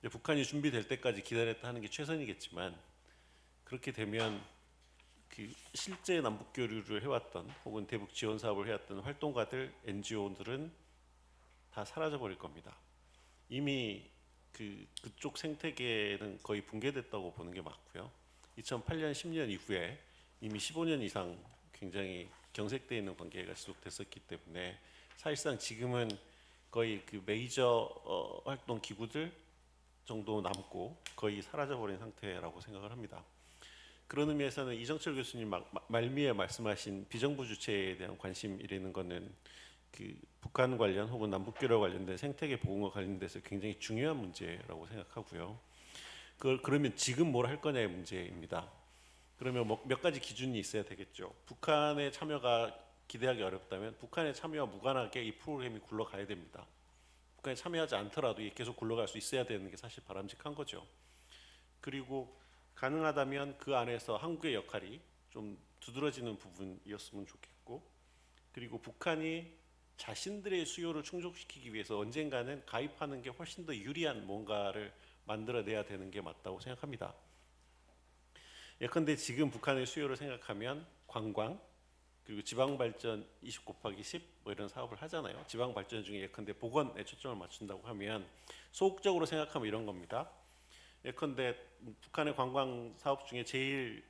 S3: 이제 북한이 준비될 때까지 기다렸다 하는 게 최선이겠지만 그렇게 되면 그 실제 남북 교류를 해왔던 혹은 대북 지원 사업을 해왔던 활동가들, NGO들은 다 사라져 버릴 겁니다. 이미 그쪽 생태계는 거의 붕괴됐다고 보는 게 맞고요. 2008년, 10년 이후에 이미 15년 이상 굉장히 경색되어 있는 관계가 지속됐었기 때문에 사실상 지금은 거의 그 메이저 활동 기구들 정도 남고 거의 사라져 버린 상태라고 생각을 합니다. 그런 의미에서는 이정철 교수님 말미에 말씀하신 비정부 주체에 대한 관심이라는 거는 그 북한 관련 혹은 남북 교류 관련된 생태계 보호와 관련돼서 굉장히 중요한 문제라고 생각하고요. 그러면 지금 뭘 할 거냐의 문제입니다. 그러면 뭐 몇 가지 기준이 있어야 되겠죠. 북한의 참여가 기대하기 어렵다면 북한의 참여와 무관하게 이 프로그램이 굴러가야 됩니다. 북한이 참여하지 않더라도 이게 계속 굴러갈 수 있어야 되는 게 사실 바람직한 거죠. 그리고 가능하다면 그 안에서 한국의 역할이 좀 두드러지는 부분이었으면 좋겠고, 그리고 북한이 자신들의 수요를 충족시키기 위해서 언젠가는 가입하는 게 훨씬 더 유리한 뭔가를 만들어내야 되는 게 맞다고 생각합니다. 예컨대 지금 북한의 수요를 생각하면 관광, 그리고 지방발전 20곱하기10 뭐 이런 사업을 하잖아요. 지방발전 중에 예컨대 보건에 초점을 맞춘다고 하면 소극적으로 생각하면 이런 겁니다. 예컨대 북한의 관광 사업 중에 제일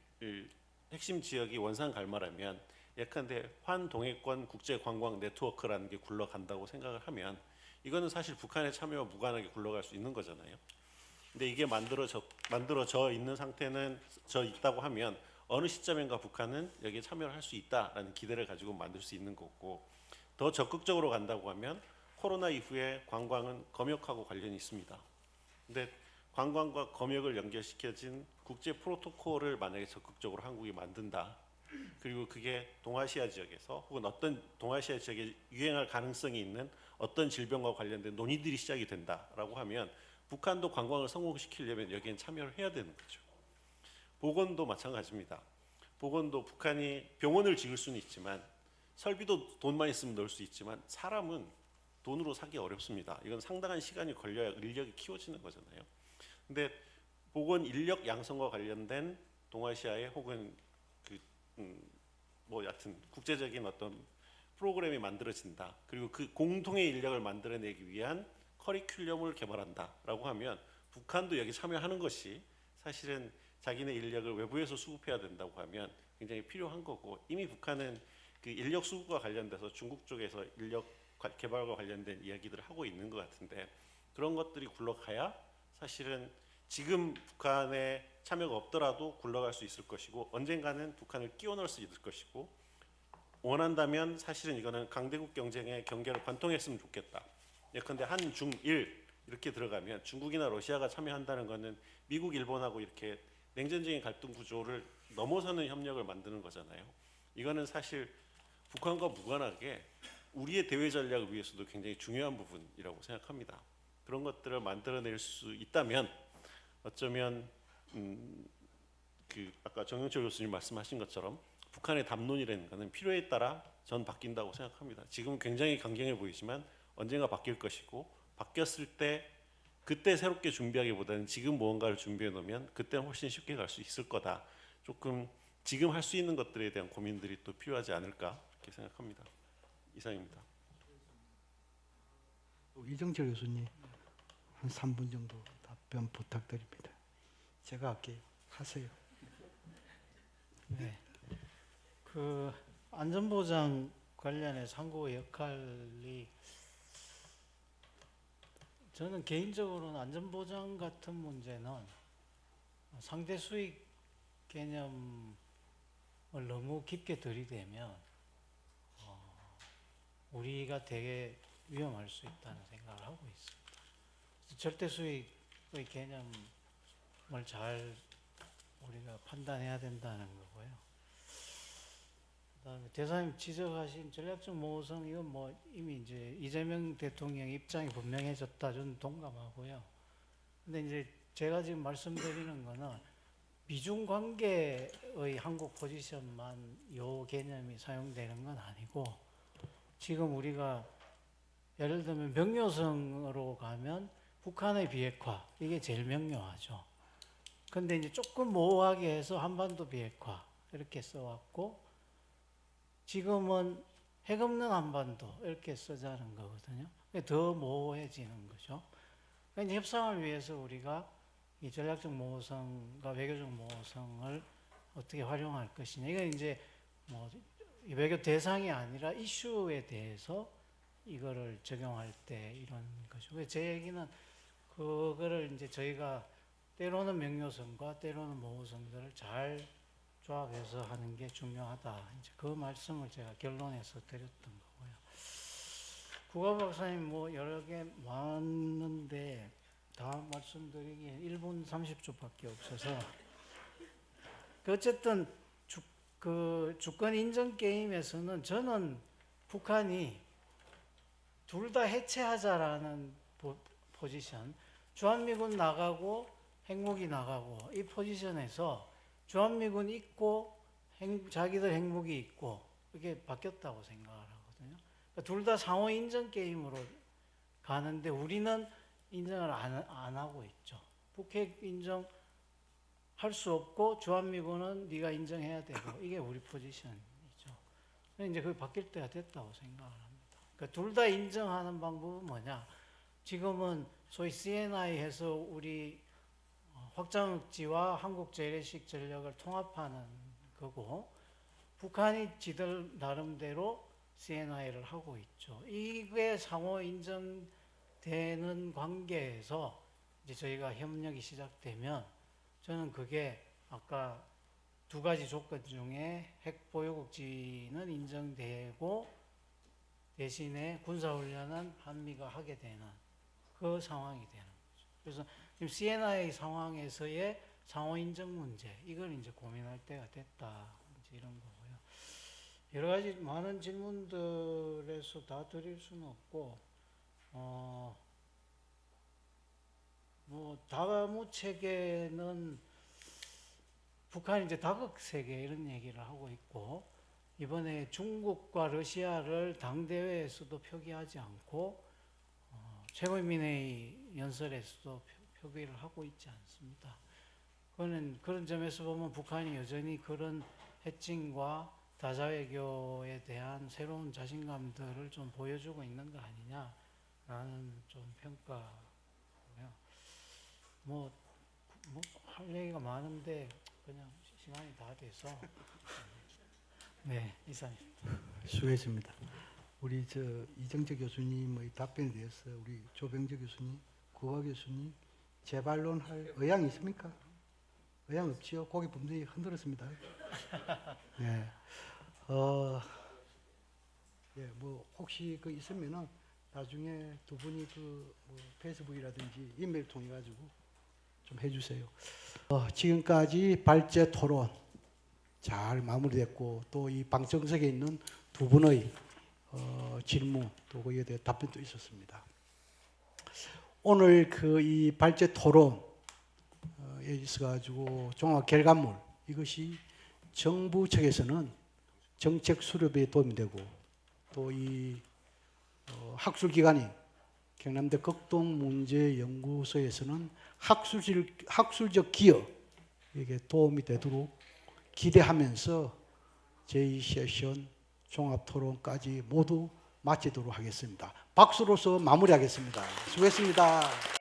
S3: 핵심 지역이 원산 갈마라면 예컨대 환동해권 국제관광 네트워크라는 게 굴러간다고 생각을 하면 이거는 사실 북한의 참여와 무관하게 굴러갈 수 있는 거잖아요. 근데 이게 만들어져 있는 상태는 있다고 하면 어느 시점인가 북한은 여기에 참여를 할 수 있다라는 기대를 가지고 만들 수 있는 거고, 더 적극적으로 간다고 하면 코로나 이후에 관광은 검역하고 관련이 있습니다. 근데 관광과 검역을 연결시켜진 국제 프로토콜을 만약에 적극적으로 한국이 만든다. 그리고 그게 동아시아 지역에서 혹은 어떤 동아시아 지역에 유행할 가능성이 있는 어떤 질병과 관련된 논의들이 시작이 된다라고 하면 북한도 관광을 성공시키려면 여기엔 참여를 해야 되는 거죠. 보건도 마찬가지입니다. 보건도 북한이 병원을 지을 수는 있지만 설비도 돈만 있으면 넣을 수 있지만 사람은 돈으로 사기 어렵습니다. 이건 상당한 시간이 걸려야 인력이 키워지는 거잖아요. 근데 보건 인력 양성과 관련된 동아시아의 혹은 뭐 여하튼 국제적인 어떤 프로그램이 만들어진다. 그리고 그 공통의 인력을 만들어내기 위한 커리큘럼을 개발한다라고 하면 북한도 여기 참여하는 것이 사실은 자기네 인력을 외부에서 수급해야 된다고 하면 굉장히 필요한 거고, 이미 북한은 그 인력 수급과 관련돼서 중국 쪽에서 인력 개발과 관련된 이야기들을 하고 있는 것 같은데, 그런 것들이 굴러가야 사실은 지금 북한의 참여가 없더라도 굴러갈 수 있을 것이고, 언젠가는 북한을 끼워 넣을 수 있을 것이고, 원한다면 사실은 이거는 강대국 경쟁의 경계를 관통했으면 좋겠다. 예컨대 한중일 이렇게 들어가면 중국이나 러시아가 참여한다는 것은 미국, 일본하고 이렇게 냉전적인 갈등 구조를 넘어서는 협력을 만드는 거잖아요. 이거는 사실 북한과 무관하게 우리의 대외 전략을 위해서도 굉장히 중요한 부분이라고 생각합니다. 그런 것들을 만들어낼 수 있다면 어쩌면 그 아까 정영철 교수님 말씀하신 것처럼 북한의 담론이라는 것은 필요에 따라 전 바뀐다고 생각합니다. 지금 굉장히 강경해 보이지만 언젠가 바뀔 것이고, 바뀌었을 때 그때 새롭게 준비하기보다는 지금 무언가를 준비해 놓으면 그때는 훨씬 쉽게 갈 수 있을 거다. 조금 지금 할 수 있는 것들에 대한 고민들이 또 필요하지 않을까 이렇게 생각합니다. 이상입니다.
S2: 이정철 교수님 한 3분 정도 답변 부탁드립니다. 제가 할게요. 하세요.
S6: 네. 그 안전보장 관련해서 한국의 역할이, 저는 개인적으로는 안전보장 같은 문제는 상대 수익 개념을 너무 깊게 들이대면 우리가 되게 위험할 수 있다는 생각을 하고 있습니다. 절대 수익의 개념을 잘 우리가 판단해야 된다는 거고요. 그다음에 대사님 지적하신 전략적 모호성, 이건 뭐 이미 이제 이재명 대통령 입장이 분명해졌다, 저는 동감하고요. 근데 이제 제가 지금 말씀드리는 거는 미중 관계의 한국 포지션만 요 개념이 사용되는 건 아니고, 지금 우리가 예를 들면 명료성으로 가면 북한의 비핵화, 이게 제일 명료하죠. 근데 이제 조금 모호하게 해서 한반도 비핵화 이렇게 써왔고, 지금은 핵 없는 한반도 이렇게 쓰자는 거거든요. 더 모호해지는 거죠. 그러니까 이제 협상을 위해서 우리가 이 전략적 모호성과 외교적 모호성을 어떻게 활용할 것이냐, 이건 이제 뭐 외교 대상이 아니라 이슈에 대해서 이거를 적용할 때 이런 거죠. 제 얘기는 그거를 이제 저희가 때로는 명료성과 때로는 모호성들을 잘 조합해서 하는 게 중요하다, 이제 그 말씀을 제가 결론에서 드렸던 거고요. 국가 박사님 뭐 여러 개 많은데 다 말씀드리기엔 1분 30초밖에 없어서, 어쨌든 그 주권 인정 게임에서는 저는 북한이 둘 다 해체하자라는 포지션, 주한미군 나가고 핵무기 나가고, 이 포지션에서 주한미군 있고 자기들 핵무기 있고 이게 바뀌었다고 생각을 하거든요. 그러니까 둘 다 상호 인정 게임으로 가는데 우리는 인정을 안 하고 있죠. 북핵 인정할 수 없고 주한미군은 네가 인정해야 되고, 이게 우리 포지션이죠. 근데 이제 그게 바뀔 때가 됐다고 생각을 합니다. 그러니까 둘 다 인정하는 방법은 뭐냐? 지금은 소위 CNI 해서 우리 확장억지와 한국 재래식 전력을 통합하는 거고, 북한이 지들 나름대로 CNI를 하고 있죠. 이게 상호 인정되는 관계에서 이제 저희가 협력이 시작되면, 저는 그게 아까 두 가지 조건 중에 핵 보유국지는 인정되고 대신에 군사훈련은 한미가 하게 되는 그 상황이 되는 거죠. 그래서 지금 CNI 상황에서의 상호 인정 문제, 이걸 이제 고민할 때가 됐다, 이제 이런 거고요. 여러 가지 많은 질문들에서 다 드릴 수는 없고, 뭐 다무 체계는 북한이 이제 다극 세계 이런 얘기를 하고 있고, 이번에 중국과 러시아를 당대회에서도 표기하지 않고 최고인민회의 연설에서도 표기를 하고 있지 않습니다. 그거는 그런 점에서 보면 북한이 여전히 그런 해칭과 다자외교에 대한 새로운 자신감들을 좀 보여주고 있는 거 아니냐라는 좀 평가고요. 뭐 할 얘기가 많은데 그냥 시간이 다 돼서 네, 이상입니다.
S2: 수고했습니다. 우리 이정재 교수님의 답변에 대해서 우리 조병재 교수님, 구화 교수님 재반론할 의향이 있습니까? 의향 없지요? 고개 분명히 흔들었습니다. 네. 예, 뭐 혹시 그 있으면은 나중에 두 분이 뭐 페이스북이라든지 이메일 통해 가지고 좀 해주세요. 지금까지 발제 토론 잘 마무리됐고 또 이 방청석에 있는 두 분의 질문 또 거기에 대해 답변도 있었습니다. 오늘 이 발제 토론에 있어 가지고 종합 결과물 이것이 정부 측에서는 정책 수립에 도움이 되고 또 이 학술기관인 경남대 극동문제연구소에서는 학술적 기여에게 도움이 되도록 기대하면서 제2세션 종합토론까지 모두 마치도록 하겠습니다. 박수로서 마무리하겠습니다. 수고했습니다.